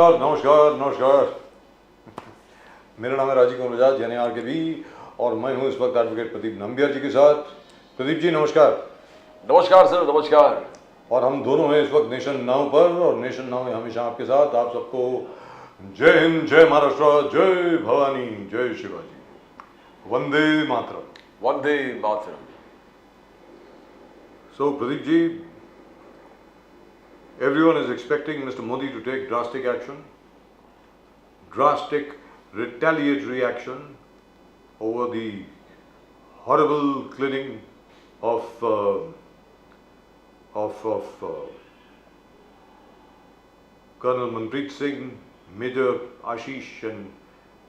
नमस्कार नमस्कार नमस्कार। मेरा नाम है राजीव कुमार JNR के भी, और मैं हूँ इस वक्त एडवोकेट प्रदीप नंबियार जी के साथ। प्रदीप जी नमस्कार। नमस्कार सर, नमस्कार। और हम दोनों हैं इस वक्त नेशन नाउ पर, और नेशन नाउ है हमेशा आपके साथ। आप सबको जय हिंद, जय महाराष्ट्र, जय भवानी, जय Shivaji, Vande Mataram. Vande Mataram. So Pradeep ji, everyone is expecting Mr. Modi to take drastic action, drastic retaliatory action over the horrible killing of Colonel Manpreet Singh, Major Ashish and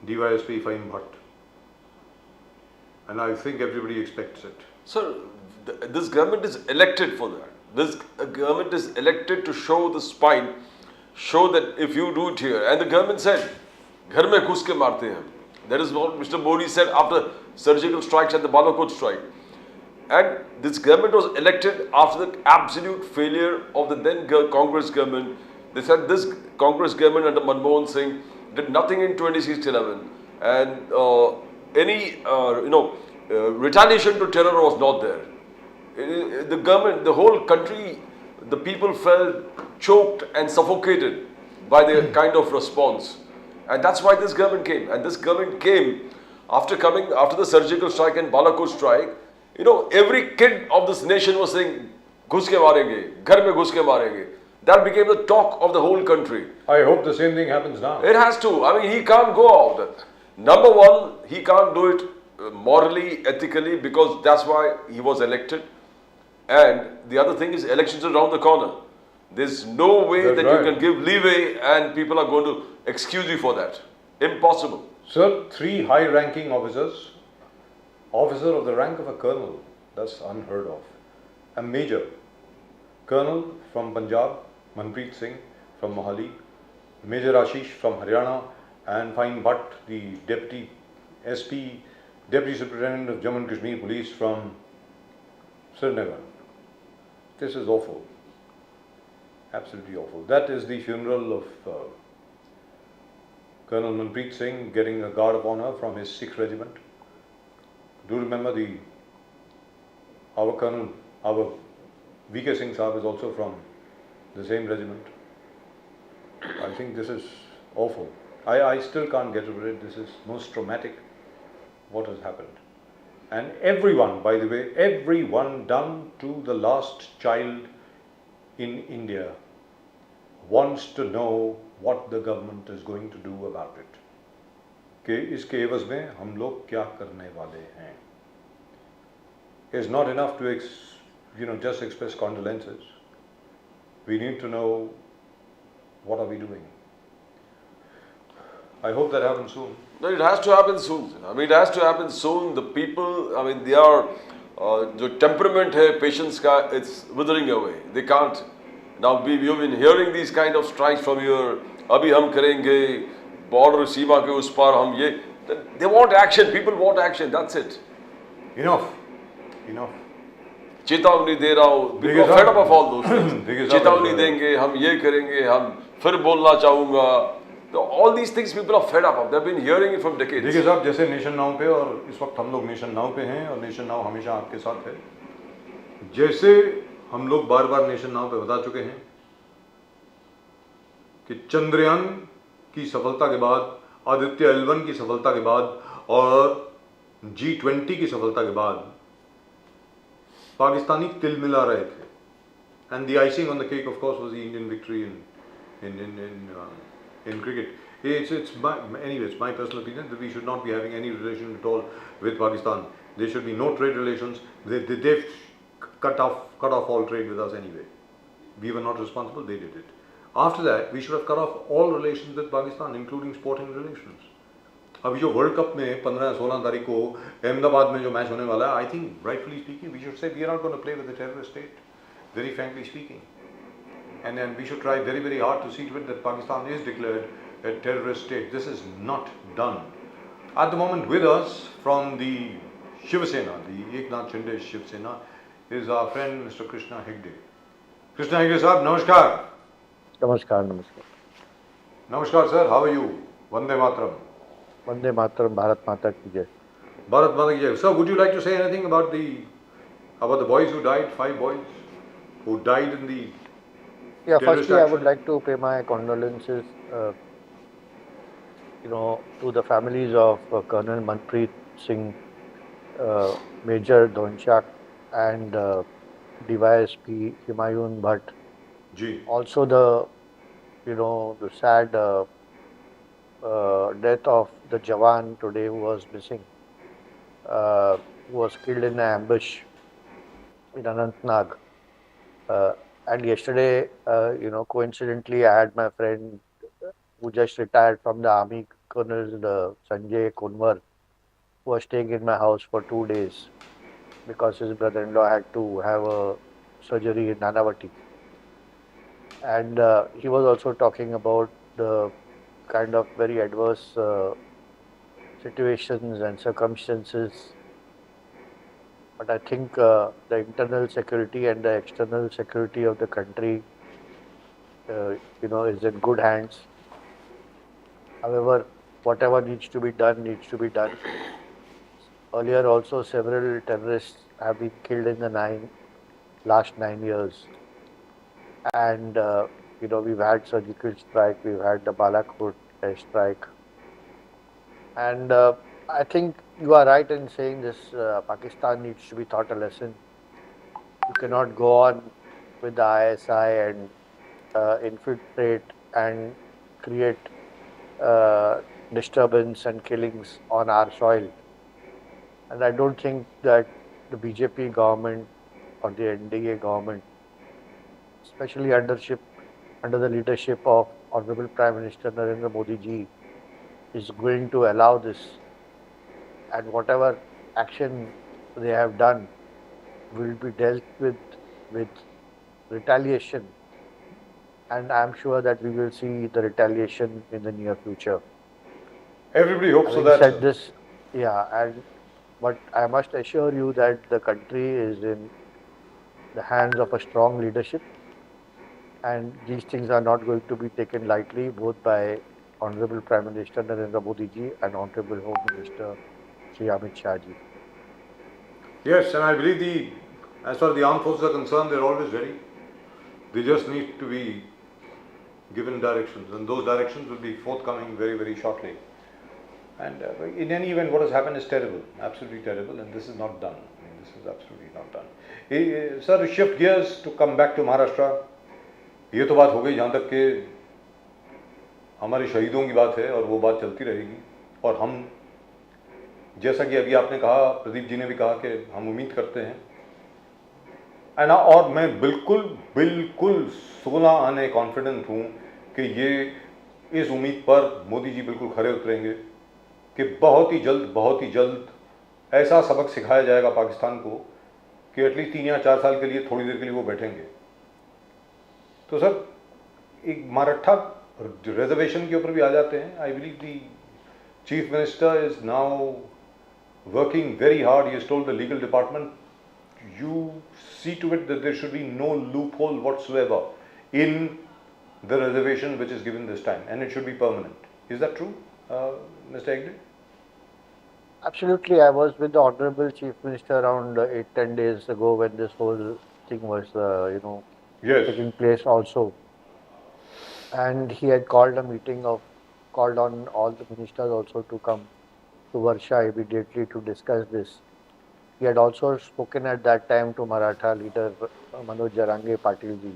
DYSP Fahim Bhatt. And I think everybody expects it. Sir, this government is elected for that. This government is elected to show the spine, show that if you do it here. And the government said, घर में घुस के मारते हैं. That is what Mr. Modi said after surgical strikes and the Balakot strike. And this government was elected after the absolute failure of the then Congress government. They said this Congress government under Manmohan Singh did nothing in 2611, and any retaliation to terror was not there. The government, the whole country, the people felt choked and suffocated by the kind of response, and that's why this government came. And this government came after the surgical strike and Balakot strike. Every kid of this nation was saying, "घुस के मारेंगे, घर में घुस के मारेंगे." That became the talk of the whole country. I hope the same thing happens now. It has to. I mean, he can't go out. Number one, he can't do it morally, ethically, because that's why he was elected. And the other thing is, elections are around the corner. There's no way That's that right. you can give leeway and people are going to excuse you for that. Impossible. Sir, 3 high-ranking officers, officer of the rank of a colonel, that's unheard of. A major, colonel from Punjab, Manpreet Singh from Mohali, Major Ashish from Haryana, and Fahim Bhatt, the Deputy SP, Deputy Superintendent of Jammu and Kashmir Police from Srinagar. This is awful. Absolutely awful. That is the funeral of Colonel Manpreet Singh getting a guard of honor from his 6th regiment. Do remember our colonel, our VK Singh Sahab is also from the same regiment. I think this is awful. I still can't get over it. This is most traumatic what has happened. And everyone, by the way, everyone down to the last child in India wants to know what the government is going to do about it. कि इसके एवज में हम लोग क्या करने वाले हैं. It's not enough to just express condolences. We need to know what are we doing. I hope that happens soon. No, it has to happen soon. I mean, it has to happen soon. The people, I mean, they are, the temperament hai, patience ka, it's withering away. They can't. Now, we've been hearing these kind of strikes from your, abhi hum karenge, border seema ke us par hum ye. They want action. People want action. That's it. Enough. चेतावनी दे रहा हूँ. Because fed up of all those things. चेतावनी देंगे, हम ये करेंगे, हम फिर बोलना चाहूँगा. All these things people are fed up of. They've been hearing it from decades. देखिए साहब, जैसे नेशन नाउ पे, और इस वक्त हम लोग नेशन नाउ पे हैं और नेशन नाउ हमेशा आपके साथ है. जैसे हम लोग बार बार नेशन नाउ पे बता चुके हैं कि चंद्रयान की सफलता के बाद, आदित्य L1 की सफलता के बाद और G20 की सफलता के बाद पाकिस्तानी तिल मिला रहे थे. And the icing on the cake, of course, was the Indian victory in cricket. It's my personal opinion that we should not be having any relation at all with Pakistan. There should be no trade relations. They've cut off all trade with us anyway. We were not responsible. They did it. After that, we should have cut off all relations with Pakistan, including sporting relations. अभी जो world cup में 15-16 तारीख को अहमदाबाद में जो match होने वाला है, I think rightfully speaking we should say we are not going to play with the terrorist state, very frankly speaking. And then we should try very, very hard to see to it that Pakistan is declared a terrorist state. This is not done. At the moment with us from the Shiv Sena, the Eknath Shinde Shiv Sena, is our friend Mr. Krishna Hegde. Krishna Hegde Sahab, namaskar. नमस्कार. Namaskar, sir. How are you? Vande Mataram. Vande Mataram, Bharat Mata ki jai. Bharat Mata ki jai. Sir, would you like to say anything about the boys who died? 5 boys who died in the Yeah, terrorist firstly, I would action? like to pay my condolences, to the families of Colonel Manpreet Singh, Major Dhonchak, and DYSP Humayun Bhatt. Ji. Also, the sad death of the Jawan today who was missing, who was killed in an ambush in Anantnag. And yesterday, coincidentally, I had my friend who just retired from the army, Colonel Sanjay Kunwar, who was staying in my house for 2 days because his brother-in-law had to have a surgery in Nanavati. And he was also talking about the kind of very adverse situations and circumstances. But I think the internal security and the external security of the country, is in good hands. However, whatever needs to be done needs to be done. Earlier also several terrorists have been killed in the last 9 years. And, we've had surgical strike, we've had the Balakot strike. And I think you are right in saying this, Pakistan needs to be taught a lesson. You cannot go on with the ISI and infiltrate and create disturbance and killings on our soil. And I don't think that the BJP government or the NDA government, especially under the leadership of Honorable Prime Minister Narendra Modi ji, is going to allow this. And whatever action they have done will be dealt with retaliation. And I'm sure that we will see the retaliation in the near future. Everybody hopes for Having that, said sir. this, yeah, but I must assure you that the country is in the hands of a strong leadership, and these things are not going to be taken lightly, both by Honorable Prime Minister Narendra Modi ji and Honorable Home Minister Shri Amit Shah ji. Yes, and I believe as far as the armed forces are concerned, they're always ready. They just need to be given directions, and those directions will be forthcoming very, very shortly. And in any event, what has happened is terrible, absolutely terrible, and this is not done. I mean, this is absolutely not done. Sir, to shift gears, to come back to Maharashtra, ये तो बात हो गई जहाँ तक कि हमारे शहीदों की बात है, और वो बात चलती रहेगी. और हम, जैसा कि अभी आपने कहा, प्रदीप जी ने भी कहा कि हम उम्मीद करते हैं, और मैं बिल्कुल 16 आने कॉन्फिडेंट हूँ कि ये इस उम्मीद पर मोदी जी बिल्कुल खरे उतरेंगे कि बहुत ही जल्द ऐसा सबक सिखाया जाएगा पाकिस्तान को कि एटलीस्ट 3 या 4 साल के लिए, थोड़ी देर के लिए वो बैठेंगे. तो सर, एक मराठा रिजर्वेशन के ऊपर भी आ जाते हैं. I believe the chief minister is now working very hard. He has told the legal department, you see to it that there should be no loophole whatsoever in the reservation which is given this time, and it should be permanent. Is that true, Mr. Egde? Absolutely. I was with the Honorable Chief Minister around 8-10 days ago when this whole thing was, Yes. taking place also. And he had called on all the ministers also to come to Varsha immediately to discuss this. He had also spoken at that time to Maratha leader Manoj Jarange Patil ji.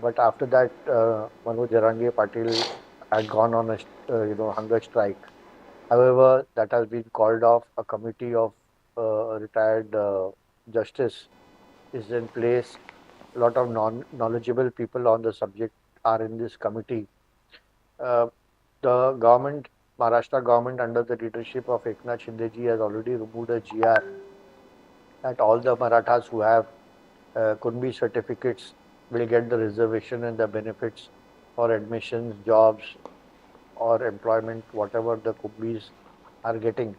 But after that, Manoj Jarange Patil had gone on a hunger strike. However, that has been called off. A committee of retired justice is in place. A lot of knowledgeable people on the subject are in this committee. The government, Maharashtra government, under the leadership of Eknath Shinde ji, has already removed a GR that all the Marathas who have Kunbi certificates will get the reservation and the benefits for admissions, jobs, or employment, whatever the Kumbis are getting.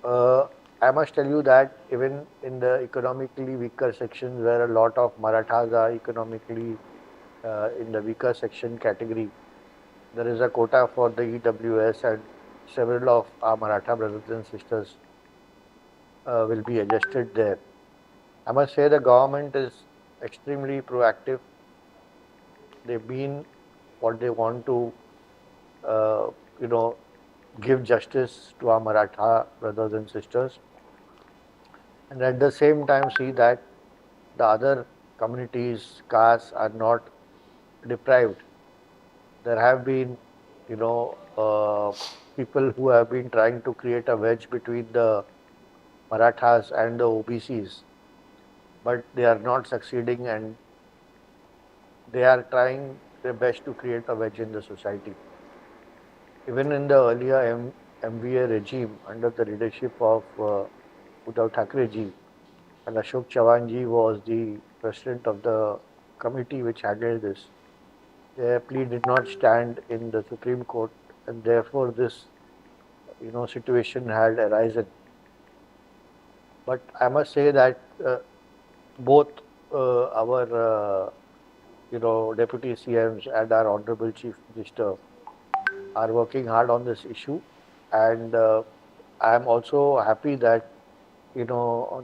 I must tell you that even in the economically weaker sections, where a lot of Marathas are economically in the weaker section category, there is a quota for the EWS, and several of our Maratha brothers and sisters will be adjusted there. I must say the government is extremely proactive. They've been what they want to, uh, you know, give justice to our Maratha brothers and sisters, and at the same time see that the other communities, castes are not deprived. There have been, people who have been trying to create a wedge between the Marathas and the OBCs, but they are not succeeding, and they are trying their best to create a wedge in the society. Even in the earlier MVA regime, under the leadership of Uddhav Thackeray ji, and Ashok Chavan ji was the president of the committee which handled this, their plea did not stand in the Supreme Court, and therefore this, situation had arisen. But I must say that both our, deputy CMs and our honorable chief minister are working hard on this issue, and I am also happy that, Manoj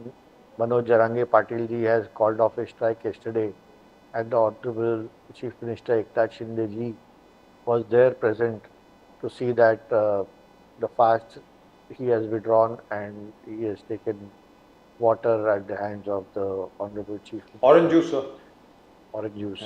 Jarange Patil ji has called off a strike yesterday, and the honorable chief minister Eknath Shinde ji was there present to see that the fast he has withdrawn and he has taken water at the hands of the honorable chief minister. Orange juice, sir. Orange juice.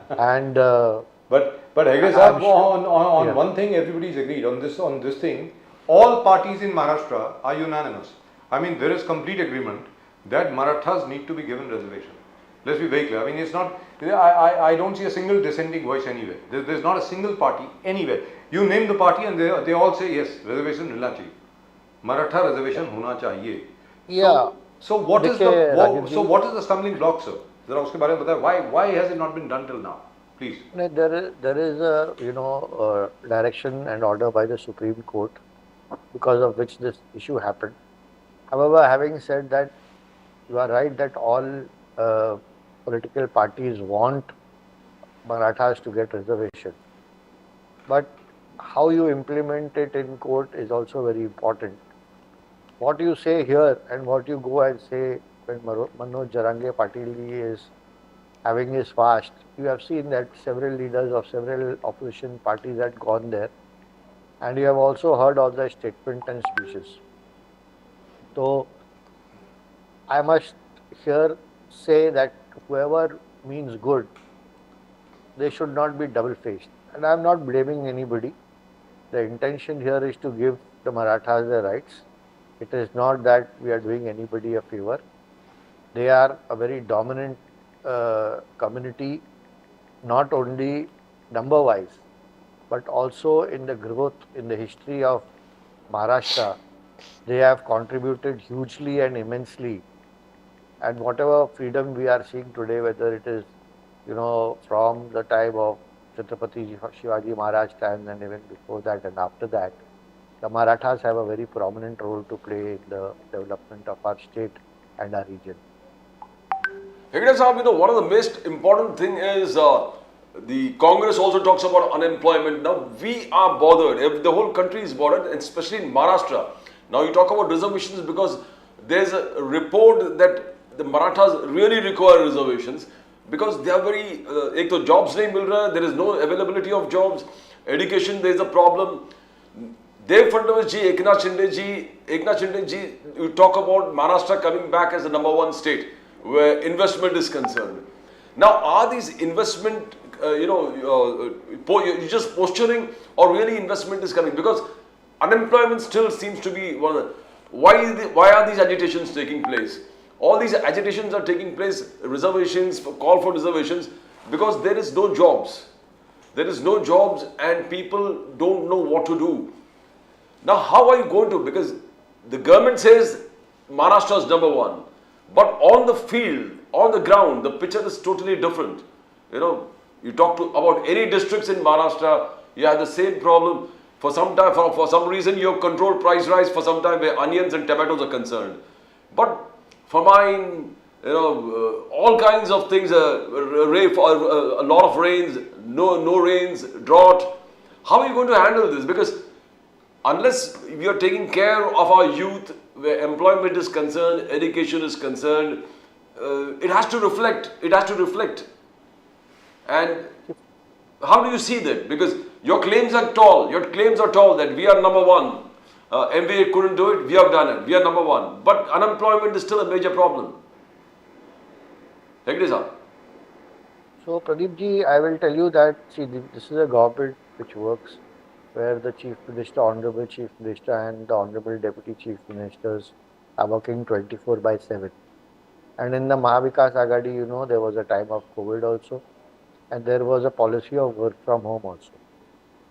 And But Hegde I'm sahab, sure- on yeah. one thing everybody's agreed on this thing. All parties in Maharashtra are unanimous. I mean, there is complete agreement that Marathas need to be given reservation. Let's be very clear. I mean, it's not. I don't see a single dissenting voice anywhere. There's not a single party anywhere. You name the party and they all say yes, reservation milna chahiye. Maratha reservation hona chahiye. yeah, So what is देखिए, राजीव जी- what is the stumbling block, sir? जरा उसके बारे में बताएं. Why has it not been done till now? Please. there is a direction and order by the Supreme Court because of which this issue happened. However, having said that, you are right that all political parties want Marathas to get reservation, but how you implement it in court is also very important. What you say here and what you go and say when Manoj Jarange Patil ji is having his fast, you have seen that several leaders of several opposition parties had gone there, and you have also heard all the statement and speeches. So, I must here say that whoever means good, they should not be double-faced. And I am not blaming anybody. The intention here is to give the Marathas their rights. It is not that we are doing anybody a favor. They are a very dominant community, not only number-wise, but also in the growth, in the history of Maharashtra. They have contributed hugely and immensely. And whatever freedom we are seeing today, whether it is, from the time of Chhatrapati Shivaji Maharaj times and even before that and after that, the Marathas have a very prominent role to play in the development of our state and our region. Hegde sahab, one of the most important thing is the Congress also talks about unemployment. Now we are bothered. If the whole country is bothered, and especially in Maharashtra. Now you talk about reservations because there's a report that the Marathas really require reservations because they are very. एक तो jobs नहीं मिल रहा, there is no availability of jobs. Education, there is a problem. Dev Fadnavis ji, Eknath Shinde ji, you talk about Maharashtra coming back as the #1 state where investment is concerned. Now, are these investment, you're just posturing or really investment is coming? Because unemployment still seems to be one of the. Why are these agitations taking place? All these agitations are taking place, reservations, call for reservations, because there is no jobs. There is no jobs and people don't know what to do. Now, how are you going to? Because the government says Maharashtra is #1, but on the field, on the ground, the picture is totally different. You talk to about any districts in Maharashtra, you have the same problem. For some time, for some reason, you have controlled price rise for some time where onions and tomatoes are concerned. But famine, all kinds of things, a lot of rains, no rains, drought. How are you going to handle this? Because unless we are taking care of our youth, where employment is concerned, education is concerned, it has to reflect. It has to reflect. And how do you see that? Because your claims are tall. Your claims are tall that we are number one. MBA couldn't do it. We have done it. We are number one. But unemployment is still a major problem. Hegde sir. So Pradeep ji, I will tell you that, see, this is a government which works where the Chief Minister, Honorable Chief Minister and the Honorable Deputy Chief Ministers are working 24/7. And in the Mahavikas Agadi, you know, there was a time of COVID also, and there was a policy of work from home also.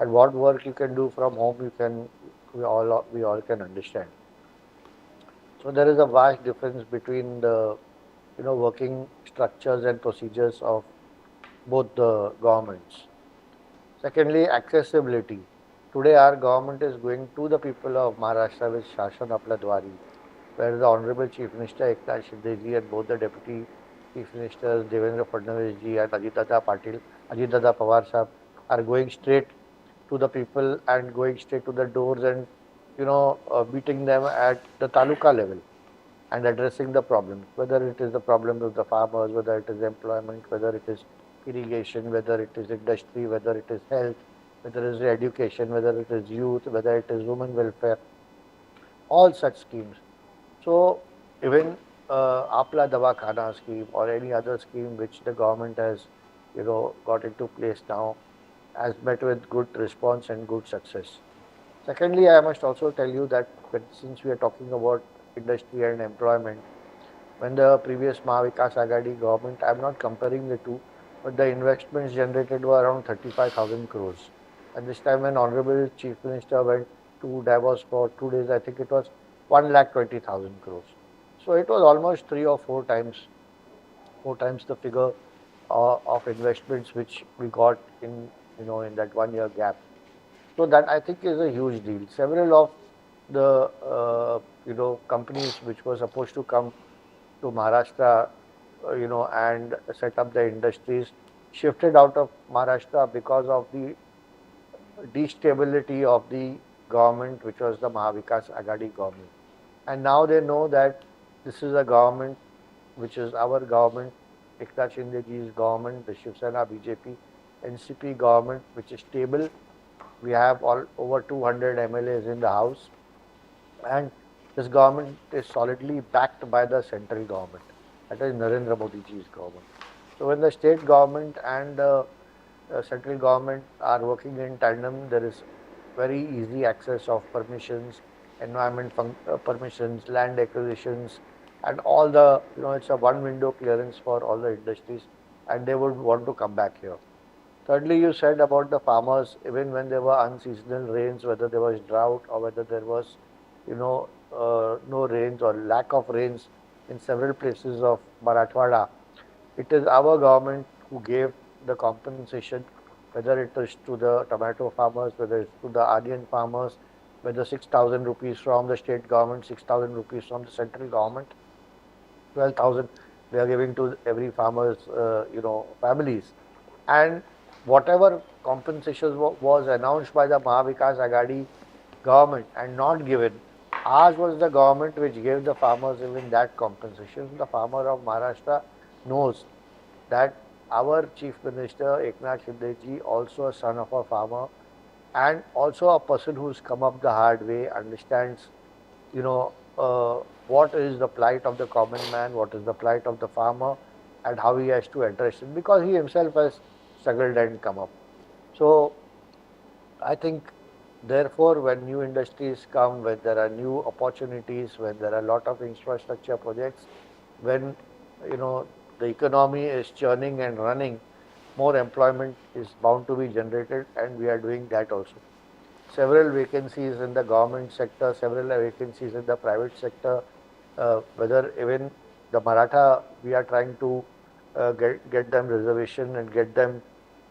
And what work you can do from home, we all can understand. So there is a vast difference between the, working structures and procedures of both the governments. Secondly, accessibility. Today our government is going to the people of Maharashtra with Shashan Apna Dwari, where the Honorable Chief Minister Eknath Shinde ji and both the Deputy Chief Ministers Devendra Fadnavis ji and Ajitdada Pawar sahab are going straight to the people and going straight to the doors and meeting them at the taluka level and addressing the problems, whether it is the problem of the farmers, whether it is employment, whether it is irrigation, whether it is industry, whether it is health, whether it is education, whether it is youth, whether it is women welfare, all such schemes. So even Apla Dawakhana scheme or any other scheme which the government has, got into place now has met with good response and good success. Secondly, I must also tell you that since we are talking about industry and employment, when the previous Mahavikas Agadi government, I am not comparing the two, but the investments generated were around 35,000 crores. And this time when Honorable Chief Minister went to Davos for 2 days, I think it was 1,20,000 crores. So it was almost 3 or 4 times the figure of investments which we got in that 1 year gap. So that I think is a huge deal. Several of the companies which were supposed to come to Maharashtra, and set up the industries shifted out of Maharashtra because of the destability of the government, which was the Mahavikas Agadi government. And now they know that this is a government which is our government, Eknath Shinde ji's government, the Shiv Sena BJP NCP government, which is stable. We have over 200 MLAs in the house, and this government is solidly backed by the central government. That is Narendra Modi ji's government. So when the state government and the central government are working in tandem, there is very easy access of permissions, environment permissions, land acquisitions, and all the, it's a one window clearance for all the industries, and they would want to come back here. Thirdly, you said about the farmers, even when there were unseasonal rains, whether there was drought or whether there was, no rains or lack of rains in several places of Marathwada, it is our government who gave the compensation, whether it is to the tomato farmers, whether it's to the onion farmers, whether 6,000 rupees from the state government, 6,000 rupees from the central government, 12,000 we are giving to every farmer's, families. And whatever compensation was announced by the Mahavikas Agadi government and not given, ours was the government which gave the farmers even that compensation. The farmer of Maharashtra knows that our Chief Minister Eknath Shinde ji, also a son of a farmer and also a person who's come up the hard way, understands, what is the plight of the common man, what is the plight of the farmer, and how he has to address it, because he himself has struggled and come up. So I think, therefore, when new industries come, when there are new opportunities, when there are a lot of infrastructure projects, when the economy is churning and running, more employment is bound to be generated, and we are doing that also. Several vacancies in the government sector, several vacancies in the private sector, whether even the Maratha, we are trying to get them reservation and get them,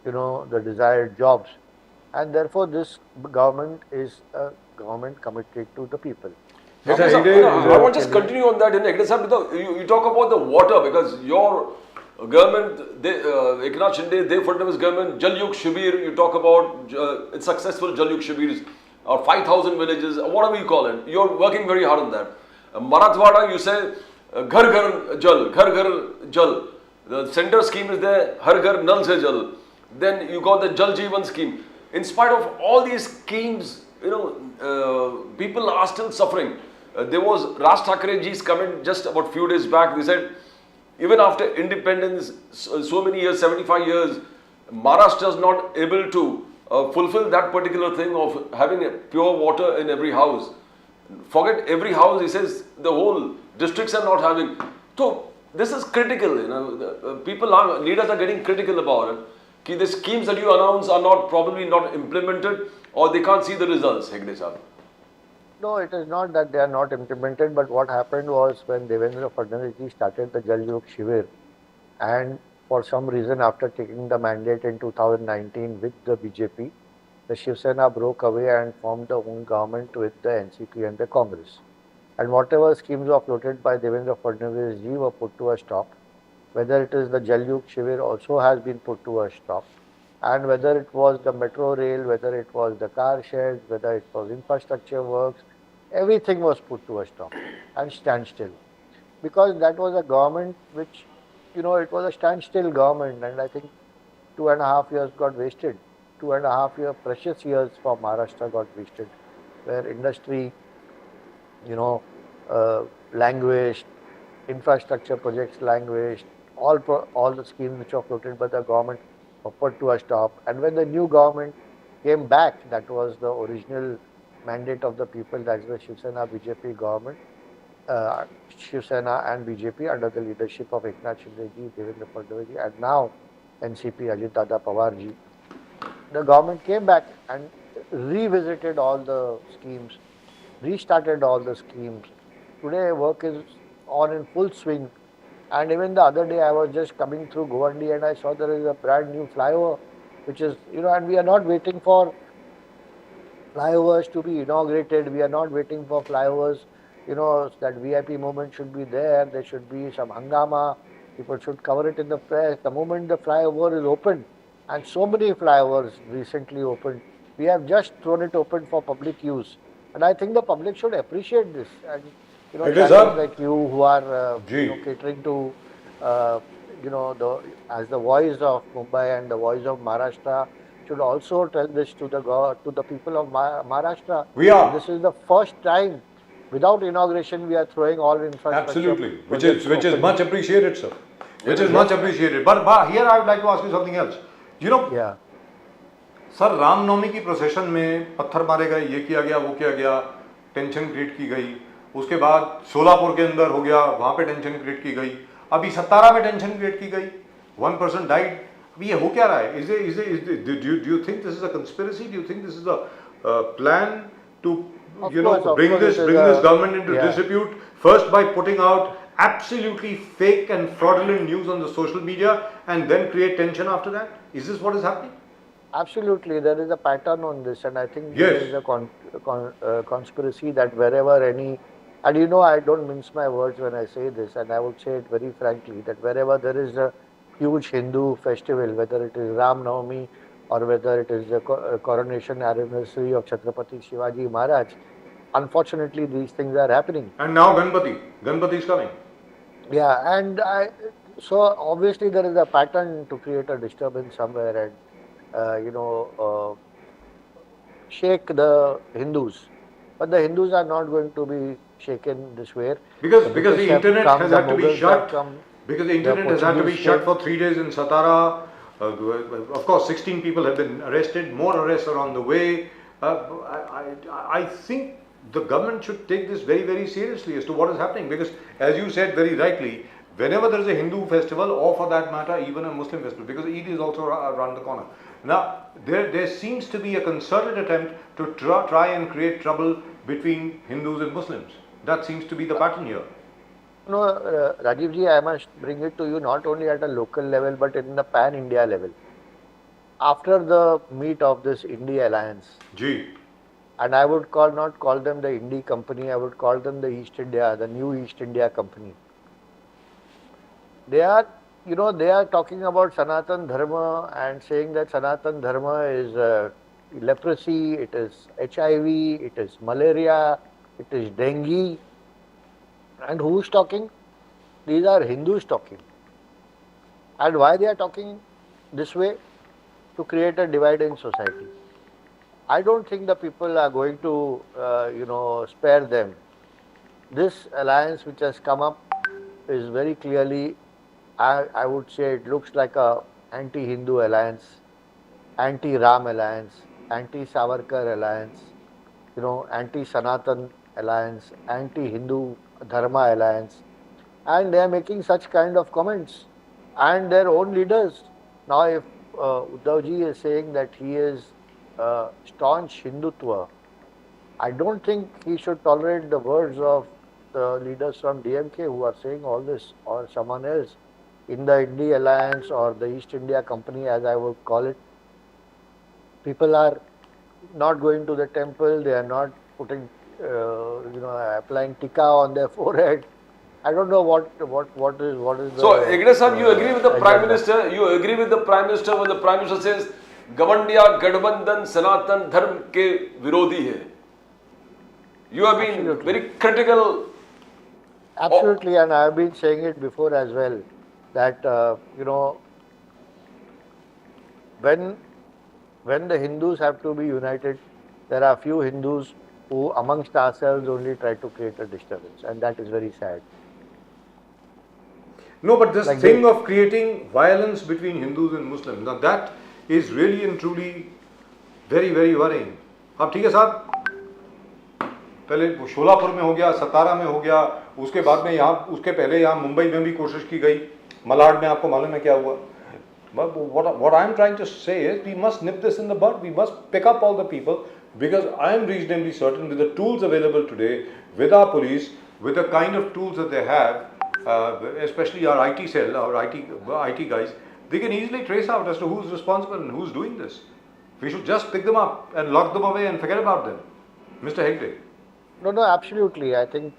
the desired jobs. And therefore, this government is a government committed to the people. Okay, sir, I want to just continue on that. You talk about the water, because your government, Eknath Shinde, Dev Fadnavis government, Jal Yug Shibir, you talk about it's successful Jal Yug Shibirs, or 5,000 villages, whatever you call it. You're working very hard on that. Marathwada, you say, Ghar Ghar Jal, Ghar Ghar Jal. The center scheme is there, Har Ghar Nal Se Jal. Then you got the Jal Jeevan scheme. In spite of all these schemes, people are still suffering. There was Raj Thackeray ji's comment just about few days back. They said, even after independence, so many years, 75 years, Maharashtra is not able to fulfill that particular thing of having a pure water in every house. Forget every house, he says, the whole districts are not having. So this is critical, leaders are getting critical about it. Ki the schemes that you announce are probably not implemented, or they can't see the results, Hegde sahab. No, it is not that they are not implemented, but what happened was when Devendra Fadnavis ji started the Jal Yog Shivir, and for some reason after taking the mandate in 2019 with the BJP, the Shiv Sena broke away and formed their own government with the NCP and the Congress. And whatever schemes were floated by Devendra Fadnavis ji were put to a stop. Whether it is the Jal Yug Shivir also has been put to a stop. And whether it was the metro rail, whether it was the car sheds, whether it was infrastructure works, everything was put to a stop and standstill. Because that was a government which, it was a standstill government, and I think 2.5 years got wasted. 2.5 years, precious years for Maharashtra got wasted, where industry, languished, infrastructure projects languished, all the schemes which were floated by the government were put to a stop. And when the new government came back, that was the original mandate of the people, that is the Shiv Sena BJP government, Shiv Sena and BJP under the leadership of Eknath Shinde ji, Devendra Fadnavis ji, and now NCP Ajit Dada Pawar ji. The government came back and revisited all the schemes, restarted all the schemes. Today work is on in full swing. And even the other day I was just coming through Govandi and I saw there is a brand new flyover, which is, and we are not waiting for flyovers to be inaugurated. We are not waiting for flyovers, that VIP moment should be there. There should be some hangama. People should cover it in the press. The moment the flyover is open, and so many flyovers recently opened, we have just thrown it open for public use. And I think the public should appreciate this. And channels like you who are catering to, as the voice of Mumbai and the voice of Maharashtra, should also tell this to the people of Maharashtra. We are. This is the first time, without inauguration, we are throwing all infrastructure. Absolutely, which is much appreciated, sir. Which is much appreciated. But here I would like to ask you something else. Yeah. Sir Ramnavami की procession में पत्थर मारे गए, ये किया गया, वो किया गया, टेंशन क्रिएट की गई. उसके बाद सोलापुर के अंदर हो गया, वहां पे टेंशन क्रिएट की गई. अभी सतारा में टेंशन क्रिएट की गई. 1 person died. अभी ये हो क्या रहा है? Do you think this is a conspiracy? Do you think this is a plan to bring this government into disrepute? First by putting out absolutely fake and fraudulent news on the social media and then create tension after that? Is this what is happening? Absolutely, there is a pattern on this, and I think there is a conspiracy that wherever any, and I don't mince my words when I say this, and I would say it very frankly, that wherever there is a huge Hindu festival, whether it is Ram Navami or whether it is the coronation anniversary of Chhatrapati Shivaji Maharaj, unfortunately these things are happening. And now Ganpati is coming. Yeah, and so obviously there is a pattern to create a disturbance somewhere and shake the Hindus. But the Hindus are not going to be shaken this way. Because the internet has had to be shut. Because the internet has had to be shut for 3 days in Satara. Of course, 16 people have been arrested. More arrests are on the way. I think the government should take this very, very seriously as to what is happening. Because as you said very rightly, whenever there is a Hindu festival, or for that matter, even a Muslim festival, because Eid is also around the corner. Now, there seems to be a concerted attempt to try and create trouble between Hindus and Muslims. That seems to be the pattern here. No, Rajiv ji, I must bring it to you not only at a local level, but in the pan-India level. After the meet of this Indie Alliance, and I would not call them the Indie Company, I would call them the East India, the new East India Company. They are, they are talking about Sanatan Dharma and saying that Sanatan Dharma is leprosy, it is HIV, it is malaria, it is dengue. And who's talking? These are Hindus talking. And why they are talking this way? To create a divide in society. I don't think the people are going to, spare them. This alliance which has come up is very clearly, I would say it looks like a anti-Hindu alliance, anti-Ram alliance, anti-Savarkar alliance, anti-Sanatan alliance, anti-Hindu Dharma alliance, and they are making such kind of comments, and their own leaders. Now, if Uddhavji is saying that he is staunch Hindutva, I don't think he should tolerate the words of the leaders from DMK who are saying all this, or someone else in the India Alliance or the East India Company, as I would call it. People are not going to the temple, they are not putting, applying tikka on their forehead. I don't know what is the. So, Hegde Sahab, you agree with the Prime agenda. Minister? You agree with the Prime Minister when the Prime Minister says, Gavandiya Gadbandhan Sanatan Dharm ke virodhi hai? You have been Absolutely. very critical. Absolutely, and I have been saying it before as well, that when the Hindus have to be united, there are few Hindus who amongst ourselves only try to create a disturbance, and that is very sad. No, but this Like thing they- of creating violence between Hindus and Muslims, now that is really and truly very, very worrying. अब ठीक है साहब, पहले शोलापुर में हो गया, सतारा में हो गया, उसके बाद में यहाँ, उसके पहले यहाँ मुंबई में भी कोशिश की गई, मलाड में आपको मालूम है क्या हुआ? But what I'm trying to say is, we must nip this in the bud. We must pick up all the people, because I am reasonably certain with the tools available today, with our police, with the kind of tools that they have, especially our IT cell, our IT guys, they can easily trace out as to who's responsible and who's doing this. We should just pick them up and lock them away and forget about them. Mr. Hegde. No, absolutely. I think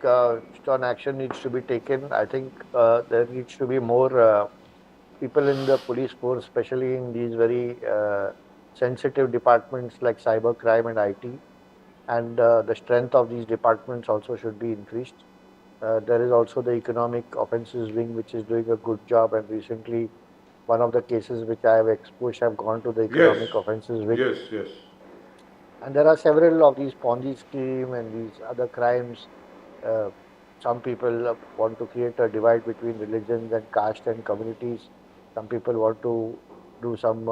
stern action needs to be taken. I think there needs to be more people in the police force, especially in these very sensitive departments like cyber crime and IT. And the strength of these departments also should be increased. There is also the economic offences wing, which is doing a good job. And recently, one of the cases which I have exposed have gone to the economic offences wing. Yes. And there are several of these Ponzi scheme and these other crimes. Some people want to create a divide between religions and caste and communities. Some people want to do some,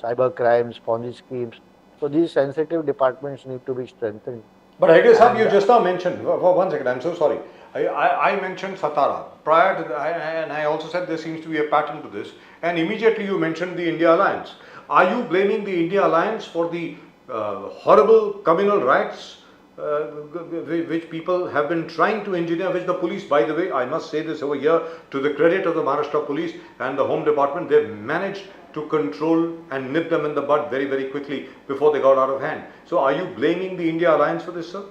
cyber crimes, Ponzi schemes. So these sensitive departments need to be strengthened. But Hegde Sahab, you just now mentioned, one second, I'm so sorry. I mentioned Satara prior to and I also said there seems to be a pattern to this, and immediately you mentioned the India Alliance. Are you blaming the India Alliance for the horrible communal riots which people have been trying to engineer, which the police, by the way, I must say this over here, to the credit of the Maharashtra police and the Home Department, they've managed to control and nip them in the bud very, very quickly before they got out of hand. So are you blaming the India Alliance for this, sir?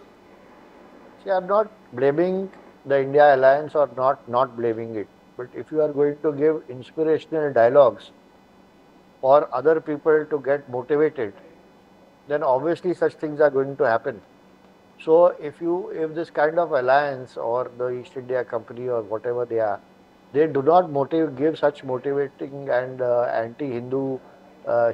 See, I'm not blaming the India Alliance or not blaming it. But if you are going to give inspirational dialogues for other people to get motivated, then obviously such things are going to happen. So if this kind of alliance or the East India Company or whatever they are, they do not give such motivating and anti-Hindu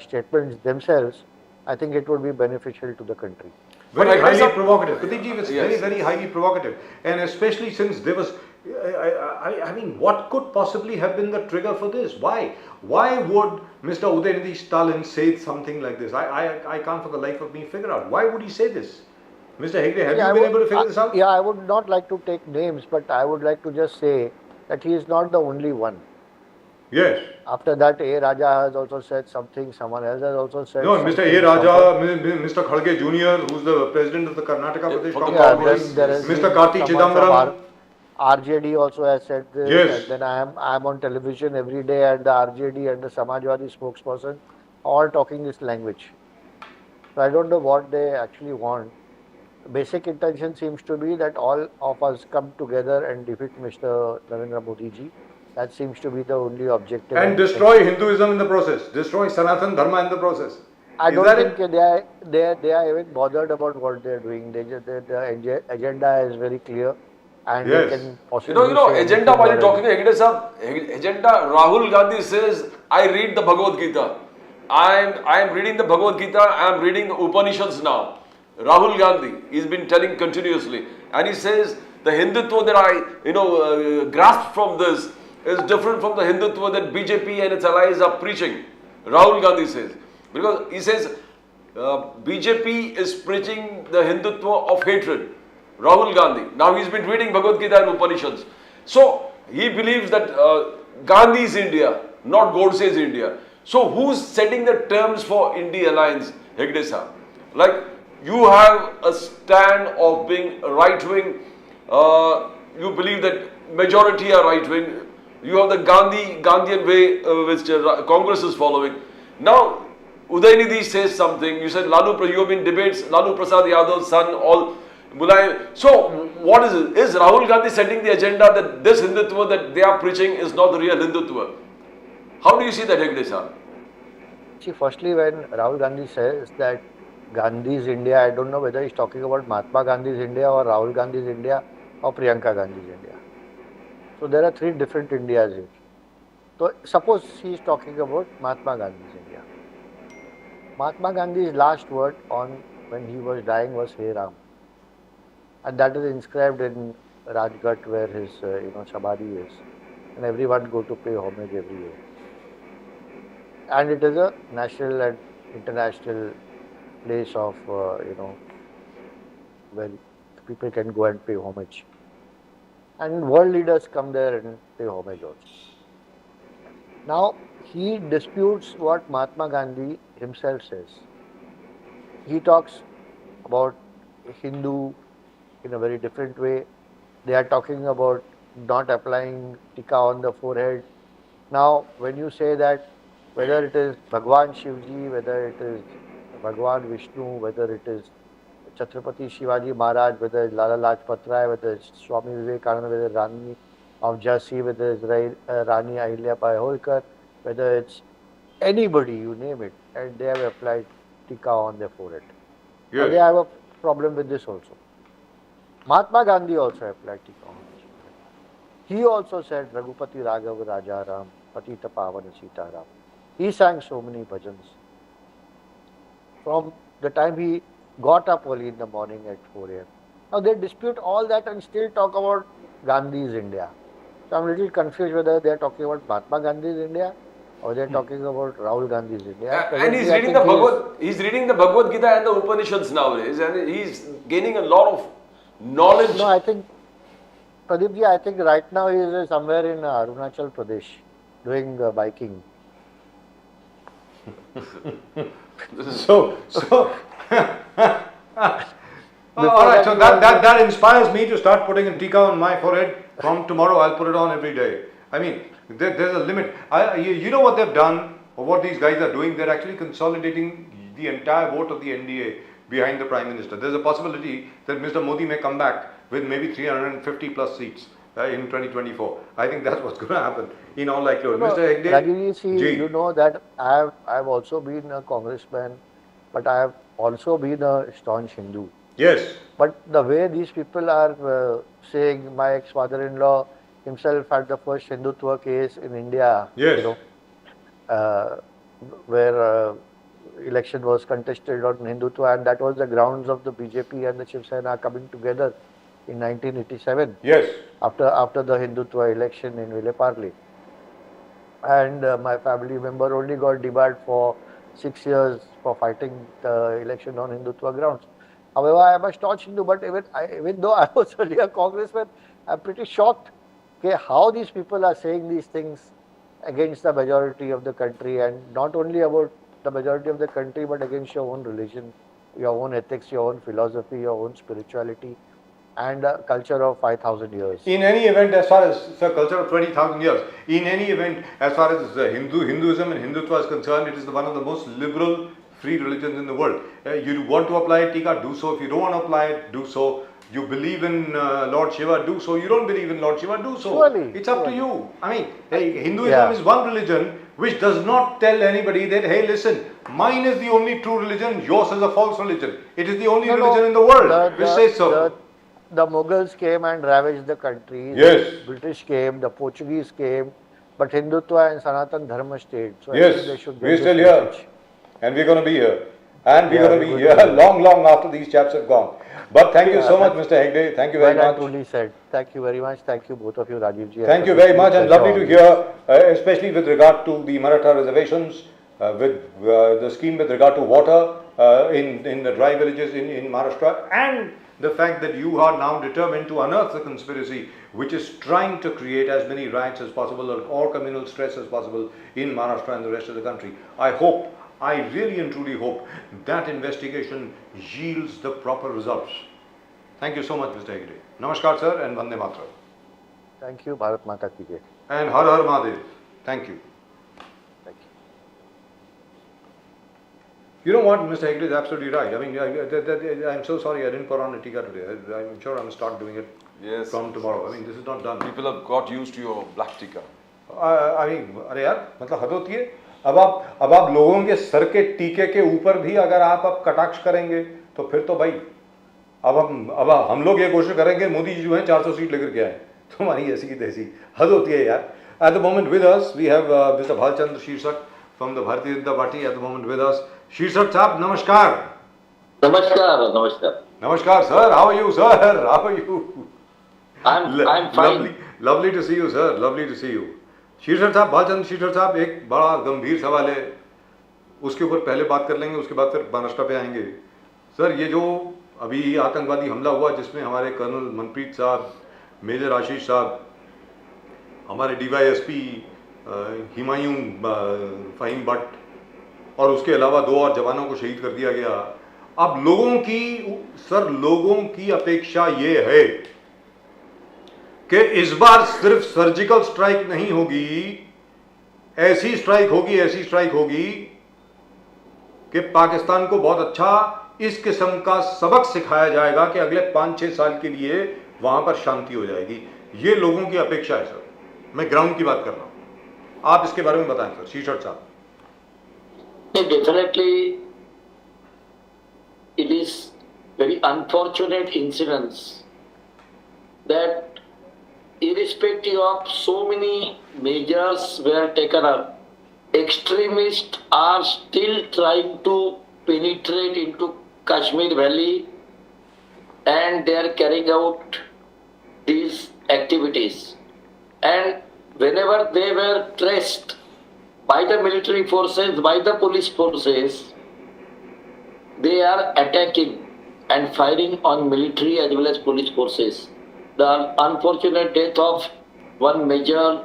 statements themselves, I think it would be beneficial to the country. Very But highly provocative. Pradeep, it's Yes. very, very highly provocative. And especially since there was, I mean, what could possibly have been the trigger for this? Why? Why would Mr. Udayanidhi Stalin say something like this? I can't for the life of me figure out. Why would he say this? Mr. Hegde, have you been able to figure this out? Yeah, I would not like to take names, but I would like to just say that he is not the only one. Yes. After that, A. Raja has also said something, someone else has also said No, something. Mr. A. Raja, Mr. Khalge Jr., who's the president of the Karnataka Pradesh for the Congress Yeah, Party, then there has Mr. been Karti someone from Chidambaram. RJD also has said this. Yes. And then I am on television every day, and the RJD and the Samajwadi spokesperson all talking this language. So I don't know what they actually want. Basic intention seems to be that all of us come together and defeat Mr. Narendra Modi ji. That seems to be the only objective. And destroy Hinduism in the process, destroy Sanatan Dharma in the process. I Is don't that think it? they are even bothered about what they are doing. The agenda is very clear, and they Yes. can possibly say agenda anything while or you're talking, Hegde sahab, agenda, Rahul Gandhi says, I read the Bhagavad Gita. I am reading the Bhagavad Gita, I am reading the Upanishads now. Rahul Gandhi, he's been telling continuously. And he says, the Hindutva that I, grasped from this is different from the Hindutva that BJP and its allies are preaching. Rahul Gandhi says. Because he says, BJP is preaching the Hindutva of hatred. Rahul Gandhi. Now he's been reading Bhagavad Gita and Upanishads. So he believes that Gandhi is India, not Godse's India. So who's setting the terms for India alliance, Hegde sahab? Like you have a stand of being right-wing. You believe that majority are right-wing. You have the Gandhian way which Congress is following. Now Udaynidhi says something. You said you have been debates. Lalu Prasad Yadav's son, all Mulayam. So what is it? Is Rahul Gandhi setting the agenda that this Hindutva that they are preaching is not the real Hindutva? How do you see that, Hegde sahab? See, firstly, when Rahul Gandhi says that Gandhi's India, I don't know whether he's talking about Mahatma Gandhi's India or Rahul Gandhi's India or Priyanka Gandhi's India. So there are three different Indias here. So suppose he is talking about Mahatma Gandhi's India. Mahatma Gandhi's last word on when he was dying was Hey Ram, and that is inscribed in Rajghat where his Samadhi is, and everyone go to pay homage every year. And it is a national and international place of where people can go and pay homage, and world leaders come there and pay homage also. Now he disputes what Mahatma Gandhi himself says. He talks about Hindu in a very different way. They are talking about not applying tika on the forehead. Now, when you say that, whether it is Bhagwan Shivji, whether it is Bhagwan Vishnu, whether it is Chhatrapati Shivaji Maharaj, whether it's Lala Lajpat Rai, whether it's Swami Vivekananda, whether it's Rani of Jhansi, whether it's Rani Ahilya Bai Holkar, whether it's anybody, you name it, and they have applied tika on their forehead. Yes. And they have a problem with this also. Mahatma Gandhi also applied tika on his forehead. He also said, Raghupati Raghav Raja Ram, Patita Pavana Sita Ram. He sang so many bhajans. From the time he got up early in the morning at 4 a.m. Now they dispute all that and still talk about Gandhi's India. So I'm a little confused whether they are talking about Mahatma Gandhi's India or they are talking about Rahul Gandhi's India. And he's reading he's reading the Bhagavad Gita and the Upanishads nowadays, and he's gaining a lot of knowledge. No, I think, Pradeepji, I think right now he is somewhere in Arunachal Pradesh doing biking. So all right, so that inspires me to start putting a tika on my forehead. From tomorrow, I'll put it on every day. I mean, there's a limit. You know what they've done, or what these guys are doing? They're actually consolidating the entire vote of the NDA behind the Prime Minister. There's a possibility that Mr. Modi may come back with maybe 350 plus seats in 2024. I think that's what's going to happen in all likelihood. Mr. Hegde, Rajini, see, you know that I've also been a congressman, but I have also been a staunch Hindu. Yes. But the way these people are saying, my ex-father-in-law himself had the first Hindutva case in India, Yes. Where election was contested on Hindutva, and that was the grounds of the BJP and the Shiv Sena coming together in 1987. Yes. After the Hindutva election in Vileparle. And my family member only got debarred for 6 years for fighting the election on Hindutva grounds. However, I am a staunch Hindu, but even though I was only a congressman, I am pretty shocked how these people are saying these things against the majority of the country, and not only about the majority of the country, but against your own religion, your own ethics, your own philosophy, your own spirituality, and a culture of 5,000 years. In any event, as far as the culture of 20,000 years, in any event, as far as Hinduism and Hindutva is concerned, it is one of the most liberal, free religions in the world. You want to apply tika, do so. If you don't want to apply it, do so. You believe in Lord Shiva, do so. You don't believe in Lord Shiva, do so. Surely, It's up to surely. you. I mean, hey, Hinduism Yeah. is one religion which does not tell anybody that, hey, listen, mine is the only true religion, yours is a false religion. It is the only religion in the world which says so. The Mughals came and ravaged the countries. Yes. The British came, the Portuguese came, but Hindutva and Sanatan Dharma stayed. So I Yes, think they should we're get still this here. message. And we're going to be here. And we're Yeah, going to we're be going to here be here. long, long after these chaps have gone. But thank you so much, Mr. Hegde. Thank you very Well much. and truly said. Thank you very much. Thank you both of you, Rajiv ji. Thank you very much, and lovely to hear, especially with regard to the Maratha reservations, with the scheme with regard to water in the dry villages in Maharashtra, and the fact that you are now determined to unearth the conspiracy which is trying to create as many riots as possible or communal stress as possible in Maharashtra and the rest of the country. I really and truly hope that investigation yields the proper results. Thank you so much, Mr. Hegde. Namaskar, sir, and Vande Mataram. Thank you. Bharat Mata ki jai. And Har Har Mahadev. Thank you. Thank you. You know what, Mr. Hegde is absolutely right. I mean, I'm so sorry I didn't put on a tika today. I'm sure I'm going to start doing it from tomorrow. I mean, this is not done. People have got used to your black tika. I mean, अरे यार, मतलब हद होती है. अब आप लोगों के सर के टीके के ऊपर भी अगर आप कटाक्ष करेंगे, तो फिर तो भाई, अब हम लोग ये कोशिश करेंगे मोदी जी जो हैं 400 सीट लेकर के आए. तो हमारी ऐसी की तैसी हद होती है यार. At the moment with us, we have Mr. Bhalchandra Shirsak from the Bharatiya Janata Party. At the moment with us, Shirsak Saab, namaskar. Namaskar. Namaskar, sir. How are you, sir? How are you? I'm fine. Lovely to see you, sir. Lovely to see you. शीरसर साहब, भालचंद्र शीरसर साहब, एक बड़ा गंभीर सवाल है, उसके ऊपर पहले बात कर लेंगे, उसके बाद फिर महाराष्ट्र पे आएंगे. सर, ये जो अभी आतंकवादी हमला हुआ जिसमें हमारे कर्नल मनप्रीत साहब, मेजर आशीष साहब, हमारे डीवाईएसपी हिमायूं फ़हीम भट्ट और उसके अलावा 2 और जवानों को शहीद कर दिया गया. अब लोगों की अपेक्षा ये है कि इस बार सिर्फ सर्जिकल स्ट्राइक नहीं होगी, ऐसी स्ट्राइक होगी कि पाकिस्तान को बहुत अच्छा इस किस्म का सबक सिखाया जाएगा कि अगले 5-6 साल के लिए वहां पर शांति हो जाएगी. ये लोगों की अपेक्षा है सर. मैं ग्राउंड की बात कर रहा हूं. आप इसके बारे में बताएं सर, शीर्षक साहब. Definitely, it is very unfortunate incidents that irrespective of so many measures were taken up, extremists are still trying to penetrate into Kashmir Valley and they are carrying out these activities. And whenever they were traced by the military forces, by the police forces, they are attacking and firing on military as well as police forces. The unfortunate death of one major,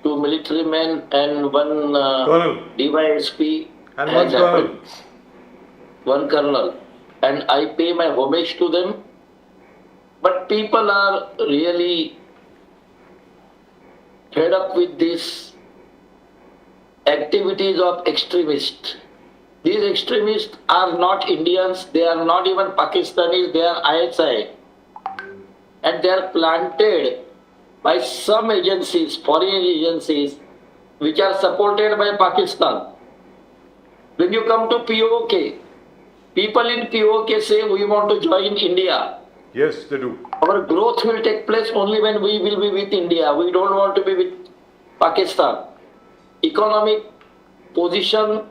2 military men and one DYSP and has one colonel. happened. One colonel. And I pay my homage to them. But people are really fed up with these activities of extremists. These extremists are not Indians, they are not even Pakistanis, they are ISI. And they are planted by some agencies, foreign agencies, which are supported by Pakistan. When you come to POK, people in POK say we want to join India. Yes, they do. Our growth will take place only when we will be with India. We don't want to be with Pakistan. Economic position,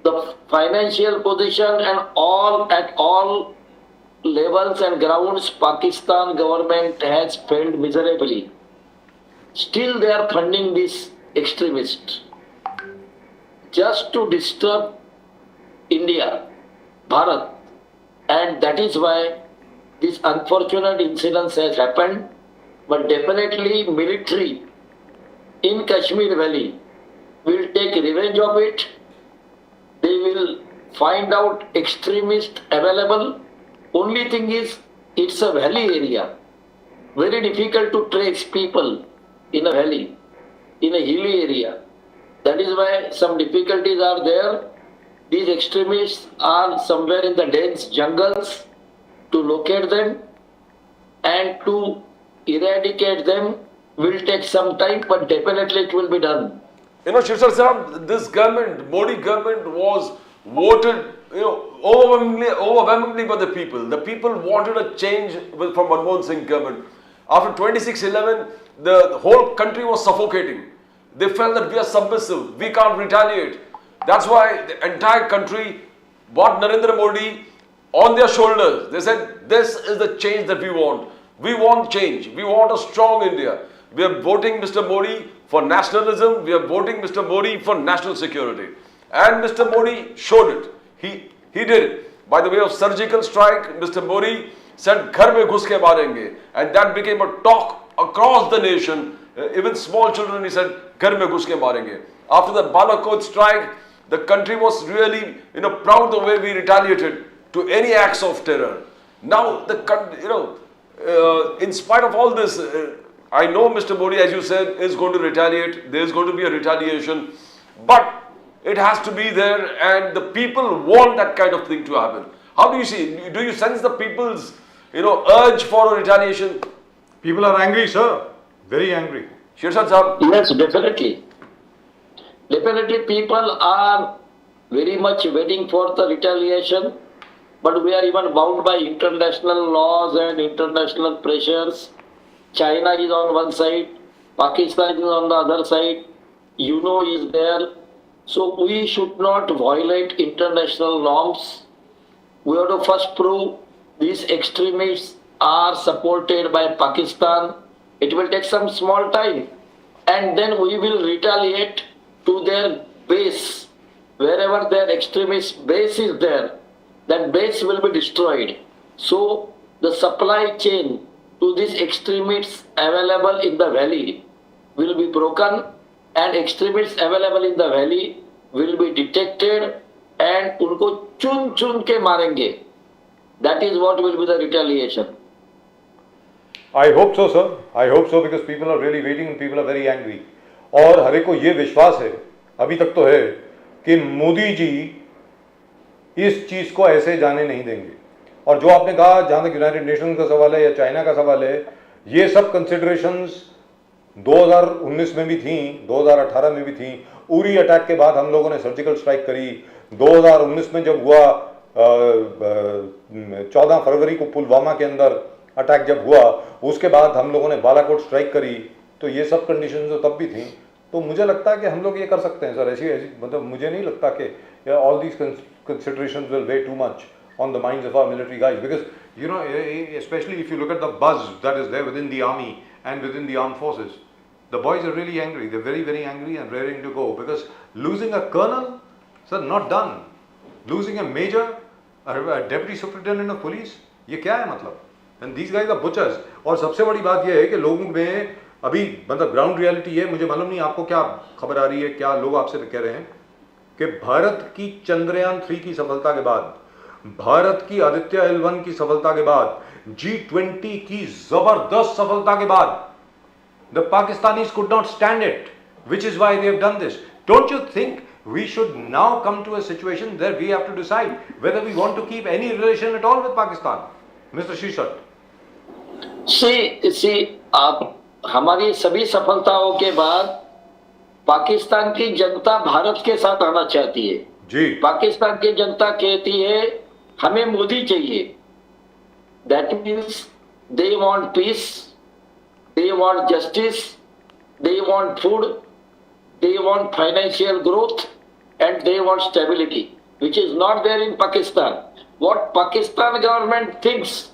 the financial position and all at all levels and grounds, Pakistan government has failed miserably. Still they are funding these extremists just to disturb India, Bharat. And that is why this unfortunate incident has happened. But definitely military in Kashmir Valley will take revenge of it. They will find out extremists available. Only thing is, it's a valley area. Very difficult to trace people in a valley, in a hilly area. That is why some difficulties are there. These extremists are somewhere in the dense jungles to locate them and to eradicate them will take some time, but definitely it will be done. You know, Shirshar Sahab, this government, Modi government was voted, overwhelmingly by the people. The people wanted a change from Manmohan Singh government. After 26/11, the whole country was suffocating. They felt that we are submissive, we can't retaliate. That's why the entire country brought Narendra Modi on their shoulders. They said, this is the change that we want. We want change. We want a strong India. We are voting Mr. Modi for nationalism. We are voting Mr. Modi for national security. And Mr. Modi showed it. He did it. By the way of surgical strike, Mr. Modi said, "Ghar mein ghus ke marenge." And that became a talk across the nation. Even small children, he said, "Ghar mein ghus ke marenge." After the Balakot strike, the country was really, proud the way we retaliated to any acts of terror. Now, in spite of all this, I know Mr. Modi, as you said, is going to retaliate. There is going to be a retaliation. But it has to be there, and the people want that kind of thing to happen. How do you see it? Do you sense the people's, urge for a retaliation? People are angry, sir. Very angry. Shirshan Sahab? Yes, definitely. Definitely people are very much waiting for the retaliation, but we are even bound by international laws and international pressures. China is on one side, Pakistan is on the other side, is there. So we should not violate international norms. We have to first prove these extremists are supported by Pakistan. It will take some small time, and then we will retaliate to their base. Wherever their extremist base is there, that base will be destroyed. So the supply chain to these extremists available in the valley will be broken, and extremists available in the valley will be detected and unko chun chun ke marenge. That is what will be the retaliation. I hope so, sir. I hope so, because people are really waiting and people are very angry. और हर एक को ये विश्वास है, अभी तक तो है, कि मोदी जी इस चीज को ऐसे जाने नहीं देंगे. और जो आपने कहा, जहां तक यूनाइटेड नेशंस का सवाल है या चाइना का सवाल है, ये सब कंसिडरेशंस 2019 में भी थी, 2018 में भी थी. उरी अटैक के बाद हम लोगों ने सर्जिकल स्ट्राइक करी. 2019 में जब हुआ, 14 फरवरी को पुलवामा के अंदर अटैक जब हुआ, उसके बाद हम लोगों ने बालाकोट स्ट्राइक करी. तो ये सब कंडीशंस तो तब भी थी. तो मुझे लगता है कि हम लोग ये कर सकते हैं सर. ऐसी मतलब मुझे नहीं लगता कि all these considerations will weigh too much on the minds of our military guys, because especially if you look at the buzz that is there within the army and within the armed forces, the boys are really angry. They're very, very angry and raring to go, because losing a colonel, sir, not done. Losing a major, a deputy superintendent of police, ये क्या है मतलब? And these guys are butchers. और सबसे बड़ी बात ये है कि लोगों में अभी मतलब ग्राउंड रियलिटी है, मुझे मालूम नहीं आपको क्या खबर आ रही है, क्या लोग आपसे कह रहे हैं कि भारत की चंद्रयान 3 की सफलता के बाद, भारत की आदित्य L1 की सफलता के बाद, G20 की जबरदस्त सफलता के बाद, the Pakistanis could not stand it, which is why they have done this. Don't you think we should now come to a situation where we have to decide whether we want to keep any relation at all with Pakistan, Mr. Shishat? See, आप हमारी सभी सफलताओं के बाद पाकिस्तान की जनता भारत के साथ आना चाहती है जी. पाकिस्तान की जनता कहती है हमें मोदी चाहिए. That means they want piece, they want justice, they want food, they want financial growth, and they want stability, which is not there in Pakistan. What Pakistan government thinks,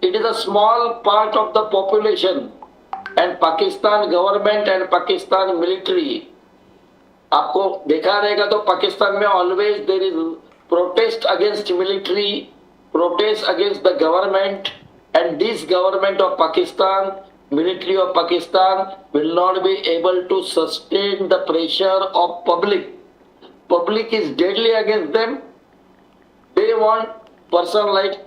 it is a small part of the population, and Pakistan government and Pakistan military, आपको देखा रहेगा तो पाकिस्तान में always there is protest against military, protest against the government, and this government of Pakistan, military of Pakistan will not be able to sustain the pressure of public. Public is deadly against them. They want person like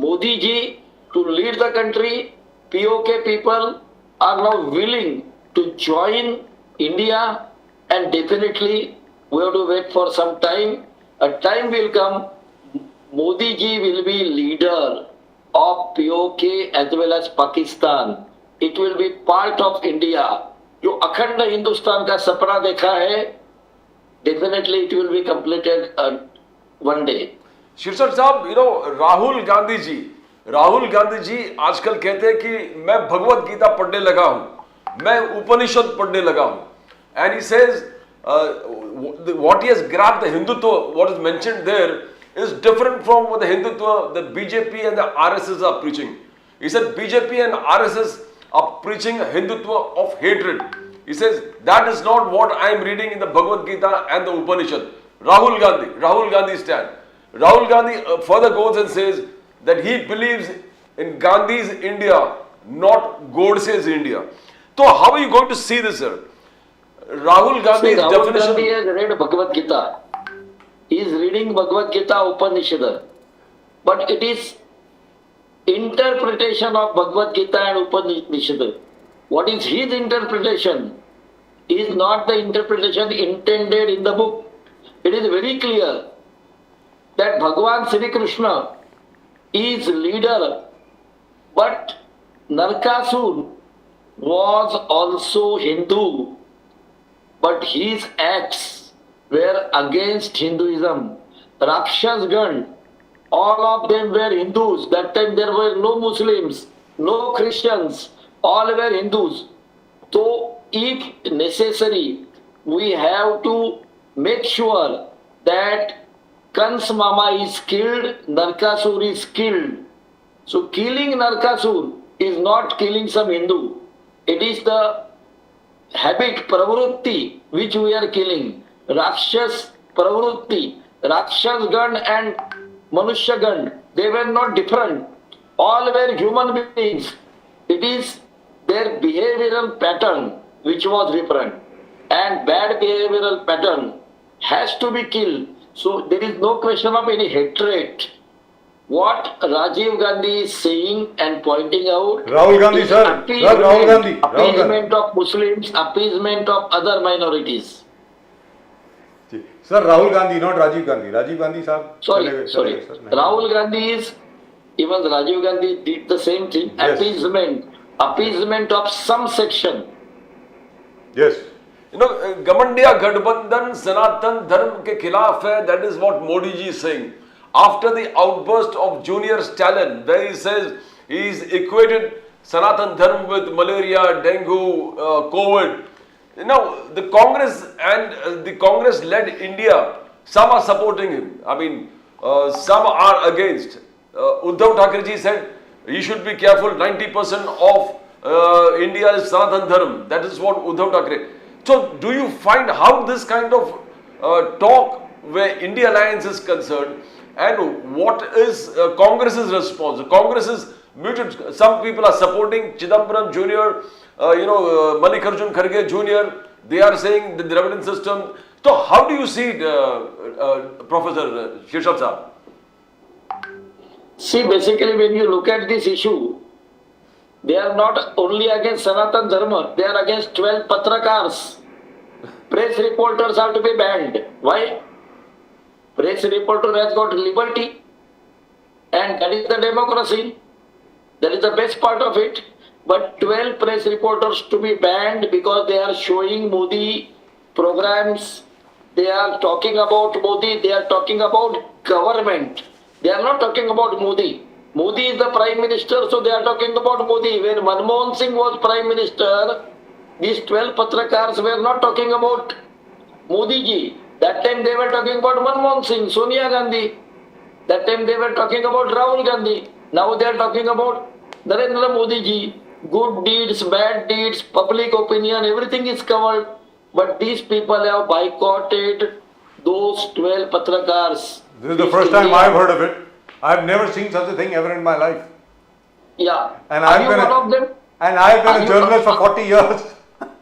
Modi ji to lead the country. POK people are now willing to join India, and definitely we have to wait for some time. A time will come, Modi ji will be leader of POK as well as Pakistan. It will be part of India. जो अखंड हिंदुस्तान का सपना देखा है, definitely it will be completed one day. शीर्षक साहब, राहुल गांधी जी आजकल कहते हैं कि मैं भगवत गीता पढ़ने लगा हूं, मैं उपनिषद पढ़ने लगा हूं, and he says what he has grabbed, the Hindutva, what is mentioned there is different from what the Hindutva, the BJP and the RSS are preaching. He said BJP and RSS are preaching Hindutva of hatred. He says that is not what I am reading in the Bhagavad Gita and the Upanishad. Rahul Gandhi stand. Rahul Gandhi further goes and says that he believes in Gandhi's India, not Godse's India. So how are you going to see this, sir? Rahul Gandhi's Rahul definition. Gandhi has read Bhagavad Gita. He is reading Bhagavad Gita Upanishad. But it is interpretation of Bhagavad Gita and Upanishad. What is his interpretation is not the interpretation intended in the book. It is very clear that Bhagavan Sri Krishna is leader, but Narkasur was also Hindu, but his acts were against Hinduism. Rakshasgan, all of them were Hindus. That time there were no Muslims, no Christians, all were Hindus. So if necessary, we have to make sure that Kans Mama is killed, Narkasur is killed. So killing Narkasur is not killing some Hindu. It is the habit, pravrutti, which we are killing. Rakshas pravrutti, Rakshasgan and Manushyagan, they were not different. All were human beings. It is their behavioral pattern which was different. And bad behavioral pattern has to be killed. So there is no question of any hatred. What Rajiv Gandhi is saying and pointing out, Rahul Gandhi, is sir. Rahul Gandhi. appeasement of Muslims, appeasement of other minorities. Sir, Rahul Gandhi, not Rajiv Gandhi. Rajiv Gandhi, sir. Sorry. Rahul Gandhi is, even Rajiv Gandhi did the same thing, Yes. appeasement of some section. Yes. Gamandiya Gadbandhan Sanatan Dharm ke khilaf hai. That is what Modi ji is saying. After the outburst of Junior Stalin, where he says he's equated Sanatan Dharm with malaria, dengue, COVID. The Congress and the Congress-led India, some are supporting him. I mean, some are against. Uddhav Thackeray ji said he should be careful. 90% of India is Sanatan Dharm. That is what Uddhav Thackeray. So, do you find how this kind of talk where India Alliance is concerned, and what is Congress's response? Congress is muted. Some people are supporting Chidambaram Jr., Mallikarjun Kharge Jr. They are saying the Dravidian system. So, how do you see it, Professor Shirshak Saab? See, basically when you look at this issue, they are not only against Sanatan Dharma, they are against 12 Patrakars. Press reporters have to be banned. Why? Press reporter has got liberty, and that is the democracy. That is the best part of it. But 12 press reporters to be banned because they are showing Modi programs, they are talking about Modi, they are talking about government. They are not talking about Modi. Modi is the Prime Minister, so they are talking about Modi. When Manmohan Singh was Prime Minister, these 12 Patrakars were not talking about Modi ji. That time they were talking about Manmohan Singh, Sonia Gandhi. That time they were talking about Rahul Gandhi. Now they are talking about Narendra Modi ji. Good deeds, bad deeds, public opinion, everything is covered. But these people have boycotted those 12 Patrakars. This is the first time I have heard of it. I have never seen such a thing ever in my life. Yeah. And Are you one of them? And I have been a journalist for 40 years.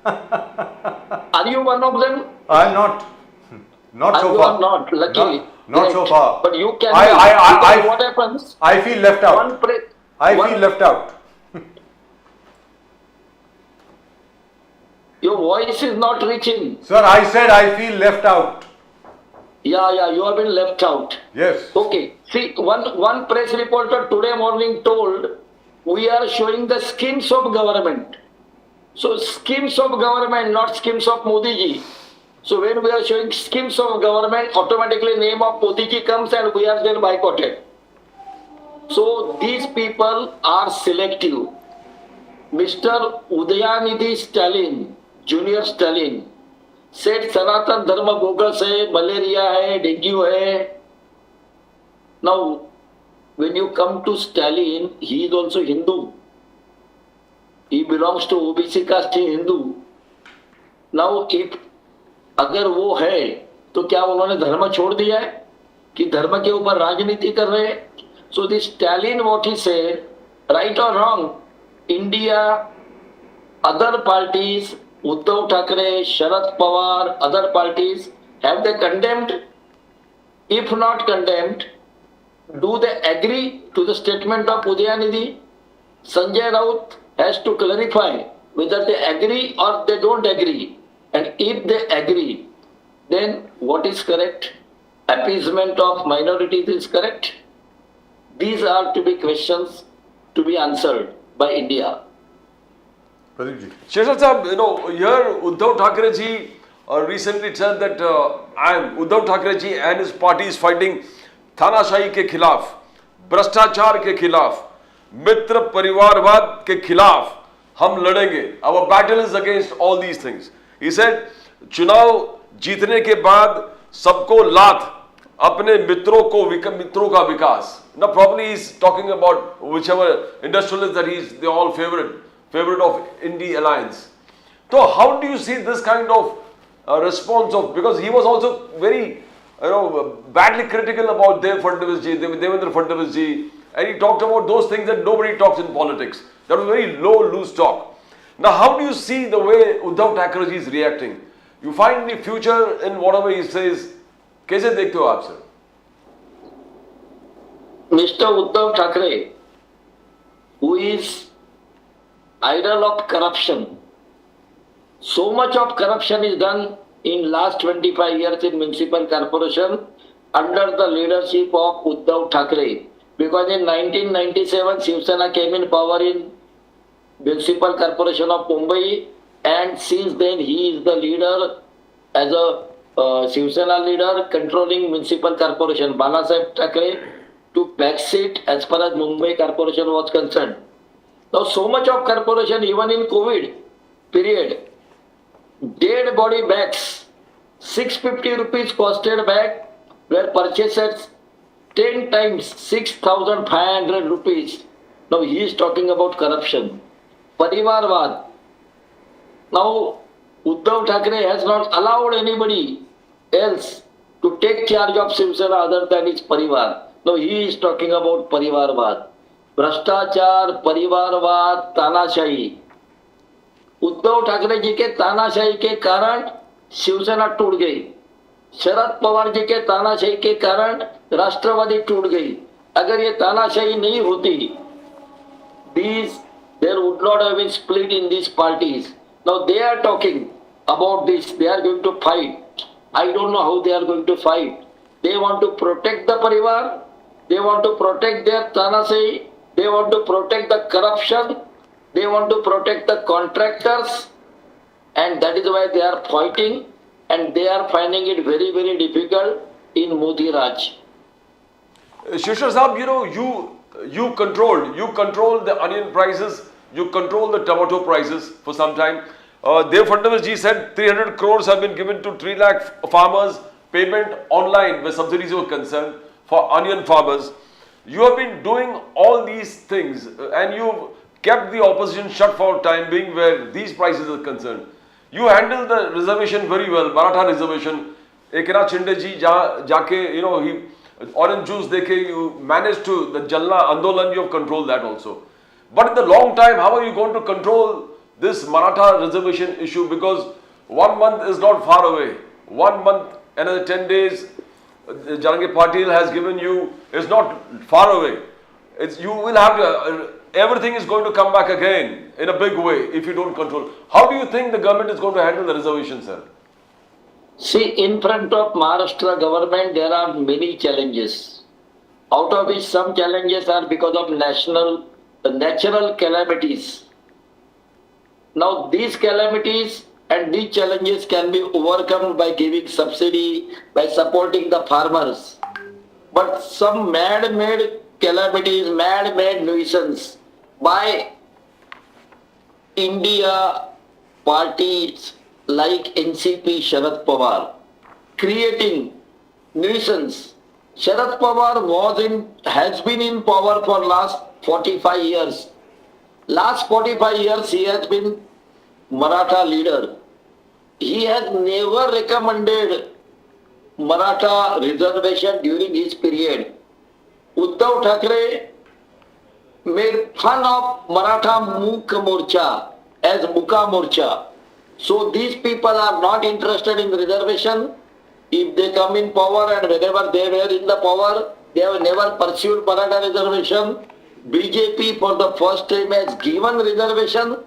Are you one of them? I am not. Not so you far. are not, luckily. Not so far. But you can I what happens? I feel left out. I feel left out. Your voice is not reaching. Sir, I said I feel left out. Yeah, you have been left out. Yes. Okay. See, one press reporter today morning told we are showing the schemes of government. So schemes of government, not schemes of Modi ji. So when we are showing schemes of government, automatically name of Modi ji comes and we are then boycotted. So these people are selective. Mr. Udayanidhi Stalin, Junior Stalin, said Sanatan Dharma bogus hai, malaria hai, dengue hai. Now, when you come to Stalin, he is also Hindu. He belongs to OBC caste Hindu. Now, if अगर वो है तो क्या उन्होंने धर्म छोड़ दिया है कि धर्म के ऊपर राजनीति कर रहे हैं? So this Stalin what he said, right or wrong, India, other parties, Uddhav Thackeray, Sharad Pawar, other parties, have they condemned? If not condemned, do they agree to the statement of Udayanidhi? Sanjay Raut has to clarify whether they agree or they don't agree. And if they agree, then what is correct? Appeasement of minorities is correct? These are to be questions to be answered by India. Pradeep ji. Shesha Sahab, here Uddhav Thackeray ji recently said that Uddhav Thackeray ji and his party is fighting थानाशाही के खिलाफ, भ्रष्टाचार के खिलाफ, मित्र परिवारवाद के खिलाफ हम लड़ेंगे. Our battle is against all these things. He said, चुनाव जीतने के बाद सबको लात, अपने मित्रों का विकास. Now probably he's talking about whichever industrialist that they're all favorite of Indie Alliance. So how do you see this kind of response of, because he was also very badly critical about Devendra Fadnavis ji, and he talked about those things that nobody talks in politics. That was very low, loose talk. Now, how do you see the way Uddhav Thackeray ji is reacting? You find the future in whatever he says. कैसे देखते हो आप sir? Mr. Uddhav Thackeray, who is idol of corruption, so much of corruption is done in last 25 years in municipal corporation under the leadership of Uddhav Thackeray. Because in 1997, Shiv Sena came in power in municipal corporation of Mumbai, and since then he is the leader as a Shiv Sena leader controlling municipal corporation. Bala Saheb Thackeray took back seat as far as Mumbai corporation was concerned. Now so much of corporation, even in COVID period, dead body bags, 650 rupees costed bag were purchased at 10 times 6,500 rupees. Now he is talking about corruption. Parivarvad. Now Uddhav Thackeray has not allowed anybody else to take charge of Shiv Sena other than his parivar. Now he is talking about parivarvad. भ्रष्टाचार, परिवारवाद, तानाशाही. उद्धव ठाकरे जी के तानाशाही के कारण शिवसेना टूट गई. शरद पवार जी के तानाशाही के कारण राष्ट्रवादी टूट गई. अगर ये तानाशाही नहीं होती, there would not have been split in these parties. Now they are talking about this. They are going to fight. I don't know how they are going to fight. They want to protect the parivar. They want to protect their taanasahi. They want to protect the corruption. They want to protect the contractors. And that is why they are fighting. And they are finding it very, very difficult in Modi Raj. Shishar Saab, you controlled the onion prices, you control the tomato prices for some time. Dev Fadnavis ji said 300 crores have been given to 3 lakh farmers, payment online where subsidies were concerned for onion farmers. You have been doing all these things and you kept the opposition shut for time being where these prices are concerned. You handled the reservation very well, Maratha Reservation. Eknath Shinde ji jaake, orange juice dekhe, you managed to, the Jalna Andolan, you have controlled that also. But in the long time, how are you going to control this Maratha Reservation issue? Because 1 month is not far away. 1 month, another 10 days, Janagi Patil has given you, is not far away. You will have to, everything is going to come back again in a big way if you don't control. How do you think the government is going to handle the reservation, sir? See, in front of Maharashtra government, there are many challenges. Out of which some challenges are because of natural calamities. Now, these calamities and these challenges can be overcome by giving subsidy, by supporting the farmers. But some man-made calamities, man-made nuisance by India parties like NCP Sharad Pawar, creating nuisance. Sharad Pawar has been in power for last 45 years. Last 45 years he has been Maratha leader. He has never recommended Maratha reservation during his period. Uddhav Thackeray made fun of Maratha Mukha Morcha as Mukha Morcha. So these people are not interested in reservation. If they come in power and whenever they were in the power, they have never pursued Maratha reservation. BJP for the first time has given reservation,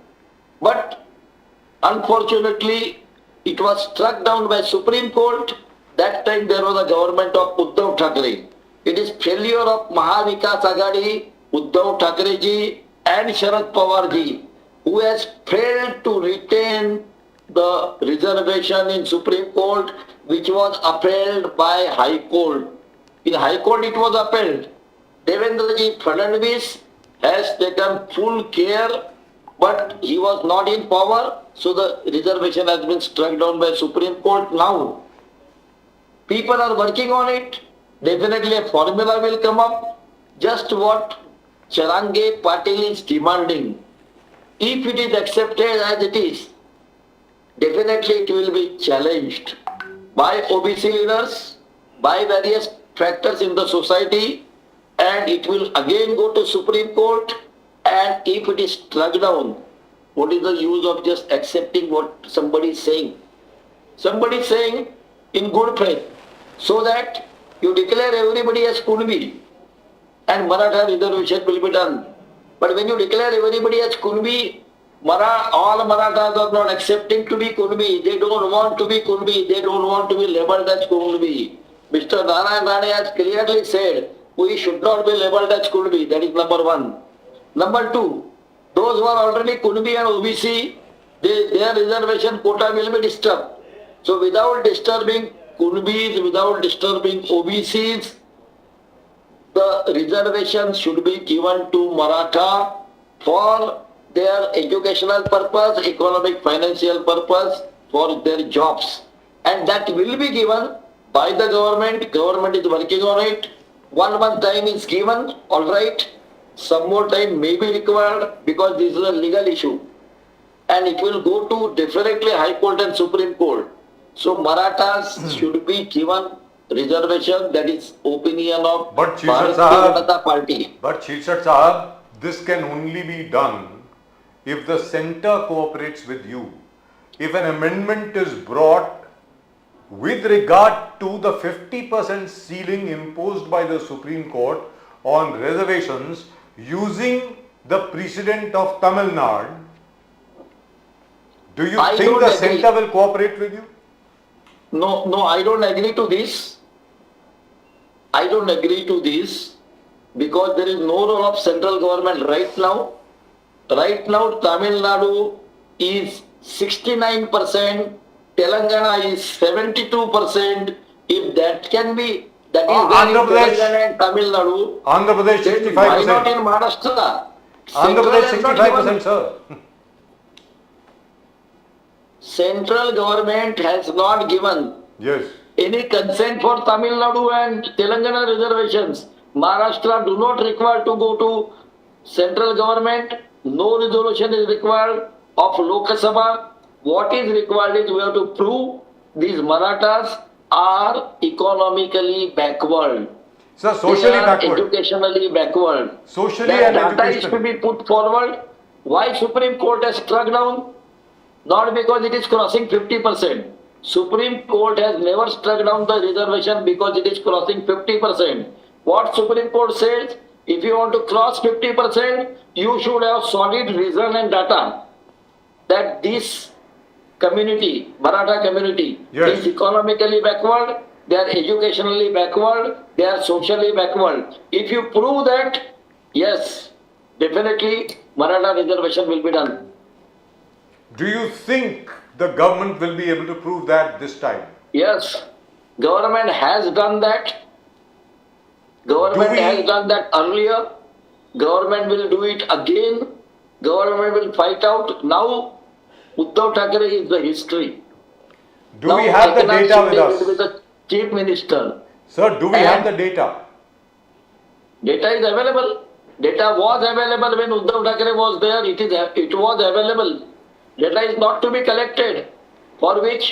but unfortunately it was struck down by Supreme Court. That time there was a government of Uddhav Thackeray. It is failure of Mahavikas Aghadi, Uddhav Thackeray ji and Sharad Pawar ji, who has failed to retain the reservation in Supreme Court, which was upheld by High Court. In High Court it was upheld. Devendra ji Fadnavis has taken full care, but he was not in power, so the reservation has been struck down by Supreme Court now. People are working on it. Definitely a formula will come up. Just what Charange Patil is demanding. If it is accepted as it is, definitely it will be challenged by OBC leaders, by various factors in the society, and it will again go to Supreme Court. And if it is struck down, what is the use of just accepting what somebody is saying? Somebody is saying in good faith, so that you declare everybody as Kunbi and Maratha reservation will be done. But when you declare everybody as Kunbi, all Marathas are not accepting to be Kunbi. They don't want to be Kunbi. They don't want to be labeled as Kunbi. Mr. Narayan Rane has clearly said, we should not be labeled as Kunbi. That is number one. Number two, those who are already Kunbi and OBC, their reservation quota will be disturbed. So without disturbing Kunbis, without disturbing OBCs, the reservation should be given to Maratha for their educational purpose, economic, financial purpose, for their jobs. And that will be given by the government. Government is working on it. 1 month time is given, all right. Some more time may be required because this is a legal issue. And it will go to definitely High Court and Supreme Court. So Marathas should be given reservation. That is opinion of Bharatiya Janata Party. But Shirshat Sahab, this can only be done if the centre cooperates with you. If an amendment is brought with regard to the 50% ceiling imposed by the Supreme Court on reservations using the precedent of Tamil Nadu, do you think the centre will cooperate with you? No, I don't agree to this. I don't agree to this because there is no role of central government right now. Right now, Tamil Nadu is 69%, Telangana is 72%. If that can be, that is Andhra Pradesh, Telangana and Tamil Nadu. Andhra Pradesh 65%. Why not in Maharashtra? Andhra Pradesh 65%, sir. Central government has not given any consent for Tamil Nadu and Telangana reservations. Maharashtra do not require to go to central government. No resolution is required of Lok Sabha. What is required is we have to prove these Marathas are economically backward. Sir, socially backward. Educationally backward. Socially that and data is to be put forward. Why Supreme Court has struck down? Not because it is crossing 50%. Supreme Court has never struck down the reservation because it is crossing 50%. What Supreme Court says, if you want to cross 50%, you should have solid reason and data that this community, Maratha community, Yes. is economically backward, they are educationally backward, they are socially backward. If you prove that, yes, definitely Maratha reservation will be done. Do you think the government will be able to prove that this time? Yes, government has done that. Government Do we- has done that earlier. Government will do it again. Government will fight out. Now, Uddhav Thackeray is the history. Do Now, we have the Eknath data Shinde with us? will be the chief minister. Sir, do we And- have the data? Data is available. Data was available when Uddhav Thackeray was there. It was available. Data is not to be collected, for which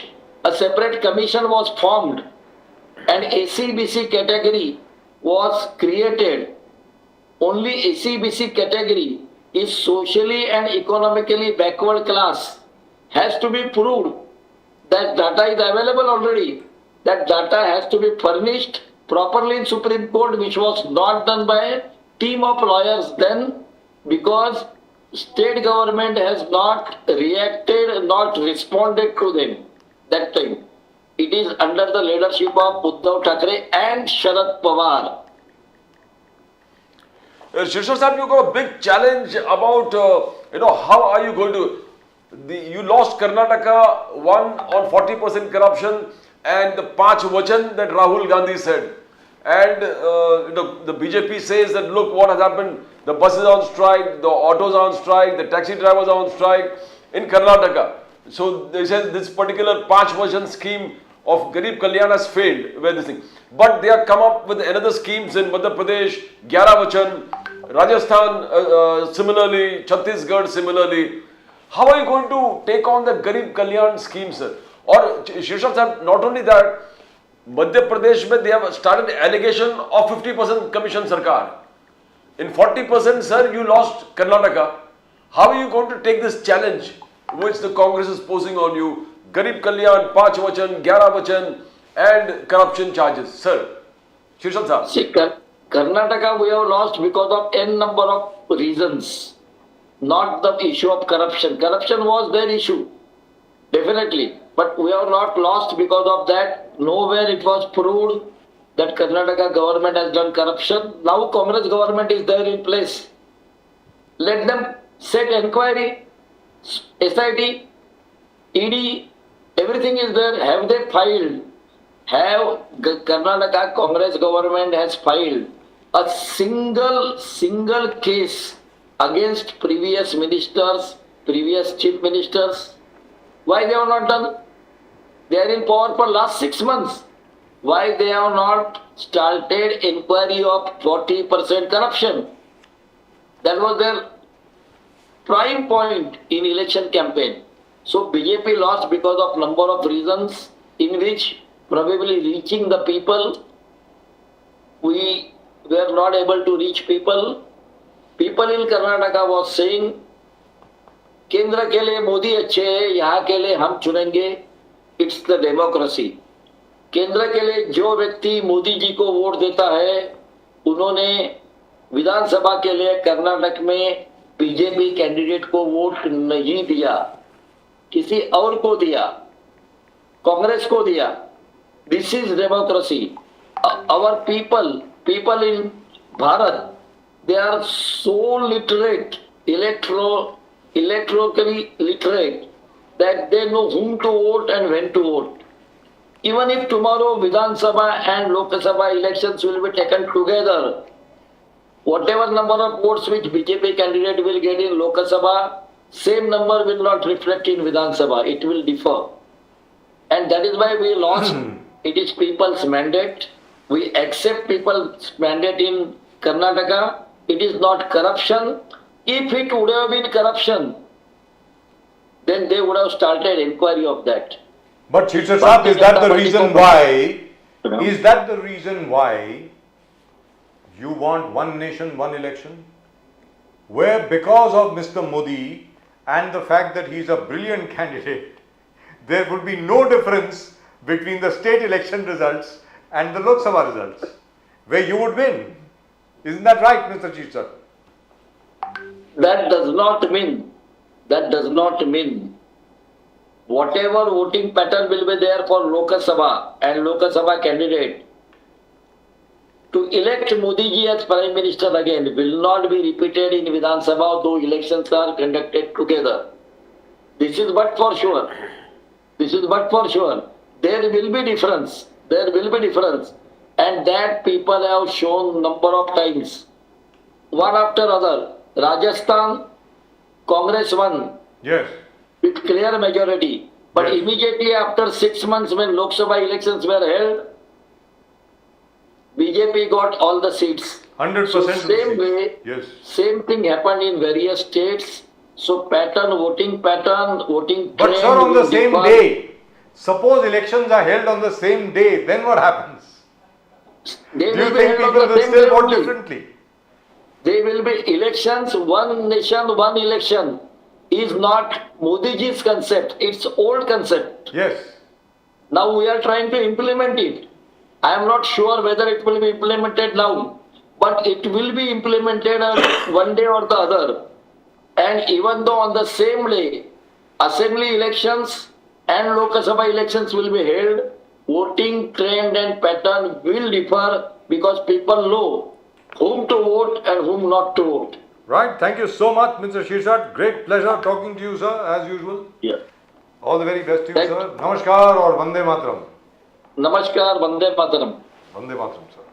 a separate commission was formed and ACBC category was created. Only ACBC category is socially and economically backward class. Has to be proved. That data is available already. That data has to be furnished properly in Supreme Court, which was not done by a team of lawyers then, because state government has not reacted, not responded to them that time. It is under the leadership of Uddhav Thackeray and Sharad Pawar. Shirshar Sahib, you got a big challenge about, how are you going to, you lost Karnataka, won on 40% corruption and the Panch Vachan that Rahul Gandhi said. And, the BJP says that, look what has happened, the buses are on strike, the autos are on strike, the taxi drivers are on strike in Karnataka. So they said this particular Panch Vachan scheme of Garib Kalyan has failed, where this thing. But they have come up with another schemes in Madhya Pradesh, 11 Vachan, Rajasthan similarly, Chhattisgarh similarly. How are you going to take on the Garib Kalyan scheme, sir? Or Shirshar Sahib, not only that, Madhya Pradesh mein they have started allegation of 50% commission sarkar. In 40%, sir, you lost Karnataka. How are you going to take this challenge which the Congress is posing on you? Garib Kalyan, Panch Vachan, 11 Vachan and corruption charges. Sir, Shirshar Sahib. See, Karnataka we have lost because of n number of reasons, not the issue of corruption. Corruption was their issue, definitely. But we have not lost because of that. Nowhere it was proved that Karnataka government has done corruption. Now Congress government is there in place. Let them set inquiry, SIT, ED, everything is there. Have they filed? Have Karnataka Congress government has filed a single case against previous ministers, previous chief ministers? Why they have not done? They are in power for last 6 months. Why they have not started inquiry of 40% corruption? That was their prime point in election campaign. So BJP lost because of number of reasons, in which probably reaching the people, we were not able to reach people. People in Karnataka was saying, केंद्र के लिए मोदी अच्छे हैं, यहाँ के लिए हम चुनेंगे. It's the democracy. केंद्र के लिए जो व्यक्ति मोदी जी को वोट देता है, उन्होंने विधानसभा के लिए कर्नाटक में बीजेपी कैंडिडेट को वोट नहीं दिया, किसी और को दिया, कांग्रेस को दिया. This is democracy. Our people in Bharat, they are so literate, electorally literate, that they know whom to vote and when to vote. Even if tomorrow Vidhan Sabha and Lok Sabha elections will be taken together, whatever number of votes which BJP candidate will get in Lok Sabha, same number will not reflect in Vidhan Sabha. It will differ. And that is why we lost. It is people's mandate. We accept people's mandate in Karnataka. It is not corruption. If it would have been corruption, then they would have started inquiry of that. But Shirshar Sahib, is that the reason why? Is that the reason why you want one nation, one election? Where because of Mr. Modi and the fact that he is a brilliant candidate, there would be no difference between the state election results and the Lok Sabha results, where you would win. Isn't that right, Mr. Chief Sir? That does not mean whatever voting pattern will be there for Lok Sabha and Lok Sabha candidate, to elect Modi ji as Prime Minister again will not be repeated in Vidhan Sabha, though elections are conducted together. This is but for sure. This is but for sure. There will be difference. There will be difference. And that people have shown number of times. One after other. Rajasthan, Congress won. Yes. With clear majority. But Yes. immediately after 6 months when Lok Sabha elections were held, BJP got all the seats. 100% So of the same seats. way, Yes. same thing happened in various states. So voting But trend sir, on the will same differ. day, suppose elections are held on the same day, then what happens? They Do will you be think held on people the will same still day vote only. differently? They will be elections, one nation, one election is not Modi ji's concept, it's old concept. Yes. Now we are trying to implement it. I am not sure whether it will be implemented now, but it will be implemented on one day or the other. And even though on the same day, assembly elections and Lok Sabha elections will be held, voting trend and pattern will differ because people know whom to vote and whom not to vote. Right. Thank you so much, Mr. Shirshat. Great pleasure talking to you, sir, as usual. Yeah. All the very best to you, Thank sir. Namaskar or Vande Mataram. Namaskar, Vande Mataram. Vande Mataram, sir.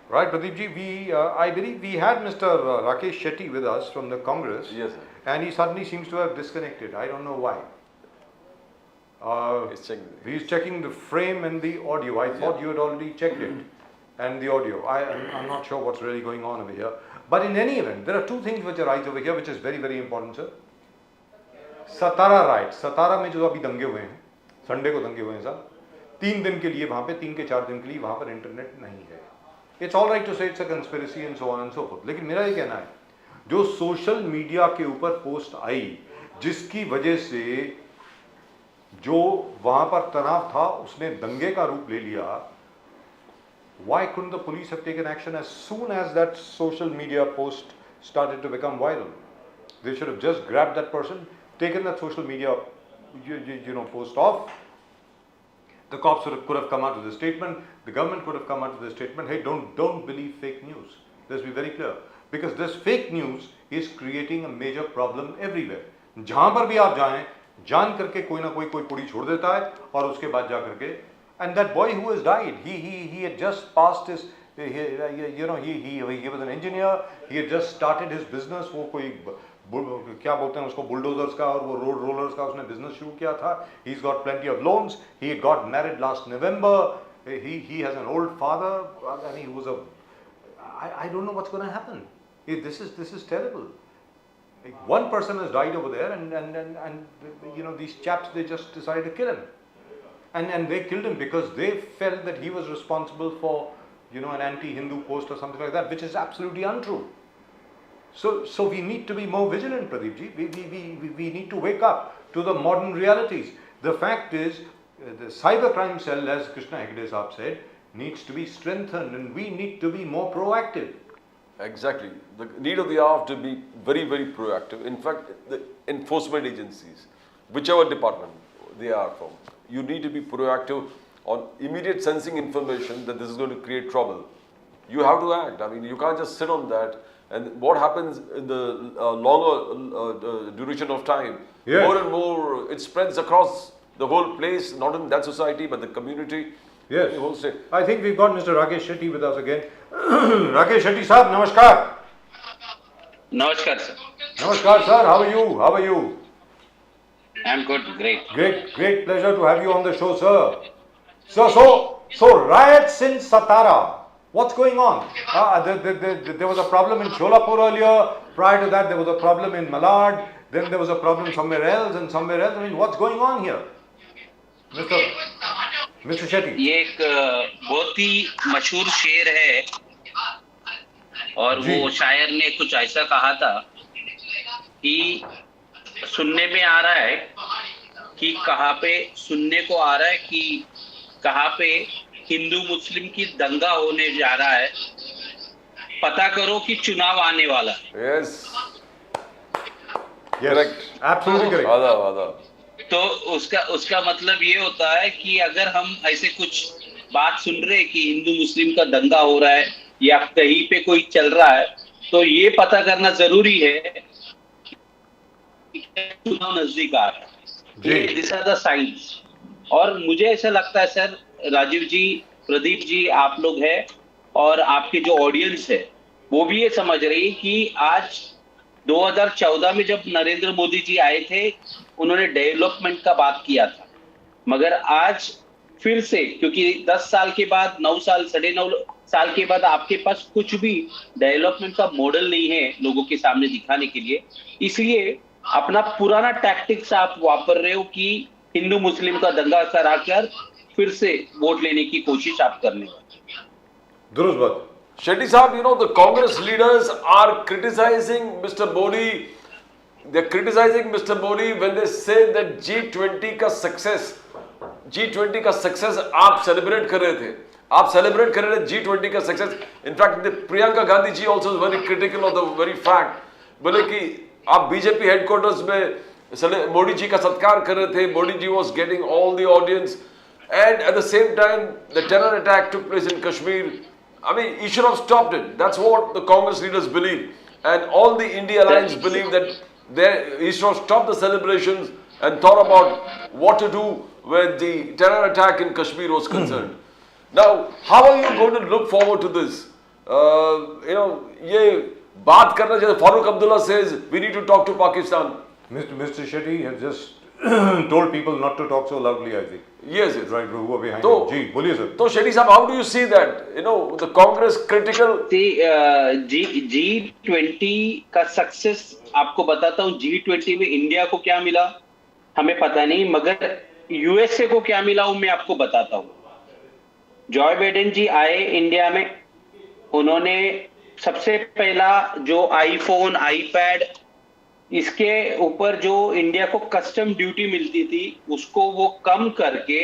Right, Pradeep ji, I believe we had Mr. Rakesh Shetty with us from the Congress. Yes, sir. And he suddenly seems to have disconnected. I don't know why. It's checking. He's checking the frame and the audio. I thought you had already checked it. And the audio. I'm not sure what's really going on over here. But in any event, there are two things which arise over here which is very, very important, sir. Satara riots. Satara में जो अभी दंगे हुए हैं, Sunday को दंगे हुए हैं साहब, 3 दिन के लिए वहाँ पे 3 के 4 दिन के लिए वहाँ पर इंटरनेट नहीं है. It's all right to say it's a conspiracy and so on and so forth. लेकिन मेरा ये कहना है, जो सोशल मीडिया के ऊपर पोस्ट आई, जिसकी वजह से जो वहाँ पर तनाव था, उसने दंगे का रूप ले लिया. Why couldn't the police have taken action as soon as that social media post started to become viral? They should have just grabbed that person, taken that social media, post off. The cops could have come out with a statement. The government could have come out with a statement. Hey, don't believe fake news. Let's be very clear, because this fake news is creating a major problem everywhere. जहाँ पर भी आप जाएं, जान करके कोई ना कोई पुड़ी छोड़ देता है और उसके बाद जा करके. And that boy who has died, he had just passed his, he was an engineer. He had just started his business. वो कोई क्या बोलते हैं उसको बुलडोजर्स का और वो रोड रोलर्स का उसने बिजनेस शुरू किया था. He's got plenty of loans. He had got married last November. He has an old father. I mean, he was I don't know what's going to happen. This is terrible. One person has died over there, and these chaps, they just decided to kill him. And they killed him because they felt that he was responsible for, an anti-Hindu post or something like that, which is absolutely untrue. So we need to be more vigilant, Pradeep ji. We need to wake up to the modern realities. The fact is, the cybercrime cell, as Krishna Hegde Saab said, needs to be strengthened, and we need to be more proactive. Exactly. The need of the hour to be very, very proactive. In fact, the enforcement agencies, whichever department they are from, you need to be proactive on immediate sensing information that this is going to create trouble. You have to act. I mean, you can't just sit on that. And what happens in the longer duration of time, Yes. more and more, it spreads across the whole place, not in that society, but the community. Yes. The whole state. I think we've got Mr. Rakesh Shetty with us again. Rakesh Shetty Saab, namaskar. Namaskar, sir. Namaskar, sir. How are you? I'm good, great. Great pleasure to have you on the show, sir. So riots in Satara. What's going on? There was a problem in Cholapur earlier. Prior to that, there was a problem in Malad. Then there was a problem somewhere else and somewhere else. I mean, what's going on here? Mr. Shetty. ये एक बहुत ही मशहूर शेर है और वो शायर ने कुछ ऐसा कहा था कि सुनने में आ रहा है कि कहाँ पे सुनने को आ रहा है कि कहाँ पे हिंदू मुस्लिम की दंगा होने जा रहा है, पता करो कि चुनाव आने वाला है. Yes. Correct. Absolutely correct. Vada. तो उसका उसका मतलब ये होता है कि अगर हम ऐसे कुछ बात सुन रहे हैं कि हिंदू मुस्लिम का दंगा हो रहा है या कहीं पे कोई चल रहा है, तो ये पता करना जरूरी है कि चुनाव नजदीक आ रहा है। ये दिस आर द साइंस। और मुझे ऐसा लगता है सर, राजीव जी, प्रदीप जी, आप लोग हैं और आपके जो ऑडियंस है वो भी ये समझ रही है कि आज 2014 में जब नरेंद्र मोदी जी आए थे, उन्होंने डेवलपमेंट का बात किया था, मगर आज फिर से, क्योंकि 10 साल के बाद, 9 साल, 9.5 साल के बाद आपके पास कुछ भी डेवलपमेंट का मॉडल नहीं है लोगों के सामने दिखाने के लिए, इसलिए अपना पुराना टैक्टिक्स आप वापर रहे हो कि हिंदू मुस्लिम का दंगा कराकर फिर से वोट लेने की कोशिश आप कर रहे हो। दुरुस्त बात। Shetty Saab, you know, the Congress leaders are criticizing Mr. Modi. They're criticizing Mr. Modi when they say that G20 का success आप celebrate कर रहे थे. आप celebrate कर रहे थे G20 का success. In fact, Priyanka Gandhi ji also is very critical of the very fact. बोले कि आप BJP headquarters में मोदी जी का सत्कार कर रहे थे. Modi ji was getting all the audience, and at the same time, the terror attack took place in Kashmir. I mean, he should have stopped it. That's what the Congress leaders believe. And all the India alliance believe that he should have stopped the celebrations and thought about what to do when the terror attack in Kashmir was concerned. Now, how are you going to look forward to this? You know, ये बात करना जैसे Farooq Abdullah says, we need to talk to Pakistan. Mr. Shetty has just told people not to talk so loudly, I think. Yes, yes. Right, who are behind तो, him. जी, बोलिए sir. तो Shetty साहब, how do you see that? You know, the Congress critical. G20 का success आपको बताता हूँ. G20 में India को क्या मिला हमें पता नहीं, मगर यूएसए को क्या मिला वो मैं आपको बताता हूँ. जॉय बाइडेन जी आए इंडिया में, उन्होंने सबसे पहला जो आईफोन, आईपैड, इसके ऊपर जो इंडिया को कस्टम ड्यूटी मिलती थी उसको वो कम करके,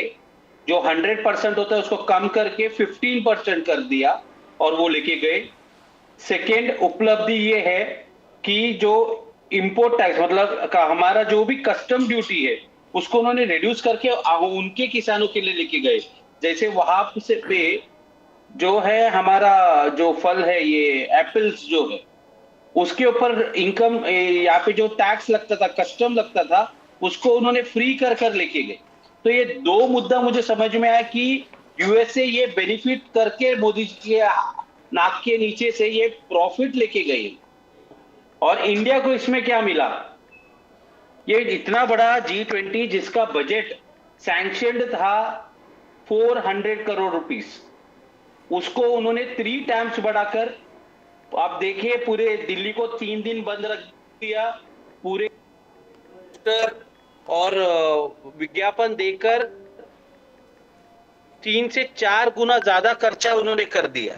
जो 100% होता है उसको कम करके 15% कर दिया और वो लेके गए. सेकेंड उपलब्धि ये है कि जो इंपोर्ट टैक्स, मतलब हमारा जो भी कस्टम ड्यूटी है उसको उन्होंने रिड्यूस करके उनके किसानों के लिए लेके गए. जैसे वहां से पे जो है हमारा जो फल है, ये एप्पल्स जो है, उसके ऊपर इनकम, यहाँ पे जो टैक्स लगता था, कस्टम लगता था, उसको उन्होंने फ्री कर लेके गए. तो ये दो मुद्दा मुझे समझ में आया कि यूएसए ये बेनिफिट करके मोदी जी के नाक के नीचे से ये प्रॉफिट लेके गए. और इंडिया को इसमें क्या मिला? ये इतना बड़ा G20 जिसका बजट सैंक्शनड था 400 करोड़ रुपीस, उसको उन्होंने 3 टाइम्स बढ़ाकर, आप देखिए पूरे दिल्ली को 3 दिन बंद रख दिया, पूरे और विज्ञापन देकर 3 से 4 गुना ज्यादा खर्चा उन्होंने कर दिया.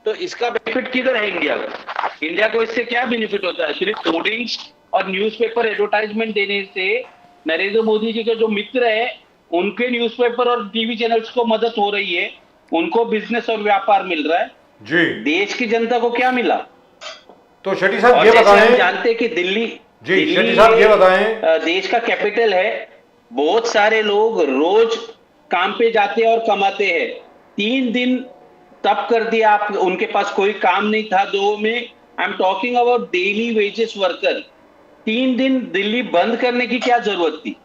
तो इसका बेनिफिट किधर है इंडिया को? इंडिया को इससे क्या बेनिफिट होता है? सिर्फ होर्डिंग्स और न्यूज़पेपर एडवर्टाइजमेंट देने से नरेंद्र मोदी जी के जो मित्र है उनके न्यूज़पेपर और टीवी चैनल्स को मदद हो रही है, उनको बिजनेस और व्यापार मिल रहा है जी. देश की जनता को क्या मिला? तो शेट्टी साहब ये हम बताएं. जानते हैं कि दिल्ली शेट्टी साहब ये बताएं, देश का कैपिटल है. बहुत सारे लोग रोज काम पे जाते और कमाते हैं. 3 दिन तब कर दिया आप, उनके पास कोई काम नहीं था. 2 में I am talking about daily wages worker. 3 दिन दिल्ली बंद करने की क्या जरूरत थी?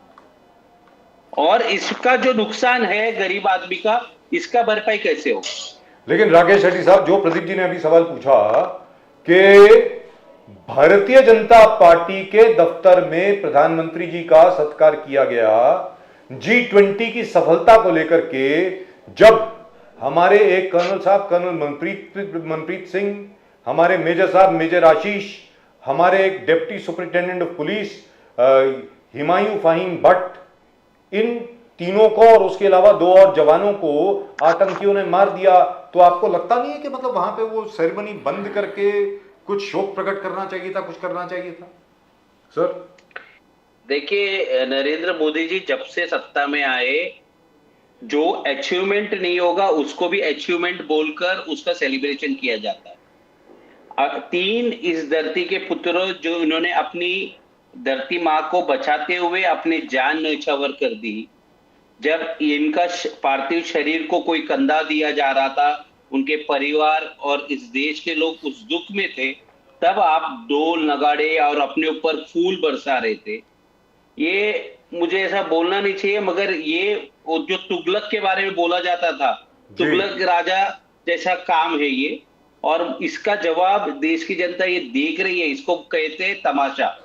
और इसका जो नुकसान है गरीब आदमी का, इसका भरपाई कैसे हो? लेकिन राकेश शेट्टी साहब, जो प्रदीप जी ने अभी सवाल पूछा कि भारतीय जनता पार्टी के दफ्तर में प्रधानमंत्री जी का सत्कार किया गया G20 की सफलता को लेकर के, जब हमारे एक कर्नल साहब, कर्नल मनप्रीत सिंह, हमारे मेजर साहब मेजर आशीष, हमारे एक deputy superintendent of police Humayun Faheem Bhat, इन तीनों को और उसके अलावा 2 और जवानों को आतंकियों ने मार दिया, तो आपको लगता नहीं है कि मतलब वहां पे वो सेरेमनी बंद करके कुछ शोक प्रकट करना चाहिए था, कुछ करना चाहिए था? सर देखिए, नरेंद्र मोदी जी जब से सत्ता में आए, जो अचीवमेंट नहीं होगा उसको भी अचीवमेंट बोलकर उसका सेलिब्रेशन किया जाता है. 3 इस धरती के पुत्रों जो इन्होंने अपनी धरती माँ को बचाते हुए अपनी जान न्यौछावर कर दी। जब इनका पार्थिव शरीर को कोई कंधा दिया जा रहा था, उनके परिवार और इस देश के लोग उस दुख में थे, तब आप ढोल नगाड़े और अपने ऊपर फूल बरसा रहे थे। ये मुझे ऐसा बोलना नहीं चाहिए, मगर ये वो जो तुगलक के बारे में बोला जाता था, तुगलक राजा जैसा काम है ये। और इसका जवाब देश की जनता ये देख रही है, इसको कहते हैं तमाशा।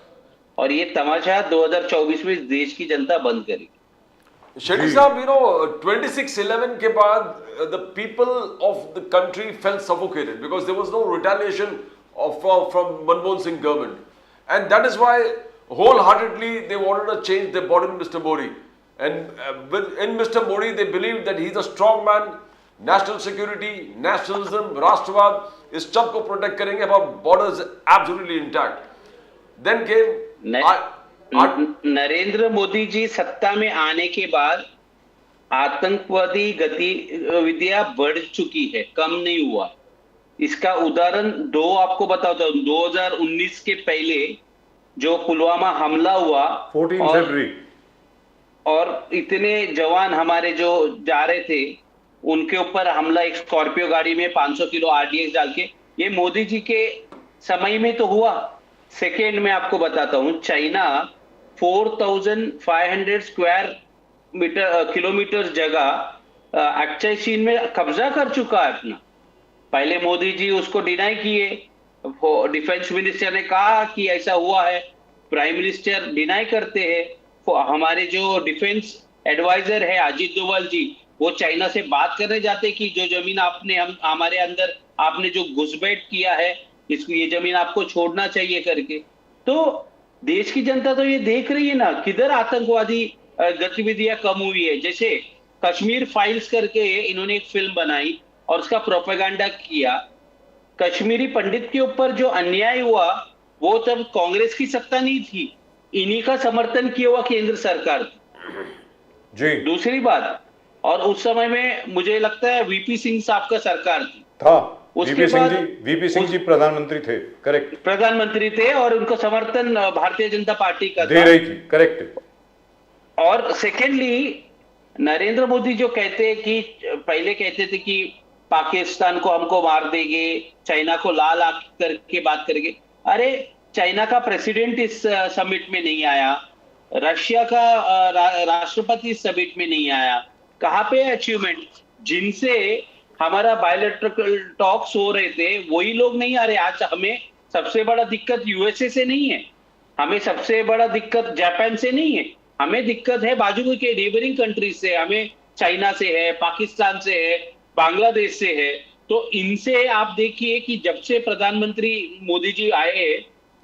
और ये तमाशा 2024 में इस देश की जनता बंद करेगी। शेट्टी साहब, 26/11 के बाद the people of the country felt suffocated because there was no retaliation from Manmohan Singh government, and that is why wholeheartedly they wanted to change. They brought in Mr. Modi, and in Mr. Modi they believed that he's a strong man. National security, nationalism, राष्ट्रवाद, इस सब को protect करेंगे, but borders absolutely intact. Then came Narendra Modi ji सत्ता में आने के बाद आतंकवादी गतिविधियां बढ़ चुकी है, कम नहीं हुआ। इसका उदाहरण दो आपको बताता हूं। 2019 के पहले जो पुलवामा हमला हुआ, 14 फरवरी, और इतने जवान हमारे जो जा रहे थे उनके ऊपर हमला, एक स्कॉर्पियो गाड़ी में 500 किलो RDX डाल के, ये मोदी जी के समय में तो हुआ। सेकेंड में आपको बताता हूं, चाइना 4500 स्क्वायर किलोमीटर जगह अक्साई चीन में कब्जा कर चुका है अपना। पहले मोदी जी उसको डिनाई किए, डिफेंस मिनिस्टर ने कहा कि ऐसा हुआ है, प्राइम मिनिस्टर डिनाई करते हैं। हमारे जो डिफेंस एडवाइजर है अजीत डोभाल जी, वो चाइना से बात करने जाते कि जो जमीन आपने हमारे अंदर आपने जो घुसपैठ किया है, इसको ये जमीन आपको छोड़ना चाहिए करके। तो देश की जनता तो ये देख रही है ना, किधर आतंकवादी गतिविधियां कम हुई है। जैसे कश्मीर फाइल्स करके इन्होंने एक फिल्म बनाई और उसका प्रोपेगेंडा किया। कश्मीरी पंडित के ऊपर जो अन्याय हुआ, वो तब कांग्रेस की सत्ता नहीं थी, इन्हीं का समर्थन किया हुआ केंद्र सरकार जी। दूसरी बात, और उस समय में मुझे लगता है VP सिंह साहब का सरकार था। उसके बाद VP सिंह जी प्रधानमंत्री थे, करेक्ट, प्रधानमंत्री थे, और उनका समर्थन भारतीय जनता पार्टी का दे रही थी, करेक्ट। और सेकेंडली नरेंद्र मोदी जो कहते हैं कि पहले कहते थे कि पाकिस्तान को हमको मार देंगे, चाइना को लाल आंख करके बात करेंगे। अरे चाइना का प्रेसिडेंट इस समिट में नहीं आया, रशिया का राष्ट्रपति इस समिट में नहीं आया। कहाँ पे अचीवमेंट? जिनसे हमारा बायलैटरल टॉक्स हो रहे थे वही लोग नहीं आ रहे। आज हमें सबसे बड़ा दिक्कत USA से नहीं है, हमें सबसे बड़ा दिक्कत जापान से नहीं है, हमें दिक्कत है बाजू के नेबरिंग कंट्रीज से, हमें चाइना से है, पाकिस्तान से है, बांग्लादेश से है। तो इनसे आप देखिए कि जब से प्रधानमंत्री मोदी जी आए,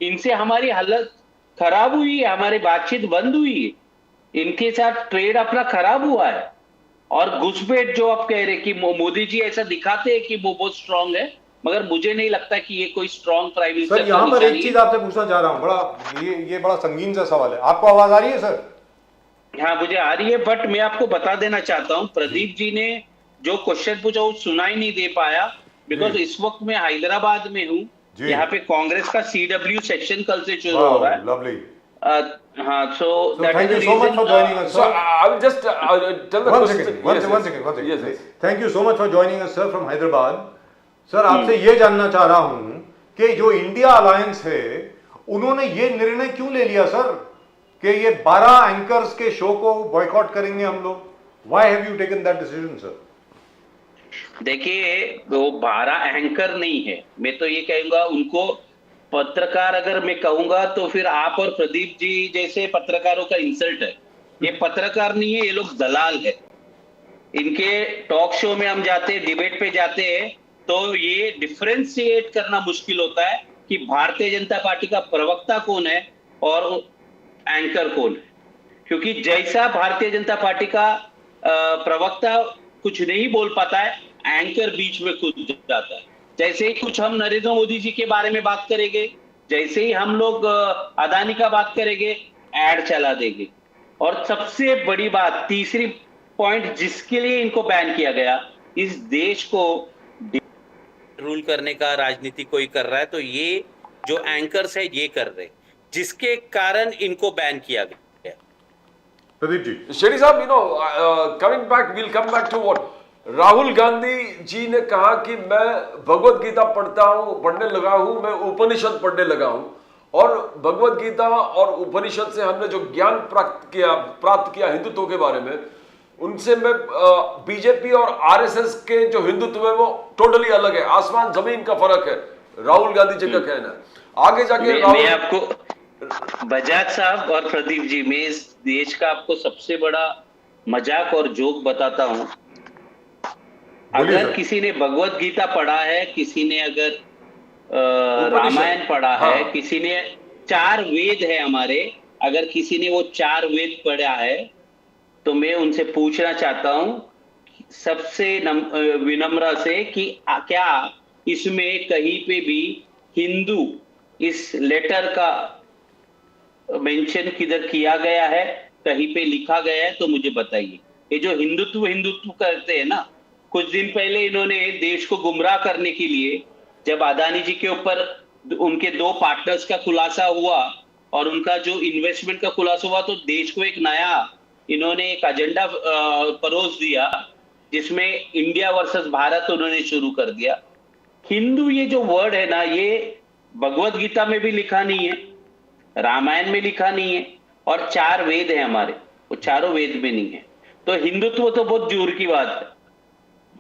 इनसे हमारी हालत खराब हुई है, हमारी बातचीत बंद हुई है, इनके साथ ट्रेड अपना खराब हुआ है। और घुसपैठ जो आप कह रहे कि मोदी जी ऐसा दिखाते हैं कि वो बहुत स्ट्रांग है, मगर मुझे नहीं लगता कि ये कोई स्ट्रांग प्राइम मिनिस्टर। सर यहाँ पर एक चीज आपसे पूछना चाह रहा हूँ, बड़ा ये बड़ा संगीन सा सवाल है। आपको आवाज आ रही है सर? हाँ मुझे आ रही है, बट मैं आपको बता देना चाहता हूँ, प्रदीप जी ने जो क्वेश्चन पूछा वो सुनाई नहीं दे पाया, बिकॉज इस वक्त मैं हैदराबाद में हूँ। यहाँ पे कांग्रेस का CW सेक्शन कल से शुरू हो रहा है। लवली। हाँ, so that thank is you the so much for reason, joining us, so sir. I will just tell the One question. second, one second. Yes. Thank you so much for joining us, sir, from Hyderabad. Sir आपसे ये जानना चाह रहा हूँ कि जो India alliance है, उन्होंने ये निर्णय क्यों ले लिया सर कि ये 12 एंकर्स के शो को बॉयकॉट करेंगे हम लोग? Why have you taken that decision, sir? देखिए वो 12 एंकर नहीं है, मैं तो ये कहूंगा उनको पत्रकार अगर मैं कहूंगा तो फिर आप और प्रदीप जी जैसे पत्रकारों का इंसल्ट है। ये पत्रकार नहीं है, ये लोग दलाल है। इनके टॉक शो में हम जाते हैं, डिबेट पे जाते हैं, तो ये डिफरेंशिएट करना मुश्किल होता है कि भारतीय जनता पार्टी का प्रवक्ता कौन है और एंकर कौन है। क्योंकि जैसा भारतीय जनता पार्टी का प्रवक्ता कुछ नहीं बोल पाता है, एंकर बीच में कूद जाता है। जैसे ही कुछ हम नरेंद्र मोदी जी के बारे में बात करेंगे, जैसे ही हम लोग अदानी का बात करेंगे, ऐड चला देंगे। और सबसे बड़ी बात, तीसरी पॉइंट जिसके लिए इनको बैन किया गया, इस देश को रूल करने का राजनीति कोई कर रहा है, तो ये जो एंकर्स है ये कर रहे। जिसके कारण इनको बैन किया गया। प्रदीप जी, शेडी साहब, coming back, will come back to what Rahul Gandhi ji ने कहा कि मैं भगवत गीता पढ़ने लगा हूं, मैं उपनिषद पढ़ने लगा हूं, और भगवत गीता और उपनिषद से हमने जो ज्ञान प्राप्त किया हिंदुत्व के बारे में, उनसे मैं बीजेपी और आरएसएस के जो हिंदुत्व है वो टोटली अलग है, आसमान जमीन का फर्क है, राहुल गांधी जी का कहना है। आगे जाके मैं आपको बजाज साहब और प्रदीप जी, मैं इस देश का आपको सबसे बड़ा मजाक और जोक बताता हूं। अगर किसी ने भगवत गीता पढ़ा है, किसी ने अगर रामायण पढ़ा है, किसी ने 4 वेद है हमारे, अगर किसी ने वो 4 वेद पढ़ा है, तो मैं उनसे पूछना चाहता हूं सबसे विनम्र से कि क्या इसमें कहीं पे भी हिंदू इस लेटर का मेंशन किधर किया गया है, कहीं पे लिखा गया है, तो मुझे बताइए। ये जो हिंदुत्व करते हैं ना, कुछ दिन पहले इन्होंने देश को गुमराह करने के लिए, जब अदानी जी के ऊपर उनके 2 पार्टनर्स का खुलासा हुआ और उनका जो इन्वेस्टमेंट का खुलासा हुआ, तो देश को एक नया इन्होंने एक एजेंडा परोस दिया, जिसमें इंडिया वर्सेस भारत उन्होंने शुरू कर दिया। हिंदू ये जो वर्ड है ना, ये भगवत गीता में भी लिखा नहीं है, रामायण में लिखा नहीं है, और 4 वेद है हमारे, वो चारों वेद में नहीं है। तो हिंदुत्व तो बहुत दूर की बात है।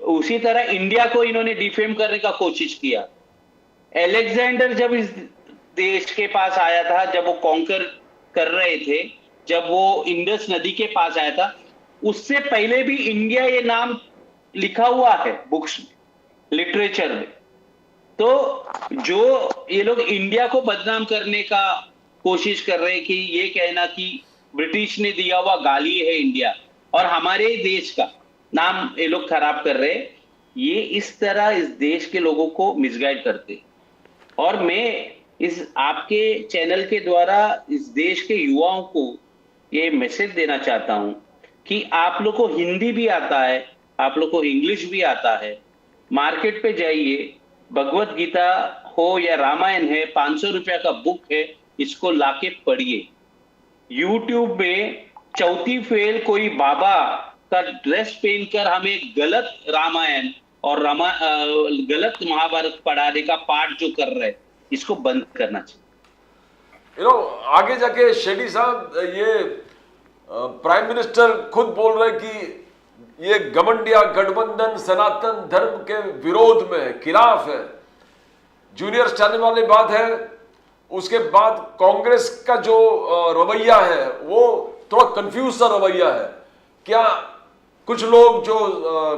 उसी तरह इंडिया को इन्होंने डिफेम करने का कोशिश किया। अलेक्जेंडर जब इस देश के पास आया था, जब वो कॉन्कर कर रहे थे, जब वो इंडस नदी के पास आया था, उससे पहले भी इंडिया ये नाम लिखा हुआ है बुक्स में, लिटरेचर में। तो जो ये लोग इंडिया को बदनाम करने का कोशिश कर रहे हैं कि ये कहना कि ब्रिटिश ने दिया हुआ गाली है इंडिया, और हमारे देश का नाम ये लोग खराब कर रहे हैं, ये इस तरह इस देश के लोगों को मिसगाइड करते। और मैं इस आपके चैनल के द्वारा इस देश के युवाओं को ये मैसेज देना चाहता हूं कि आप लोग को हिंदी भी आता है, आप लोग को इंग्लिश भी आता है, मार्केट पे जाइए, भगवत गीता हो या रामायण है, 500 रुपया का बुक है, इसको लाके पढ़िए। यूट्यूब में चौथी फेल कोई बाबा का ड्रेस पहनकर हमें गलत रामायण और गलत महाभारत पढ़ाने का पाठ जो कर रहे हैं, इसको बंद करना चाहिए। आगे जाके शेडी साहब, ये प्राइम मिनिस्टर खुद बोल रहे कि ये घमंडिया गठबंधन सनातन धर्म के विरोध में खिलाफ है, जूनियर स्टैलिन वाली बात है। उसके बाद कांग्रेस का जो रवैया है वो थोड़ा कंफ्यूज सा रवैया है। क्या कुछ लोग जो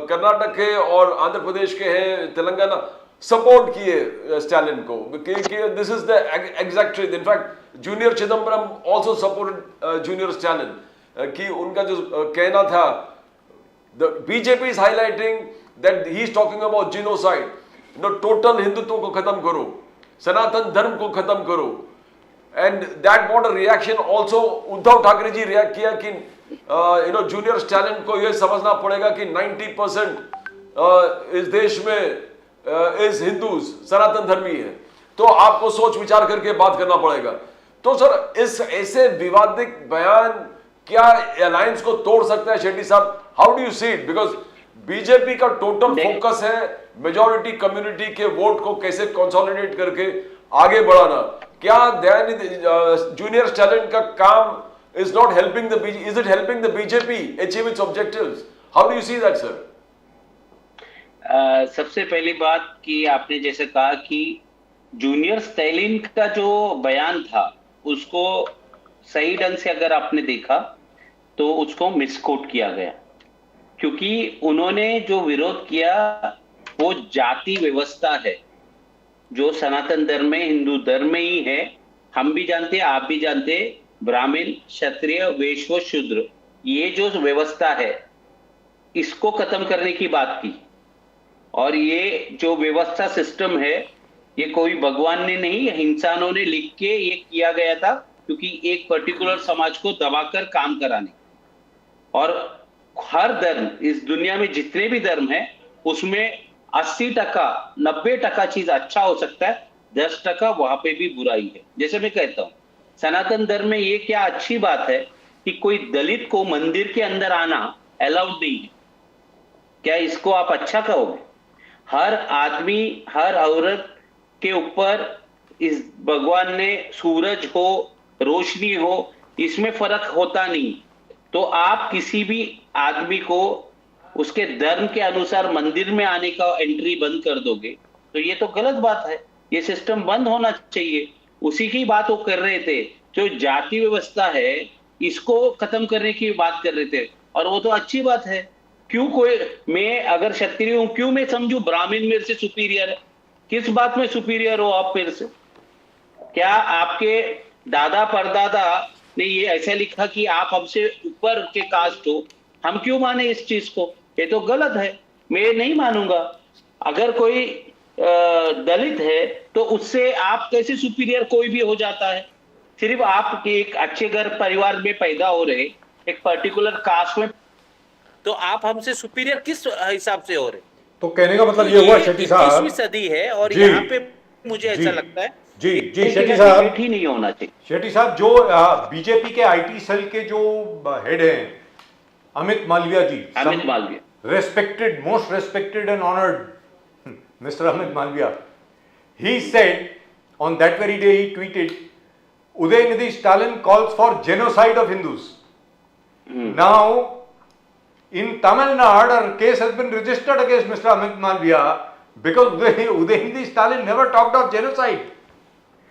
कर्नाटक के और आंध्र प्रदेश के हैं, तेलंगाना, सपोर्ट किए स्टैलिन को कि this is the exact truth. In fact junior Chidambaram also supported junior Stalin, कि उनका जो कहना था, the BJP is highlighting that he is talking about genocide, total Hindutva को खत्म करो, सनातन धर्म को खत्म करो। And that what a reaction also. Uddhav Thackeray ji react किया कि जूनियर स्टैलिन को यह समझना पड़ेगा कि 90% इस देश में इस हिंदूज सनातन धर्मी है, तो आपको सोच विचार करके बात करना पड़ेगा। तो सर, इस ऐसे विवादित बयान क्या अलायंस को तोड़ सकता है? शेट्टी साहब, how do you see it? Because BJP का टोटल फोकस है मेजॉरिटी कम्युनिटी के वोट को कैसे कंसोलिडेट करके आगे बढ़ाना। क्या दयानिधि जूनियर स्टैलिन का काम is not helping the BJP? Is it helping the BJP achieve its objectives? How do you see that, sir? सबसे पहली बात कि आपने जैसे कहा कि जूनियर स्टैलिन का जो बयान था, उसको सही ढंग से अगर आपने देखा तो उसको मिसकोट किया गया, क्योंकि उन्होंने जो विरोध किया वो जाति व्यवस्था है जो सनातन धर्म में, हिंदू धर्म में ही है। हम भी जानते हैं, आप भी जानते हैं, ब्राह्मण, क्षत्रिय, वैश्य, शूद्र, ये जो व्यवस्था है इसको खत्म करने की बात की। और ये जो व्यवस्था सिस्टम है, ये कोई भगवान ने नहीं, इंसानों ने लिख के ये किया गया था, क्योंकि एक पर्टिकुलर समाज को दबाकर काम कराने। और हर धर्म, इस दुनिया में जितने भी धर्म है, उसमें 80% 90% चीज अच्छा हो सकता है, 10% वहां पे भी बुराई है। जैसे मैं कहता हूं, सनातन धर्म में ये क्या अच्छी बात है कि कोई दलित को मंदिर के अंदर आना अलाउड नहीं है? क्या इसको आप अच्छा कहोगे? हर आदमी, हर औरत के ऊपर इस भगवान ने सूरज हो, रोशनी हो, इसमें फर्क होता नहीं। तो आप किसी भी आदमी को उसके धर्म के अनुसार मंदिर में आने का एंट्री बंद कर दोगे तो ये तो गलत बात है। ये सिस्टम बंद होना चाहिए। उसी की बात वो कर रहे थे, जो जाति व्यवस्था है इसको खत्म करने की बात कर रहे थे, और वो तो अच्छी बात है। क्यों कोई, मैं अगर क्षत्रिय हूं, क्यों मैं समझू ब्राह्मण मेरे से सुपीरियर है? किस बात में सुपीरियर हो आप मेरे से? क्या आपके दादा परदादा ने ये ऐसा लिखा कि आप हमसे ऊपर के कास्ट हो? हम क्यों माने इस चीज को? ये तो गलत है, मैं नहीं मानूंगा। अगर कोई दलित है तो उससे आप कैसे सुपीरियर कोई भी हो जाता है? सिर्फ आप एक अच्छे घर परिवार में पैदा हो रहे, एक पर्टिकुलर कास्ट में, तो आप हमसे सुपीरियर किस हिसाब से हो रहे? तो कहने का मतलब ये हुआ शेट्टी साहब, 21वीं सदी है और जी, यहाँ पे मुझे जी, ऐसा लगता है जी जी एक शेट्टी जगह साहब, डिबेट ही नहीं होना चाहिए। शेट्टी साहब, जो बीजेपी के आईटी सेल के जो हेड हैं Amit Malviya ji, Amit Malviya, respected, most respected and honored Mr. Amit Malviya, he said on that very day he tweeted, Udayanidhi Stalin calls for genocide of Hindus. Now, in Tamil Nadu, a case has been registered against Mr. Amit Malviya because Udayanidhi Stalin never talked of genocide.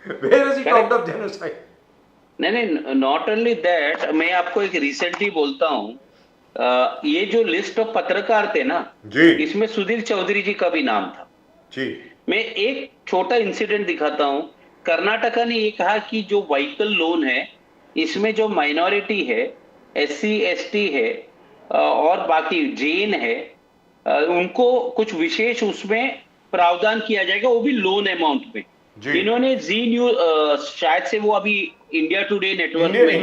Where has he talked of genocide? नहीं, not only that, मैं आपको एक recently बोलता हूँ, ये जो list of पत्रकार थे ना जी, इसमें सुधीर चौधरी जी का भी नाम था जी। मैं एक छोटा इंसिडेंट दिखाता हूं। कर्नाटका ने ये कहा कि जो व्हीकल लोन है इसमें जो माइनॉरिटी है, SC ST है और बाकी जैन है, उनको कुछ विशेष उसमें प्रावधान किया जाएगा, वो भी लोन अमाउंट में। इन्होंने जी न्यूज, शायद से वो अभी इंडिया टुडे नेटवर्क में,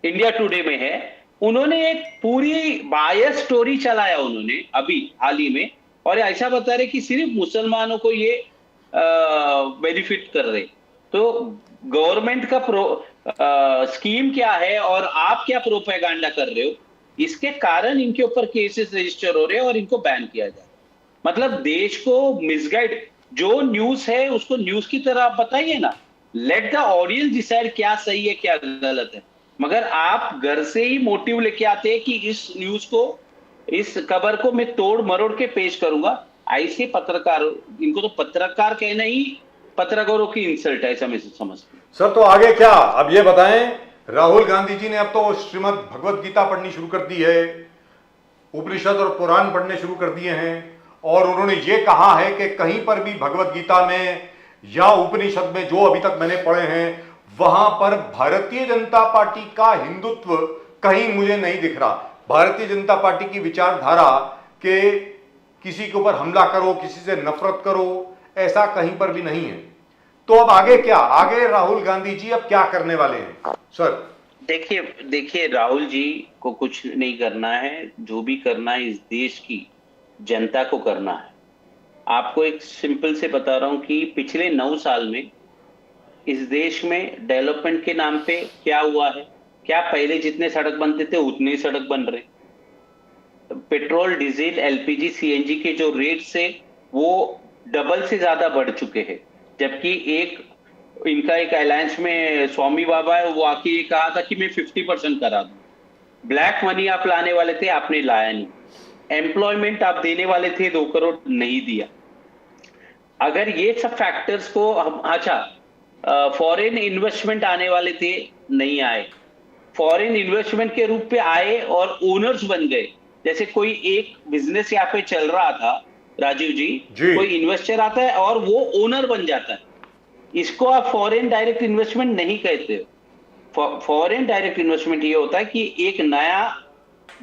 इंडिया टुडे में है, उन्होंने एक पूरी बायस स्टोरी चलाया उन्होंने अभी हाल ही में, और ऐसा बता रहे कि सिर्फ मुसलमानों को ये बेनिफिट कर रहे। तो गवर्नमेंट का स्कीम क्या है और आप क्या प्रोपेगेंडा कर रहे हो, इसके कारण इनके ऊपर केसेस रजिस्टर हो रहे हैं और इनको बैन किया जा रहा है। मतलब देश को मिसगाइड, जो न्यूज है उसको न्यूज की तरह आप बताइए ना, लेट द ऑडियंस डिसाइड क्या सही है क्या गलत है। मगर आप घर से ही मोटिव लेके आते हैं कि इस न्यूज को, इस खबर को मैं तोड़ मरोड़ के पेश करूंगा। ऐसे पत्रकार, इनको तो पत्रकार कहना ही पत्रकारों की इंसल्ट है, ऐसा मैं समझता हूं। सर तो आगे क्या, अब ये बताएं, राहुल गांधी जी ने अब तो श्रीमद् भगवत गीता पढ़नी शुरू कर दी है, उपनिषद और पुराण पढ़ने शुरू कर दिए हैं, और उन्होंने ये कहा है कि कहीं पर भी भगवत गीता में या उपनिषद में जो अभी तक मैंने पढ़े हैं वहां पर भारतीय जनता पार्टी का हिंदुत्व कहीं मुझे नहीं दिख रहा। भारतीय जनता पार्टी की विचारधारा के किसी के ऊपर हमला करो, किसी से नफरत करो, ऐसा कहीं पर भी नहीं है। तो अब आगे क्या, आगे राहुल गांधी जी अब क्या करने वाले हैं सर? देखिए राहुल जी को कुछ नहीं करना है, जो भी करना है इस देश की जनता को करना है। आपको एक सिंपल से बता रहा हूं कि पिछले 9 साल में इस देश में डेवलपमेंट के नाम पे क्या हुआ है? क्या पहले जितने सड़क बनते थे उतने ही सड़क बन रहे? पेट्रोल, डीजल, LPG, CNG के जो रेट्स है वो डबल से ज्यादा बढ़ चुके हैं, जबकि इनका एक अलायंस में स्वामी बाबा है, वो आके ये कहा था कि मैं 50% करा दूं। ब्लैक मनी आप लाने वाले थे, आपने लाया नहीं। एम्प्लॉयमेंट आप देने वाले थे, 2 करोड़ नहीं दिया। अगर ये सब फैक्टर्स को हम, अच्छा फॉरेन इन्वेस्टमेंट आने वाले थे, नहीं आए। फॉरेन इन्वेस्टमेंट के रूप पे आए और ओनर्स बन गए। जैसे कोई एक बिजनेस यहाँ पे चल रहा था राजीव जी, कोई इन्वेस्टर आता है और वो ओनर बन जाता है। इसको आप फॉरेन डायरेक्ट इन्वेस्टमेंट नहीं कहते हो। फॉरेन डायरेक्ट इन्वेस्टमेंट ये होता है कि एक नया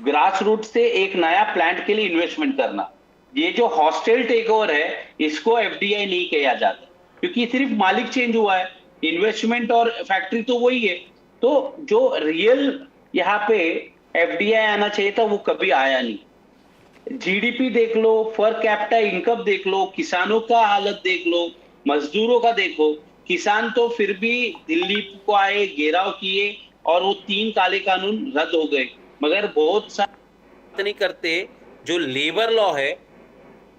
ग्रास रूट से एक नया प्लांट के लिए इन्वेस्टमेंट करना। ये जो हॉस्टाइल टेकओवर है इसको FDI नहीं किया जाता, क्योंकि सिर्फ मालिक चेंज हुआ है, इन्वेस्टमेंट और फैक्ट्री तो वही है। तो जो रियल यहाँ पे FDI आना चाहिए था वो कभी आया नहीं। GDP देख लो, पर कैपिटा इनकम देख लो, किसानों का हालत देख लो, मजदूरों का देखो, किसान तो फिर भी दिल्ली को आए, घेराव किए और वो 3 काले कानून रद्द हो गए, मगर बहुत सारे नहीं करते। जो लेबर लॉ है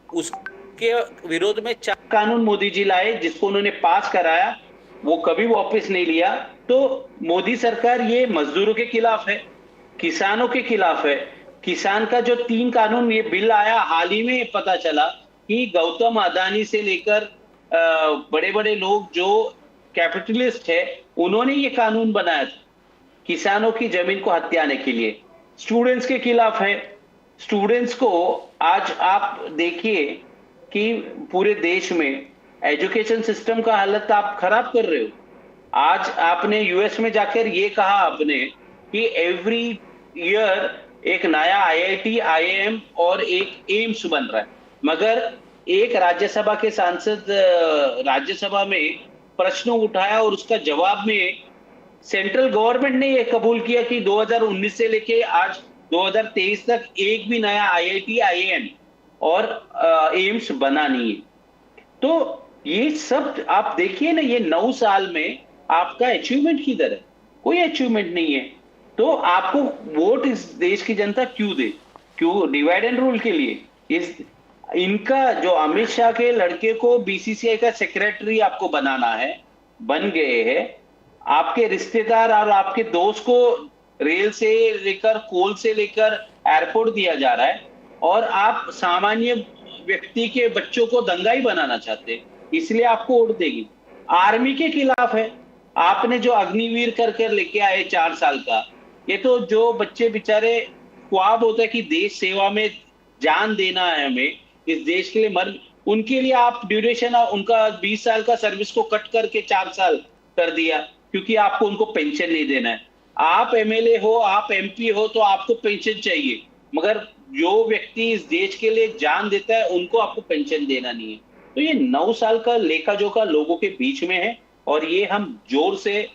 उसके विरोध में 4 कानून मोदी जी लाए, जिसको उन्होंने पास कराया, वो कभी वापस नहीं लिया। तो मोदी सरकार ये मजदूरों के खिलाफ है, किसानों के खिलाफ है। किसान का जो 3 कानून ये बिल आया, हाल ही में पता चला कि गौतम अदानी से लेकर बड़े बड़े लोग जो कैपिटलिस्ट है, उन्होंने ये कानून बनाया था किसानों की जमीन को हथियाने के लिए। स्टूडेंट्स के खिलाफ है। स्टूडेंट्स को आज आप देखिए कि पूरे देश में एजुकेशन सिस्टम का हालत आप खराब कर रहे हो। आज आपने यूएस में जाकर ये कहा आपने कि एवरी ईयर एक नया आईआईटी, आईआईएम और एक एम्स बन रहा है, मगर एक राज्यसभा के सांसद राज्यसभा में प्रश्न उठाया और उसका जवाब में सेंट्रल गवर्नमेंट ने यह कबूल किया कि 2019 से लेके आज 2023 तक एक भी नया आईआईटी, आईआईएम और एम्स बना नहीं है। तो ये सब आप देखिए ना, ये 9 साल में आपका अचीवमेंट किधर है? कोई अचीवमेंट नहीं है। तो आपको वोट इस देश की जनता क्यों दे? क्यों? डिवाइड एंड रूल के लिए। इनका जो अमित शाह के लड़के को बीसीसीआई का सेक्रेटरी आपको बनाना है, बन गए हैं। आपके रिश्तेदार और आपके दोस्त को रेल से लेकर, कोल से लेकर एयरपोर्ट दिया जा रहा है, और आप सामान्य व्यक्ति के बच्चों को दंगाई बनाना चाहते हैं, इसलिए आपको वोट देगी। आर्मी के खिलाफ है। आपने जो अग्निवीर कर लेके आए 4 साल का, ये तो जो बच्चे बेचारे ख्वाब होता है कि देश सेवा में जान देना है हमें, इस देश के लिए मर, उनके लिए आप ड्यूरेशन उनका 20 साल का सर्विस को कट करके 4 साल कर दिया, क्योंकि आपको उनको पेंशन नहीं देना है। आप एमएलए हो, आप एमपी हो, तो आपको पेंशन चाहिए, मगर जो व्यक्ति इस देश के लिए जान देता है उनको आपको पेंशन देना नहीं है। तो ये 9 साल का लेखा जोखा लोगों के बीच में है, और ये हम जोर से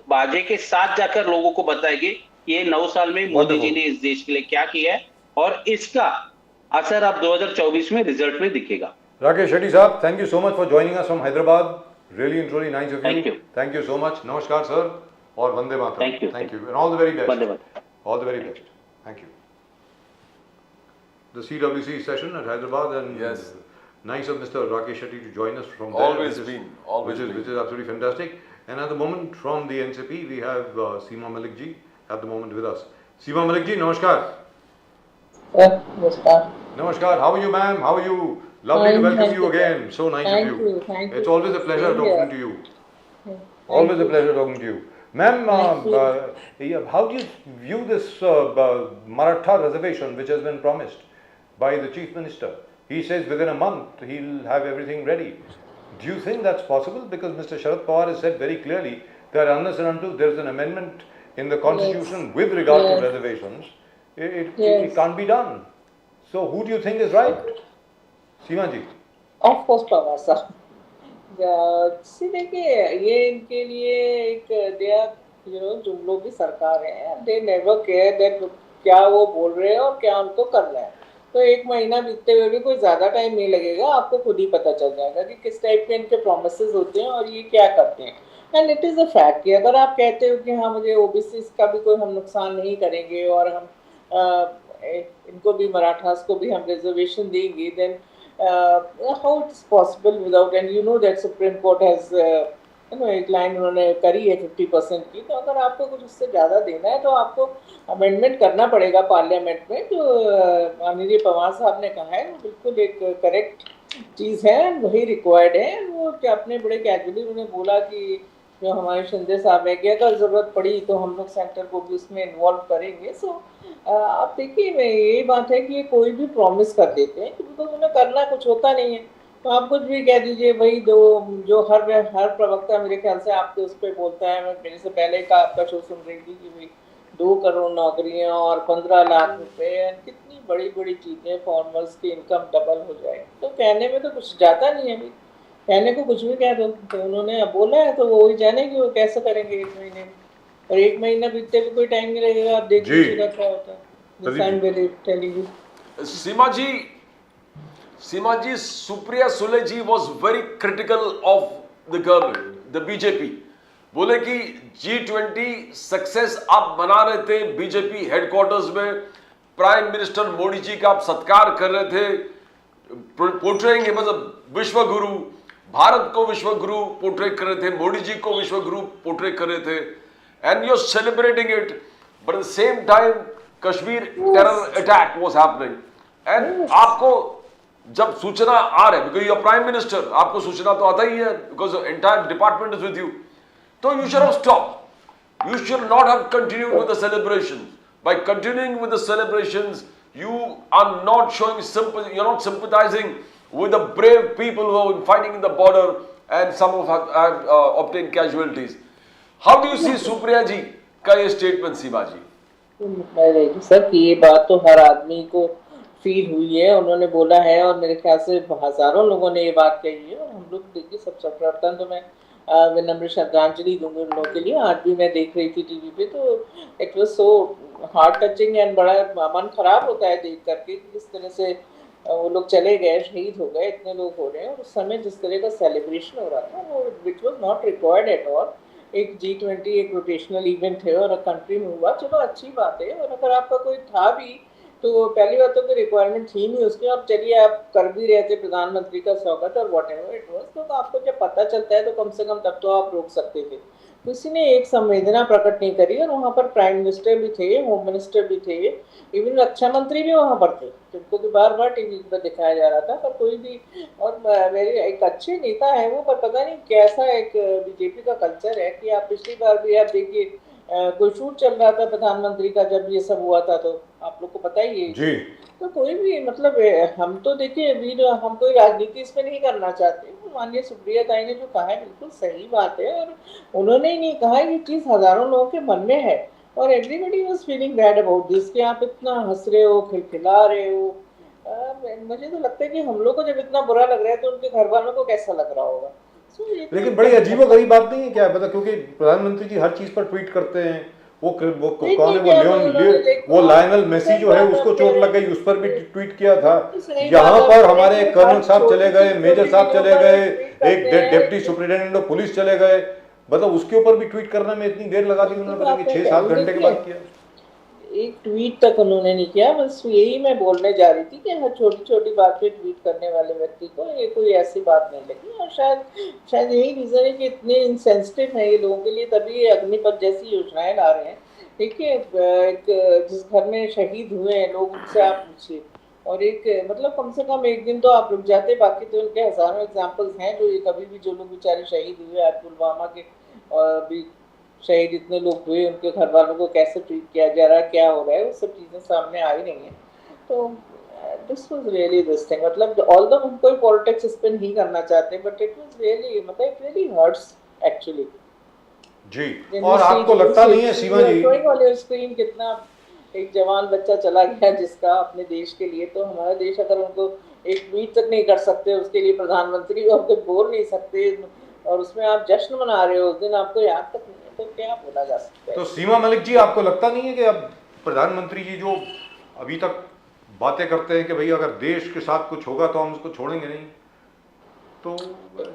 बाजे के साथ जाकर लोगों को बताएंगे ये 9 साल में मोदी जी ने इस देश के लिए क्या किया है, और इसका असर अब 2024 में रिजल्ट में दिखेगा। राकेश शेट्टी साहब, thank you so much for joining us from Hyderabad. Really and truly nice of you. Thank you. Thank you so much. Namaskar, sir. और Vande Mataram. Thank you. Thank you. And all the very best. Vande Mataram. All the very best. Thank you. The CWC session at Hyderabad, and Yes. nice of Mr. Rakesh Shetty to join us from there. Always which is- been, always which is, been. Which is absolutely fantastic. And at the moment from the NCP we have Seema Malik ji at the moment with us. Seema Malik ji, namaskar. Namaskar. Namaskar. How are you, ma'am? How are you? Lovely to Fine, welcome thank you you. again. So nice Thank of you. you, thank It's you. always a pleasure Same talking here. to you. Thank Always a you. pleasure talking to you. Ma'am, Thank you. yeah, how do you view this Maratha Reservation which has been promised by the Chief Minister? He says within a month he'll have everything ready. Do you think that's possible? Because Mr. Sharad Pawar has said very clearly that unless and until there is an amendment in the constitution with regard to Yes. reservations, it Yes. can't be done. So who do you think is right? Seema ji. Of course, Pawar sir. See, देखिए ये इनके लिए एक जुमलों की सरकार है। They never care that क्या वो बोल रहे हैं और क्या उनको करना है। तो 1 महीना बीतते हुए भी कोई ज़्यादा टाइम नहीं लगेगा, आपको खुद ही पता चल जाएगा कि किस टाइप के इनके प्रोमिसेस होते हैं और ये क्या करते हैं। And it is a fact कि अगर आप कहते हो कि हाँ मुझे ओबीसी का भी कोई हम नुकसान नहीं करेंगे और हम इनको भी, मराठास को भी हम रिजर्वेशन देंगे, then how it's possible without, and you know that Supreme Court has एक लाइन उन्होंने करी है 50% की। तो अगर आपको कुछ उससे ज़्यादा देना है तो आपको अमेंडमेंट करना पड़ेगा पार्लियामेंट में। जो माननीय पवार साहब ने कहा है वो बिल्कुल एक करेक्ट चीज़ है, वही रिक्वायर्ड है। वो अपने बड़े कैजुअली उन्होंने बोला कि जो हमारे शिंदे साहब है कि अगर ज़रूरत पड़ी तो हम लोग सेंटर को भी उसमें इन्वॉल्व करेंगे। सो आप देखिए, यही बात है कि ये कोई भी प्रॉमिस कर देते हैं बिकॉज उन्हें करना कुछ होता नहीं है। तो आप कुछ भी कह दीजिए, वही जो हर प्रवक्ता मेरे ख्याल से आपके उस पर बोलता है। मैं मेरे से पहले का आपका शो सुन रही थी कि भाई 2 करोड़ नौकरियां और 15 लाख रुपए, कितनी बड़ी बड़ी चीज़ें, फार्मर्स की इनकम डबल हो जाए। तो कहने में तो कुछ जाता नहीं है, भाई कहने को कुछ भी कह दो। तो उन्होंने अब बोला है तो वो ही जाने कि वो कैसे करेंगे 1 महीने में, और 1 महीना बीतते भी कोई टाइम नहीं लगेगा। आप देख लीजिएगा क्या होता है। Seema ji, Supriya Sule ji was very critical of the government, the BJP, बोले कि G20 सक्सेस आप मना रहे थे बीजेपी हेडक्वार्टर्स में, प्राइम मिनिस्टर मोदी जी का आप सत्कार कर रहे थे, पोर्ट्रेइंग हिम एज अ विश्व गुरु, भारत को विश्व गुरु पोर्ट्रे कर रहे थे, मोदी जी को विश्व गुरु पोर्ट्रे कर रहे थे, and you are celebrating it, but at the same time Kashmir terror attack was happening, and आपको जब सूचना आ रहा है, because you are prime minister, आपको सूचना तो आता ही है, because entire department is with you, तो you should have stopped. You should not have continued with the celebrations. By continuing with the celebrations, you are not showing sympathy. You're not sympathizing with the brave people who have been fighting in the border, and some of have obtained casualties. How do you see Supriya ji का ये statement, सीमा जी? मैं देखिए sir कि ये बात तो हर आदमी को फील हुई है, उन्होंने बोला है, और मेरे ख्याल से हजारों लोगों ने ये बात कही है, और हम लोग देखिए सब प्रवर्तन, तो मैं विनम्र श्रद्धांजलि दूंगी उन लोगों के लिए। आज भी मैं देख रही थी टीवी पे, तो it was so heart touching, and बड़ा मन खराब होता है देख करके किस तरह से वो लोग चले गए, शहीद हो गए, इतने लोग हो रहे हैं, और उस समय जिस तरह का सेलिब्रेशन हो रहा था वो which was not required at all. एक G20 एक रोटेशनल इवेंट है और कंट्री में हुआ, चलो अच्छी बात है, और अगर आपका कोई था भी तो पहली बात तो कोई रिक्वायरमेंट थी नहीं उसकी, आप चलिए आप कर भी रहे थे प्रधानमंत्री का स्वागत और वॉट एवर इट वॉज, तो आपको जब पता चलता है तो कम से कम तब तो आप रोक सकते थे। किसी ने एक संवेदना प्रकट नहीं करी, और वहाँ पर प्राइम मिनिस्टर भी थे, होम मिनिस्टर भी थे, इवन रक्षा मंत्री भी वहाँ पर थे, जिनको कि बार बार टीवी पर दिखाया जा रहा था, पर कोई भी, और मेरे एक अच्छे नेता है वो, पर पता नहीं कैसा एक बीजेपी का कल्चर है कि आप पिछली बार भी आप देखिए कोई शूट चल रहा था प्रधानमंत्री का जब ये सब हुआ था, तो आप लोग को पता ही है जी। तो कोई भी मतलब हम तो देखिए अभी हम कोई राजनीति इसमें नहीं करना चाहते, माननीय सुप्रिया ताई ने जो कहा है बिल्कुल सही बात है, और उन्होंने ही नहीं कहा, ये चीज़ हजारों लोगों के मन में है, और everybody was feeling bad about this कि आप इतना हंस रहे हो, खिलखिला रहे हो। मुझे तो लगता है कि हम लोग को जब इतना बुरा लग रहा है तो उनके घर वालों को कैसा लग रहा होगा। लेकिन बड़ी अजीबोगरीब बात नहीं है क्या, पता, क्योंकि प्रधानमंत्री जी हर चीज पर ट्वीट करते हैं, वो कौन है वो लायनल मेसी जो है उसको चोट लग गई, उस पर भी ट्वीट किया था, यहाँ पर हमारे कर्नल साहब चले गए, मेजर साहब चले गए, एक डिप्टी सुपरिटेंडेंट ऑफ पुलिस चले गए, मतलब उसके ऊपर भी ट्वीट करने में इतनी देर लगा दी उन्होंने, पता नहीं 6-7 घंटे के बाद किया, एक ट्वीट तक उन्होंने नहीं किया। बस यही मैं बोलने जा रही थी कि हर छोटी छोटी बात पे ट्वीट करने वाले व्यक्ति को ये कोई ऐसी बात नहीं लगी, और शायद यही रीज़न है कि इतने इंसेंसिटिव हैं ये लोगों के लिए, तभी ये अग्निपथ जैसी योजनाएं ला रहे हैं। देखिए एक जिस घर में शहीद हुए हैं लोग, उनसे आप पूछिए, और एक मतलब कम से कम एक दिन तो आप रुक जाते, बाकी तो इनके हजारों एग्जाम्पल्स हैं जो ये कभी भी जो लोग बेचारे शहीद हुए, आज पुलवामा के भी शहीद इतने लोग हुए, उनके घर वालों को कैसे ट्रीट किया जा रहा है, क्या हो रहा है, वो सब चीज़ें सामने आ ही रही हैं। तो this was really this thing, मतलब ऑल्दो हम कोई पॉलिटिक्स इस पे नहीं करना चाहते, बट इट वाज रियली, मतलब इट रियली हर्ट्स एक्चुअली जी। और आपको लगता नहीं है सीमा जी वाले स्क्रीन कितना एक जवान बच्चा चला गया जिसका अपने देश के लिए, तो हमारा देश अगर उनको एक ट्वीट तक नहीं कर सकते, उसके लिए प्रधानमंत्री और कुछ बोल नहीं सकते, और उसमें आप जश्न मना रहे हो, उस दिन आपको याद तक नहीं है, तो क्या बोला जा सकता है। तो सीमा मलिक जी, आपको लगता नहीं है कि अब प्रधानमंत्री जी जो अभी तक बातें करते हैं कि भाई अगर देश के साथ कुछ होगा तो हम उसको छोड़ेंगे नहीं, तो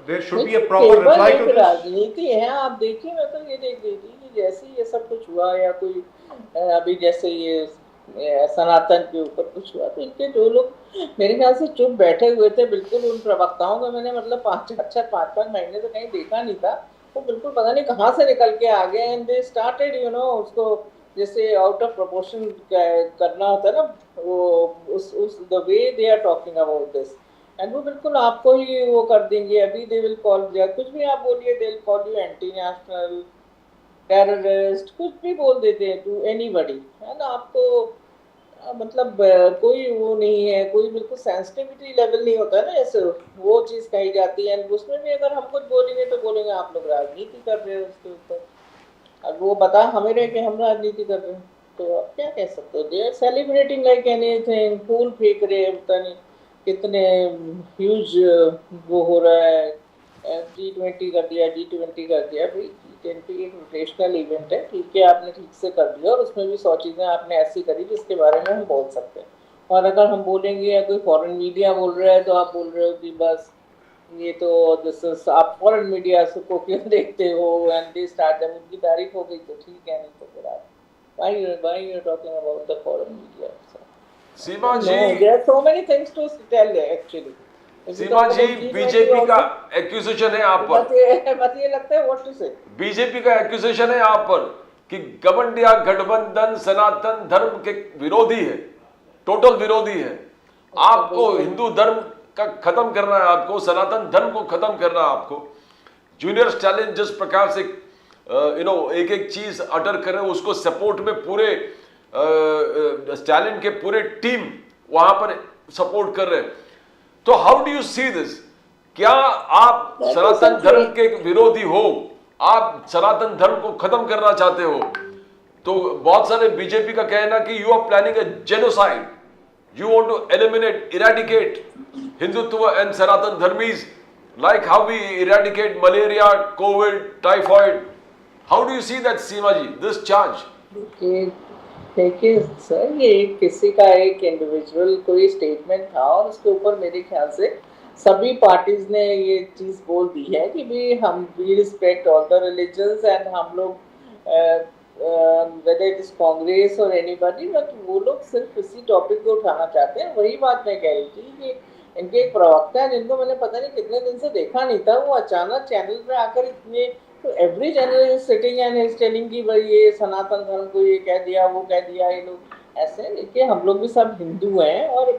there should be a proper reply to this. राजनीति है, आप देखिए, मैं तो ये देख रही थी कि जैसे ये सब कुछ हुआ, या कोई अभी जैसे ये सनातन के ऊपर कुछ हुआ, तो इनके जो लोग मेरे ख्याल से चुप बैठे हुए थे, बिल्कुल उन प्रवक्ताओं को मैंने मतलब 5-5 महीने तो कहीं देखा नहीं था, वो बिल्कुल पता नहीं कहाँ से निकल के आ गए, and they started you know उसको जैसे आउट ऑफ प्रोपोर्शन करना होता है ना, वो उस the way they are talking about this, and वो बिल्कुल आपको ही वो कर देंगे। अभी दे विल कॉल, कुछ भी आप बोलिए, they will call you anti national, terrorist, कुछ भी बोल देते हैं टू एनीबॉडी, है ना। आपको मतलब कोई वो नहीं है, कोई बिल्कुल सेंसिटिविटी लेवल नहीं होता है ना, ऐसे वो चीज़ कही जाती है, एंड उसमें भी अगर हम कुछ बोलेंगे तो बोलेंगे आप लोग राजनीति कर रहे हो उसके ऊपर, अब वो बता हमें रहे कि हम राजनीति कर रहे हैं, तो आप क्या कह सकते हो। They are celebrating like anything, फूल फेंक रहे हैं, पता नहीं कितने ह्यूज वो हो रहा है, G20 कर दिया, G20 कर दिया, भाई G20 एक रोटेशनल इवेंट है, ठीक है आपने ठीक से कर दिया, और उसमें भी 100 चीज़ें आपने ऐसी करी जिसके बारे में हम बोल सकते हैं, और अगर हम बोलेंगे या कोई फॉरेन मीडिया बोल रहा है तो आप बोल रहे हो कि बस ये तो आप फॉरेन मीडिया को क्यों देखते हो, एंड दे स्टार्ट, जब उनकी तारीफ हो गई तो ठीक है, नहीं तो फिर आप why you are talking about the foreign media? Seema No, ji, there are so many things to tell actually. If you Seema talk ji, about G20 BJP का also, एक्यूजेशन है आप पर, बस ये लगता है what to say. बीजेपी का एक्यूजेशन है आप पर कि गठबंधन गठबंधन सनातन धर्म के विरोधी है, टोटल विरोधी है। आपको हिंदू धर्म का खत्म करना है, आपको सनातन धर्म को खत्म करना है। आपको जूनियर स्टालिन जिस प्रकार से एक एक चीज अटर कर रहे हैं, उसको सपोर्ट में पूरे स्टालिन के पूरे टीम वहां पर सपोर्ट कर रहे हैं। तो how do you see this? क्या आप सनातन धर्म के विरोधी हो? आप सनातन धर्म को खत्म करना चाहते हो? तो बहुत सारे बीजेपी का कहना कि you are planning a genocide, you want to eliminate, eradicate Hindutva and Sanatan धर्मीज, like how we eradicate malaria, COVID, typhoid. How do you see that, Seema ji, this charge? देखिए सर, ये किसी का एक इंडिविजुअल कोई स्टेटमेंट था और उसके ऊपर मेरे ख्याल से सभी पार्टीज ने ये चीज बोल दी है कि भाई हम we respect all the religions, and हम लोग वेदर इट इज कांग्रेस और एनीबॉडी, बट वो लोग सिर्फ इसी टॉपिक को उठाना चाहते हैं। वही बात मैं कह रही थी कि इनके एक प्रवक्ता है जिनको मैंने पता नहीं कितने दिन से देखा नहीं था, वो अचानक चैनल पे आकर इतने, तो every channel is sitting and is telling कि भाई ये सनातन धर्म को ये कह दिया, वो कह दिया। ये लोग ऐसे, देखिए हम लोग भी सब हिंदू हैं, और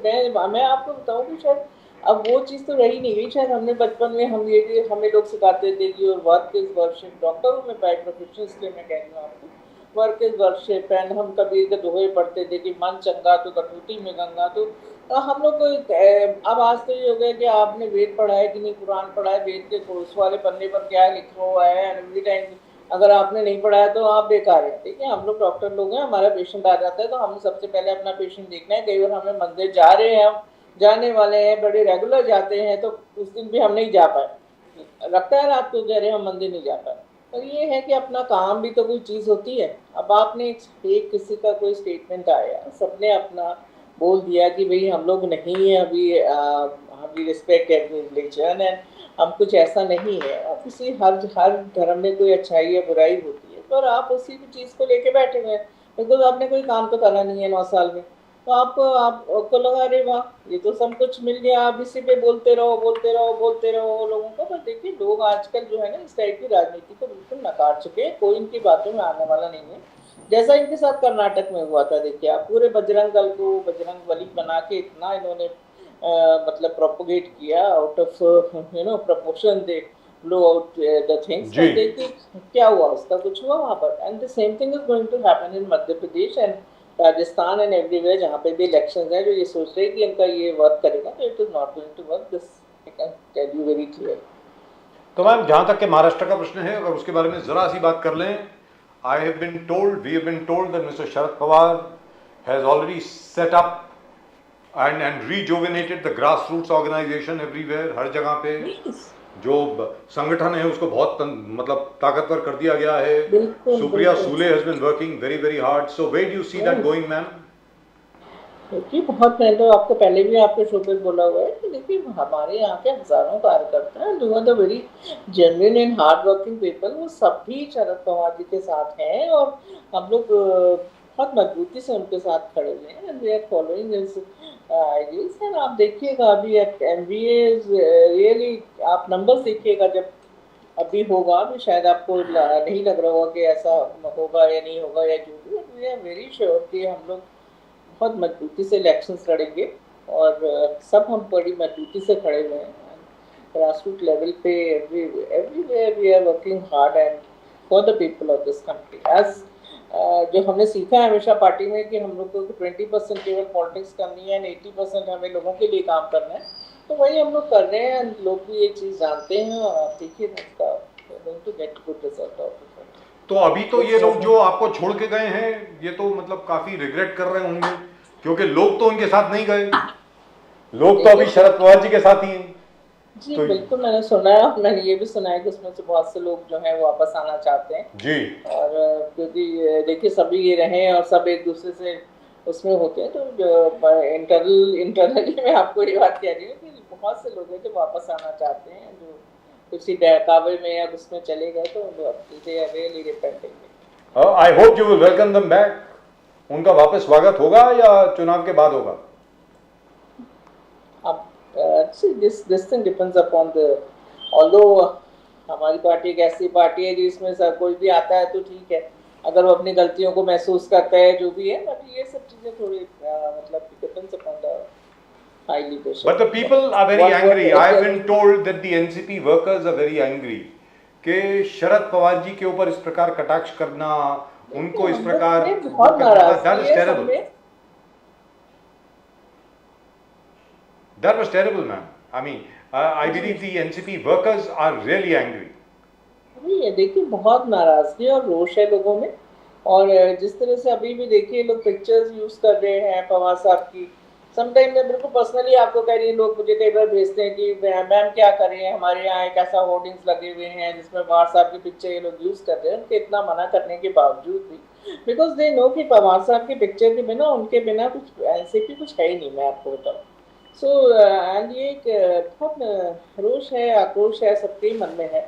मैं आपको बताऊं कि शायद अब वो चीज़ तो रही नहीं गई। शायद हमने बचपन में हमें लोग सिखाते थे कि और वर्क इज वर्शिप, डॉक्टर हूँ मैं बाय प्रोफेशन, इसलिए मैं कह रही हूँ आपको, वर्क इज वर्शिप। एंड हम कबीर के दोहे पढ़ते थे कि मन चंगा तो कटौती में गंगा। तो हम लोग को अब आज तो ये हो गया कि आपने वेद पढ़ा है कि नहीं, कुरान पढ़ा है, वेद के उस वाले पन्ने पर क्या लिखा हुआ है, एवरी टाइम अगर आपने नहीं पढ़ा है तो आप बेकार है। ठीक है, हम लोग डॉक्टर लोग हैं, हमारा पेशेंट आ जाता है तो हमें सबसे पहले अपना पेशेंट देखना है। कई बार हमें मंदिर जा रहे हैं, हम जाने वाले हैं, बड़े रेगुलर जाते हैं, तो उस दिन भी हम नहीं जा पाए, लगता है रात को कह रहे हैं हम मंदिर नहीं जा पाए। पर ये है कि अपना काम भी तो कोई चीज़ होती है। अब आपने एक किसी का कोई स्टेटमेंट आया, सबने अपना बोल दिया कि भाई हम लोग नहीं है अभी, हम रिस्पेक्ट एवरी रिलीजन, एंड हम कुछ ऐसा नहीं है। अब किसी हर धर्म में कोई अच्छाई या बुराई होती है, पर आप उसी चीज़ को लेके बैठे हुए हैं, बिकॉज आपने कोई काम तो करा नहीं है 9 साल में, तो आपको लगा अरे वाह ये तो सब कुछ मिल गया, आप इसी पे बोलते रहो लोगों को। पर देखिए लोग आजकल जो है ना इस टाइप की राजनीति को बिल्कुल नकार चुके हैं, कोई इनकी बातों में आने वाला नहीं है। जैसा इनके साथ कर्नाटक में हुआ था, देखिए आप, पूरे बजरंग दल को बजरंग बली बना के इतना इन्होंने मतलब प्रोपोगेट किया, out of proportion they blow out the things. देखिए क्या हुआ, उसका कुछ हुआ वहाँ पर। And the same thing is going to happen in Madhya Pradesh and Rajasthan and everywhere, जहाँ पे भी इलेक्शंस हैं, जो ये सोच रहे हैं कि इनका ये वर्क करेगा, तो it is not going to work, this I can tell you very clear. तो मैम जहाँ तक के महाराष्ट्र का प्रश्न है, अगर उसके बारे में जरा सी बात कर लें, we have been told that Mr. Sharad Pawar has already set up and rejuvenated the grassroots organization everywhere, हर जगह पे जो संगठन है उसको बहुत मतलब ताकतवर कर दिया गया है। Supriya सूले has been working very hard. So where do you see that going, ma'am? देखिए बहुत, मैं तो आपको पहले भी आपके शो पे बोला हुआ है कि देखिए हमारे यहाँ के हजारों कार्यकर्ता हैं, जो are the very genuine and hard working people, वो सभी शरद पवार जी के साथ हैं, और हम लोग बहुत मजबूती से उनके साथ खड़े हुए हैं, and we are following his ideas. And आप देखिएगा अभी MBA रियली, आप नंबर्स देखिएगा जब अभी होगा, अभी शायद आपको नहीं लग रहा होगा कि ऐसा होगा या नहीं होगा या जो भी, वी आर वेरी श्योर कि हम लोग बहुत मजबूती से इलेक्शंस लड़ेंगे, और सब हम बड़ी मजबूती से खड़े हुए हैं ग्रासरूट लेवल पे। Everywhere we are working hard and for the people of this country. As जो हमने सीखा है हमेशा पार्टी में कि हम लोग को 20% केवल पॉलिटिक्स करनी है, 80% हमें लोगों के लिए काम करना है, तो वही हम लोग कर रहे हैं। लोग भी ये चीज़ जानते हैं, और आप देखिए to get good result of it. तो अभी तो ये लोग जो आपको छोड़ के गए हैं, ये तो मतलब काफी रिग्रेट कर रहे होंगे, क्योंकि लोग तो उनके साथ नहीं गए, लोग तो अभी शरद पवार जी के साथ ही हैं। जी तो बिल्कुल, मैंने सुना है, और मैंने ये भी सुना है कि उसमें से बहुत से लोग जो हैं वो वापस आना चाहते हैं जी। और क्योंकि देखिए सभी ये रहे और सब एक दूसरे से उसमें होते हैं, तो इंटरनली मैं आपको ये बात कह रही हूँ कि बहुत से लोग हैं जो वापस आना चाहते हैं, जो किसी बहकावे में या उसमें चले गए, तो they are really repenting. I hope you will welcome them back. उनका वापस स्वागत होगा या चुनाव के बाद होगा? अब this thing depends upon the, although हमारी पार्टी एक ऐसी पार्टी है जिसमें सब कोई भी आता है तो ठीक है, अगर वो अपनी गलतियों को महसूस करता है जो भी है, बट ये सब चीजें थोड़ी मतलब depends upon the high leadership. But the people are very angry. I have been told that the NCP workers are very angry कि शरद पवार जी के ऊपर इस प्रकार कटाक्ष करना, उनको इस प्रकार बहुत नाराज that is terrible. That was terrible, ma'am. I mean, I believe the NCP workers are really angry. ये देखिए बहुत नाराजगी और रोष है लोगों में, और जिस तरह से अभी भी देखिए लोग पिक्चर्स यूज कर रहे हैं पवार साहब की। समटाइम मैं बिल्कुल पर्सनली आपको कह रही हूँ, लोग मुझे कई बार भेजते हैं कि मैम क्या करें, हमारे यहाँ एक ऐसा होर्डिंग्स लगे हुए हैं जिसमें पवार साहब की पिक्चर ये लोग यूज कर रहे हैं। उनके इतना मना करने के बावजूद भी, बिकॉज दे नो कि पवार साहब की पिक्चर के बिना उनके बिना कुछ एनसीपी कुछ है ही नहीं, मैं आपको बताऊँ। सो एंड ये एक बहुत रोष है, आक्रोश है, सबके मन में है।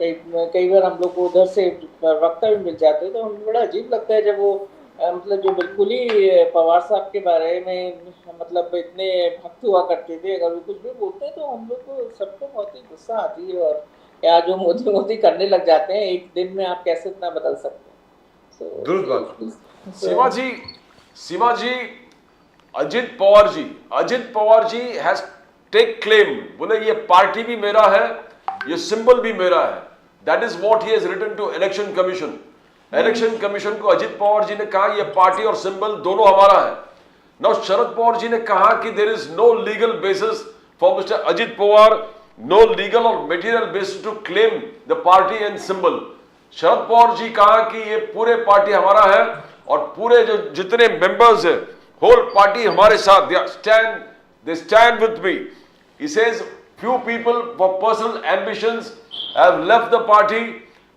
कई बार हम लोग को उधर से वक्ता भी मिल जाते हैं तो हमें बड़ा अजीब लगता है जब वो मतलब जो बिल्कुल ही पवार साहब के बारे में मतलब इतने भक्त हुआ करते थे, अगर वो कुछ भी बोलते हैं तो हम लोग को सबको बहुत ही गुस्सा आती है, और या जो मोदी मोदी करने लग जाते हैं, एक दिन में आप कैसे इतना बदल सकते हैं। सीमा जी, Ajit Pawar ji has take claim, बोले ये पार्टी भी मेरा है, ये सिंबल भी मेरा है। That is what he has written to election commission. Election commission को अजित पवार जी ने कहा ये पार्टी और सिंबल दोनों हमारा है। नाउ शरद पवार जी ने कहा कि there is no legal basis for mister Ajit Pawar, no legal और material basis to claim the party and symbol. Sharad Pawar ji कहा कि ये पूरे पार्टी हमारा है और पूरे जो जितने मेंबर्स है, होल पार्टी हमारे साथ, they stand with me. He says few people for personal ambitions have left the party,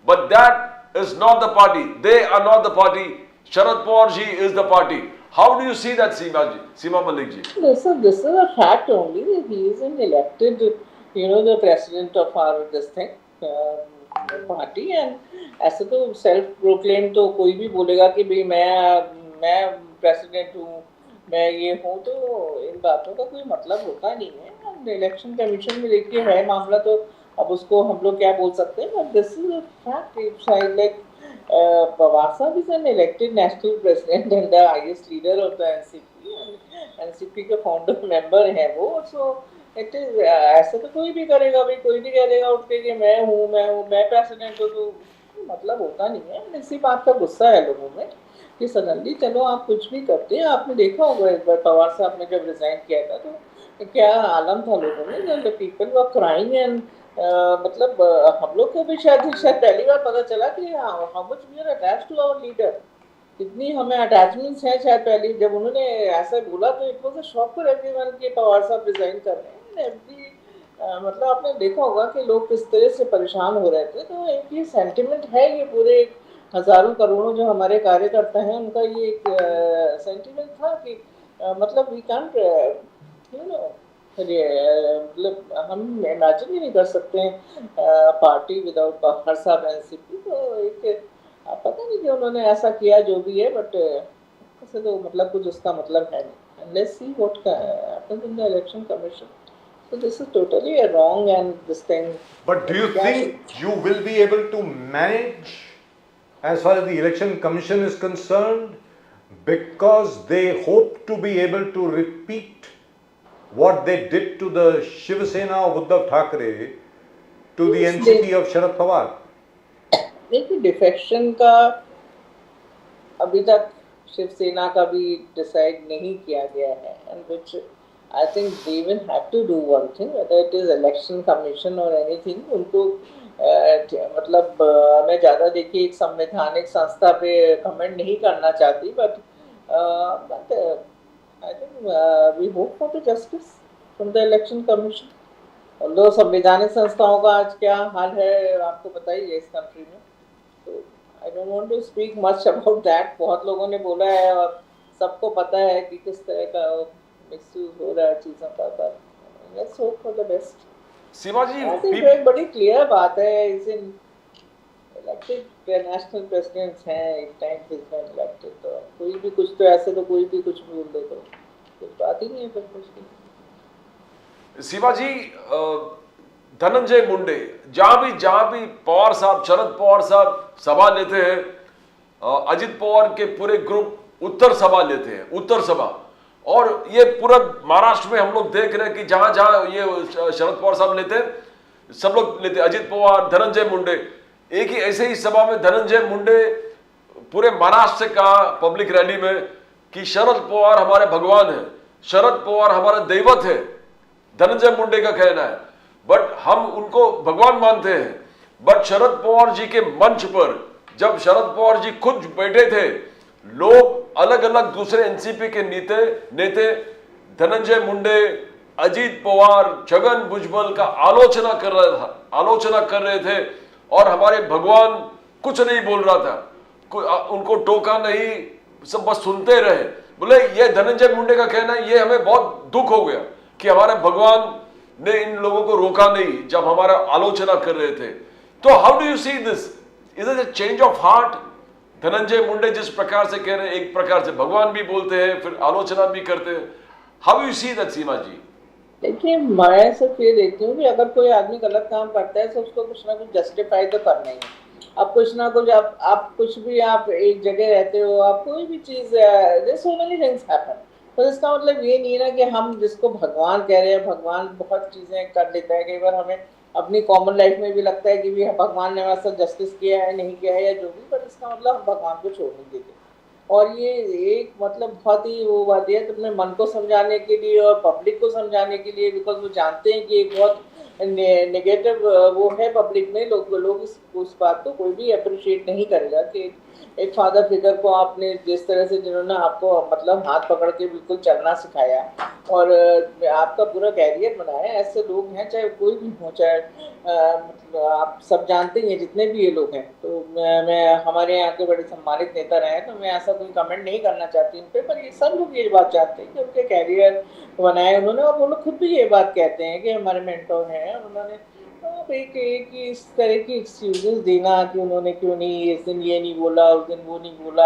but that is not the party. They are not the party. Sharad Pawar ji is the party. How do you see that, Seema Malik ji? This is a fact only. He is an elected, the president of our party, and ऐसे तो self proclaimed तो कोई भी बोलेगा कि भाई मैं president हूँ, मैं ये हूँ, तो इन बातों का कोई मतलब होता नहीं है। इलेक्शन कमीशन में देखिए है मामला, तो अब उसको हम लोग क्या बोल सकते हैं, but this is a fact. Like Pawar साहब is an elected national president and the highest leader of the NCP के फाउंडर मेंबर है वो। सो इट इज ऐसे तो कोई भी करेगा, भाई कोई भी करेगा उठ के कि मैं हूँ मैं प्रेसिडेंट हूँ, तो मतलब होता नहीं है। इसी बात का गुस्सा है लोगों में कि सडनली चलो आप कुछ भी करते हैं। आपने देखा होगा एक बार पवार साहब ने जब रिजाइन किया था तो क्या आलम था लोगों में, जब पीपल वर क्राइंग एंड मतलब हम लोग को भी शायद पहली बार पता चला कि how much we are attached to our leader, कितनी हमें अटैचमेंट्स हैं। शायद पहली जब उन्होंने ऐसा बोला तो it was a shock for everyone कि पवार साहब रिजाइन कर रहे हैं। मतलब आपने देखा होगा कि लोग किस तरह से परेशान हो रहे थे। तो एक ये सेंटिमेंट है, ये पूरे हजारों करोड़ों जो हमारे कार्यकर्ता हैं उनका ये एक सेंटिमेंट था कि मतलब वी कांट मतलब हम इमेजिन ही नहीं कर सकते हैं पार्टी विदाउट पवार साहब एनसीपी। तो एक पता नहीं कि उन्होंने ऐसा किया जो भी है, बट ऐसे तो मतलब कुछ उसका मतलब है नहीं। Let's see what happens in the election commission. So this is totally wrong, and this thing. But do you think you will be able to manage as far as the election commission is concerned, because they hope to be able to repeat what they did to the Shiv Sena of Uddhav Thackeray to the NCP of Sharad Pawar? देखिए defection का अभी तक शिवसेना का भी decide नहीं किया गया है, and which I think they even have to do one thing, whether it is election commission or anything. उनको मतलब मैं ज़्यादा देखिए एक संवैधानिक संस्था पे कमेंट नहीं करना चाहती, but I think we hope for the justice from the election commission. और दो संवैधानिक संस्थाओं का आज क्या हाल है आपको पता ही है इस कंट्री में, तो I don't want to speak much about that. बहुत लोगों ने बोला है और सबको पता है कि किस तरह का मिसयूज हो रहा है चीज़ों का, let's hope for the best. Seema ji, I think एक बड़ी क्लियर बात है, is in elected national presidents हैं, एक टाइम पे इलेक्टेड, तो कोई भी कुछ तो ऐसे तो कोई भी कुछ बोल दे तो कुछ बात ही नहीं है फिर कुछ की। सीमा जी, धनंजय मुंडे जहां भी पवार साहब, शरद पवार साहब सभा लेते हैं, अजित पवार के पूरे ग्रुप उत्तर सभा लेते हैं, उत्तर सभा। और ये पूरा महाराष्ट्र में हम लोग देख रहे हैं कि जहां जहां ये शरद पवार साहब लेते हैं, सब लोग लेते हैं, अजित पवार, धनंजय मुंडे। एक ही ऐसे ही सभा में धनंजय मुंडे पूरे महाराष्ट्र से कहा पब्लिक रैली में कि शरद पवार हमारे भगवान है, शरद पवार हमारा दैवत है, धनंजय मुंडे का कहना है। बट हम उनको भगवान मानते हैं। बट शरद पवार जी के मंच पर जब शरद पवार जी खुद बैठे थे, लोग अलग अलग दूसरे एनसीपी के नेते धनंजय मुंडे, अजित पवार, छगन भुजबल का आलोचना कर रहे थे और हमारे भगवान कुछ नहीं बोल रहा था, उनको टोका नहीं, सब बस सुनते रहे। बोले ये धनंजय मुंडे का कहना है, ये हमें बहुत दुख हो गया कि हमारे भगवान ने इन लोगों को रोका नहीं जब हमारा आलोचना कर रहे थे। तो how do you see this? Is it a change of heart? Dhananjay Munde जिस प्रकार से कह रहे हैं, एक प्रकार से भगवान भी बोलते हैं, फिर आलोचना भी करते हैं। हाउ यू सी दैट सीमा जी? देखिए, मैं सिर्फ ये देखती हूँ कि अगर कोई आदमी गलत काम करता है तो उसको कुछ ना कुछ जस्टिफाई तो करना ही है। अब कुछ ना कुछ आप कुछ भी, आप एक जगह रहते हो, आप कोई भी चीज़, सो मेनी थिंग्स हैपन, तो इसका मतलब ये नहीं ना कि हम जिसको भगवान कह रहे हैं, भगवान बहुत चीज़ें कर लेता है। कई बार हमें अपनी कॉमन लाइफ में भी लगता है कि भी भगवान ने हमारे साथ जस्टिस किया है, नहीं किया है, या जो भी, पर इसका मतलब हम भगवान को छोड़ नहीं देते। और ये एक मतलब बहुत ही वो बात है अपने मन को समझाने के लिए और पब्लिक को समझाने के लिए, बिकॉज वो जानते हैं कि एक बहुत नेगेटिव वो है पब्लिक में, लोग उस बात को कोई भी अप्रिशिएट नहीं करेगा कि एक फादर फिगर को आपने जिस तरह से, जिन्होंने आपको मतलब हाथ पकड़ के बिल्कुल चलना सिखाया और आपका पूरा कैरियर बनाया, ऐसे लोग हैं, चाहे कोई भी हो, चाहे मतलब आप सब जानते हैं जितने भी ये लोग हैं। तो मैं हमारे यहाँ के बड़े सम्मानित नेता रहे हैं, तो मैं ऐसा कोई कमेंट नहीं करना चाहती उन पर, पर ये सब लोग ये बात चाहते हैं कि उनके कैरियर बनाए उन्होंने, और वो लोग खुद भी ये बात कहते हैं कि हमारे मेंटोर हैं, उन्होंने एक इस तरह की एक्सक्यूजेस देना कि उन्होंने क्यों नहीं इस दिन ये नहीं बोला, उस दिन वो नहीं बोला,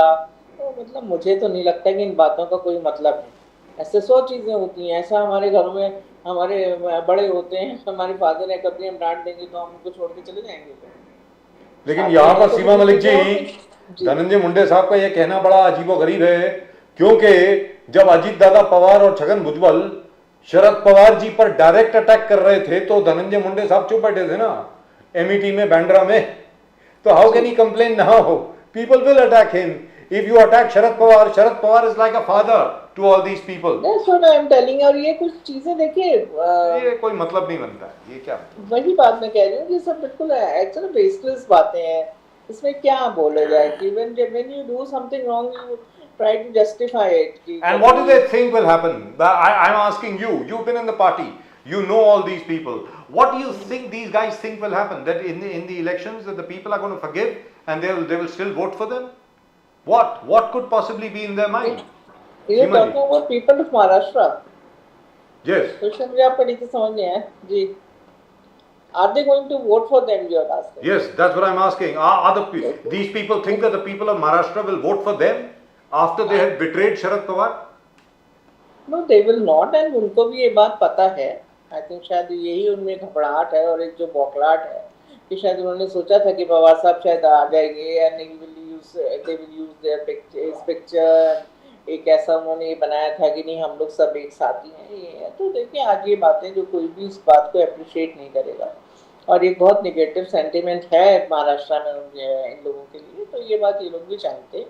तो मतलब मुझे तो नहीं लगता कि इन बातों का कोई मतलब है। ऐसे 100 चीज़ें होती हैं, ऐसा हमारे घरों में हमारे बड़े होते हैं, हमारे फादर है, कभी हम डांट देंगे तो हम उनको छोड़ के चले जाएंगे। लेकिन यहाँ पर सीमा मलिक जी, धनंजय मुंडे साहब का यह कहना बड़ा अजीबोगरीब है, क्योंकि जब अजीत दादा पवार और छगन भुजबल शरद पवार जी पर डायरेक्ट अटैक कर रहे थे तो धनंजय मुंडे साहब चुप बैठे थे ना, एमईटी में, बांद्रा में। तो how can he complain now? People will attack him if you attack Sharad Pawar is like a father to all these people. That's what I am telling. और ये कुछ चीजें देखिए, ये कोई मतलब नहीं बनता है, ये क्या वही बात मैं कह रही हूँ, ये सब बिल्कुल एक्चुअली बेसलेस बातें हैं। इसमें क्या बोला जाए कि when you do something wrong you try to justify it. And what do they think will happen? I'm asking you. You've been in the party. You know all these people. What do you think these guys think will happen? That in the elections that the people are going to forgive and they will still vote for them? What could possibly be in their mind? You're talking about people of Maharashtra. Yes. Question मुझे आपका नीचे समझ नहीं आया जी। Are they going to vote for them? You're asking. Yes, that's what I'm asking. Are these people think that the people of Maharashtra will vote for them after they have betrayed Sharad Pawar? No, they will not, and उनको भी ये बात पता है। I think शायद यही उनमें घबराहट है और एक जो बौखलाहट है कि शायद उन्होंने सोचा था कि पवार साहब शायद आ जाएंगे and they will use their picture। एक ऐसा उन्होंने ये बनाया था कि नहीं हम लोग सब एक साथ ही हैं, ये है। तो देखिए आज ये बातें जो कोई भी इस बात को अप्रिशिएट नहीं करेगा और एक बहुत निगेटिव सेंटिमेंट है महाराष्ट्र में इन लोगों के लिए, तो ये बात ये लोग भी जानते हैं।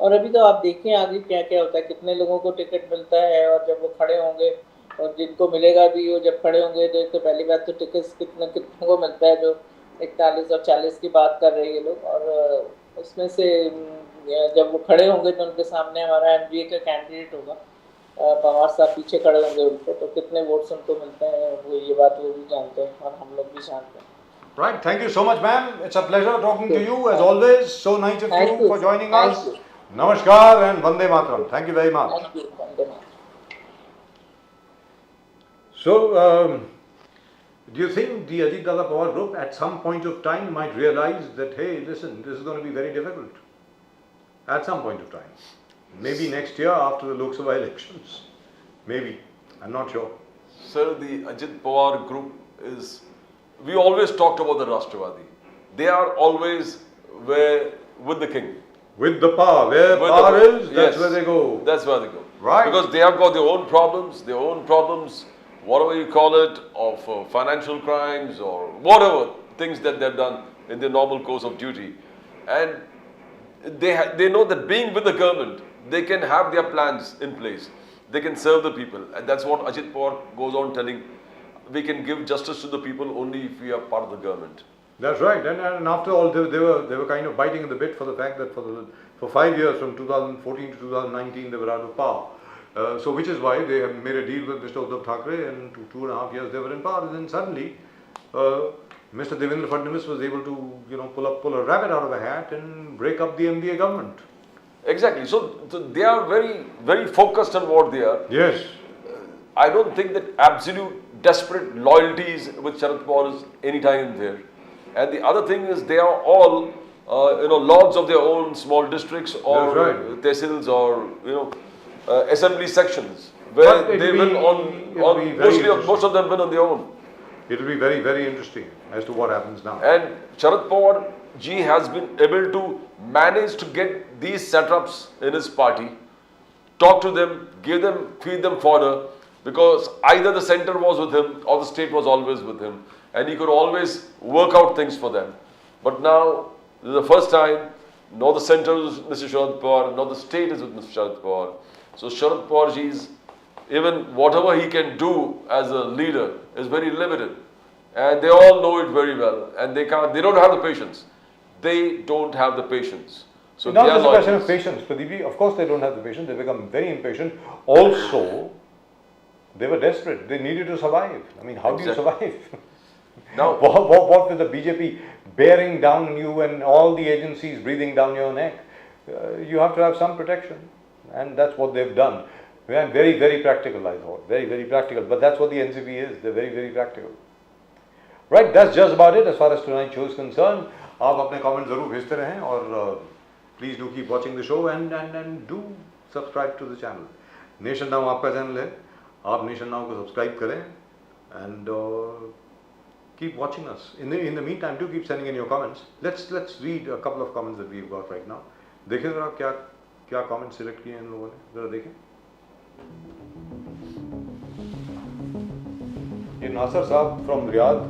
और अभी तो आप देखिए आगे क्या क्या होता है, कितने लोगों को टिकट मिलता है और जब वो खड़े होंगे और जिनको मिलेगा भी वो जब खड़े होंगे तो पहली बात तो टिकट कितनों को मिलता है, जो 41 और 40 की बात कर रहे हैं ये लोग। और उसमें से जब वो खड़े होंगे तो उनके सामने हमारा एमबीए का कैंडिडेट होगा, पवार साहब पीछे खड़े होंगे उनको, तो कितने वोट्स उनको मिलते हैं वो ये बात वो भी जानते हैं और हम लोग भी जानते हैं। Right, thank you so much ma'am, it's a pleasure talking to you as always, so nice of you for joining us. Namaskar and Vande Mataram, thank you very much. Thank you, Vande Mataram. So, do you think the Ajit Dada Pawar group at some point of time might realize that, hey, listen, this is going to be very difficult? At some point of time. Maybe next year after the Lok Sabha elections. Maybe. I'm not sure. Sir, the Ajit Pawar group is, we always talked about the Rashtravadi. They are always with the king. With the power. Where With power the- is, that's yes, where they go. That's where they go. Right. Because they have got their own problems, whatever you call it, of financial crimes or whatever things that they've done in their normal course of duty. And they know that being with the government, they can have their plans in place. They can serve the people. And that's what Ajit Pawar goes on telling. We can give justice to the people only if we are part of the government. That's right. And after all, they were kind of biting in the bit for the fact that for 5 years, from 2014 to 2019, they were out of power. So which is why they have made a deal with Mr. Uddhav Thackeray, and 2.5 years they were in power. And then suddenly, Mr. Devendra Fadnavis was able to, pull a rabbit out of a hat and break up the MDA government. Exactly. So they are very, very focused on what they are. Yes. I don't think that absolute desperate loyalties with Sharad Pawar is any time there. And the other thing is they are all, lords of their own small districts or That's right. tehsils or, assembly sections where But they it'll win be very most of them win on their own. It will be very, very interesting as to what happens now. And Sharad Pawar ji has been able to manage to get these setups in his party, talk to them, feed them fodder, because either the center was with him or the state was always with him, and he could always work out things for them. But now, this is the first time, nor the center is with Mr. Sharad Pawar, nor the state is with Mr. Sharad Pawar. So Sharad Pawar ji is, even whatever he can do as a leader is very limited. And they all know it very well, and they don't have the patience. They don't have the patience. So Not they are just a question of loyalists. patience, Pradeep. Of course, they don't have the patience. They become very impatient. Also, they were desperate. They needed to survive. I mean, how do you Exactly. survive? Now, What with the BJP bearing down on you and all the agencies breathing down your neck? You have to have some protection, and that's what they've done. They are very, very practical, I thought. Very, very practical. But that's what the NCP is. They're very, very practical. Right, that's just about it as far as tonight's show is concerned. आप अपने comment जरूर भेजते रहें और please do keep watching the show and do subscribe to the channel. Nation Now आपका channel है. आप Nation Now को subscribe करें and keep watching us. In the meantime, do keep sending in your comments. Let's read a couple of comments that we've got right now. देखें जरा क्या comments select किए हैं इन लोगों ने. जरा देखें. ये नासर साहब from Riyadh.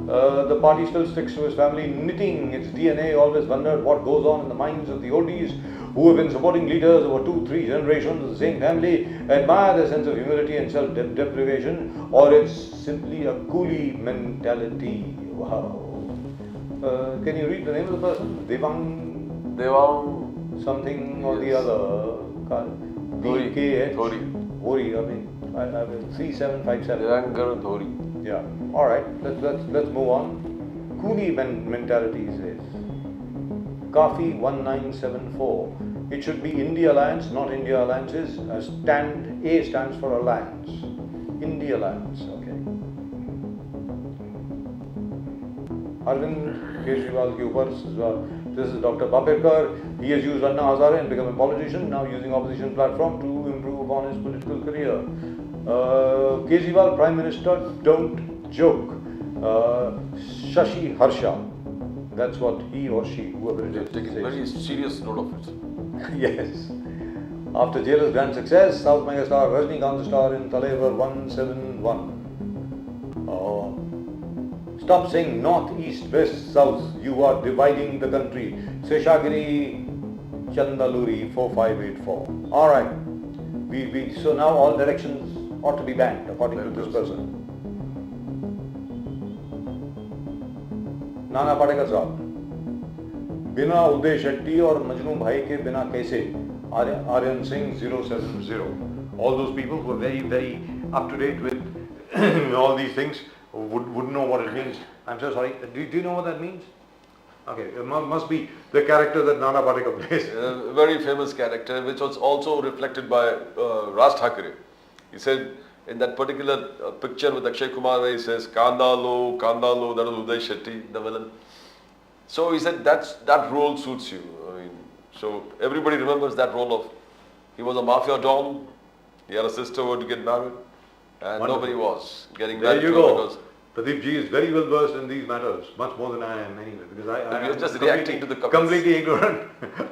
The party still sticks to his family, knitting its DNA. Always wondered what goes on in the minds of the oldies who have been supporting leaders over 2-3 generations of the same family. Admire their sense of humility and self-deprivation, or it's simply a coolie mentality. Wow. Can you read the name of the person? Devang something or the other. DKH. Dhori. I mean, 3757. Devankar Dhori. Yeah. All right. Let's move on. Coolie mentality says. Kafi 1974. It should be India Alliance, not India Alliances. A stands for Alliance. India Alliance. Okay. Arvind Kejriwal ke upar, this is Dr. Babirkar. He has used Anna Hazare and become a politician, now using opposition platform to improve upon his political career. Kejriwal Prime Minister, don't joke. Shashi Harsha. That's what he or she, whoever it They're is, taking says. very serious note of it. Yes. After Jailer's grand success, South megastar Rajnikant star in Talaivar 171. Stop saying north, east, west, south. You are dividing the country. Seshagiri Chandaluri 4584. Alright. So now all directions ought to be banned according to this person. Nana Patekar साहब, बिना उदय शेट्टी और मजनू भाई के बिना कैसे? Aryan Singh 070. All those people who are very, very up to date with all these things would know what it means. I'm so sorry. Do you know what that means? Okay, it must be the character that Nana Patekar plays. A very famous character, which was also reflected by Raj Thackeray. He said, in that particular picture with Akshay Kumar where he says Kandalo, Kandalo, that was Uday Shetty, the villain. So he said that role suits you. I mean, so everybody remembers that role of, he was a mafia don, he had a sister who had to get married, and Wonderful. nobody was getting There married you to her go. because Pradeep ji is very well versed in these matters, much more than I am anyway, because I we are am just reacting to the comments. completely ignorant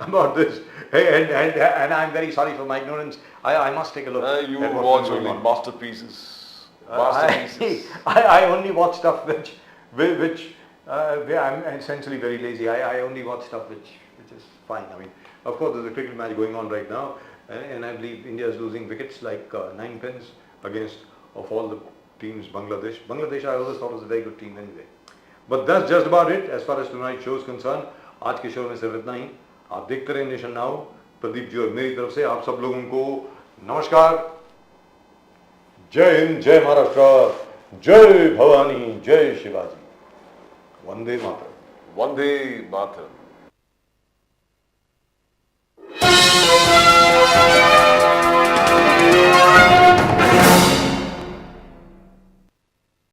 about this. Hey, and I'm very sorry for my ignorance. I must take a look. you at what's watch going only on. masterpieces. Masterpieces. I only watch stuff which where I'm essentially very lazy. I only watch stuff which is fine. I mean, of course, there's a cricket match going on right now, and I believe India is losing wickets like 9 pins against, of all the teams, Bangladesh. Bangladesh I always thought was a very good team anyway. But that's just about it as far as tonight's show is concerned. आज के show में सिर्फ इतना ही. आप देखते रहे nation now. Pradeep ji और मेरी तरफ से आप सब लोगों को नमस्कार. जय हिंद, जय महाराष्ट्र, जय भवानी, जय शिवाजी. वंदे मातरम. Vande Mataram.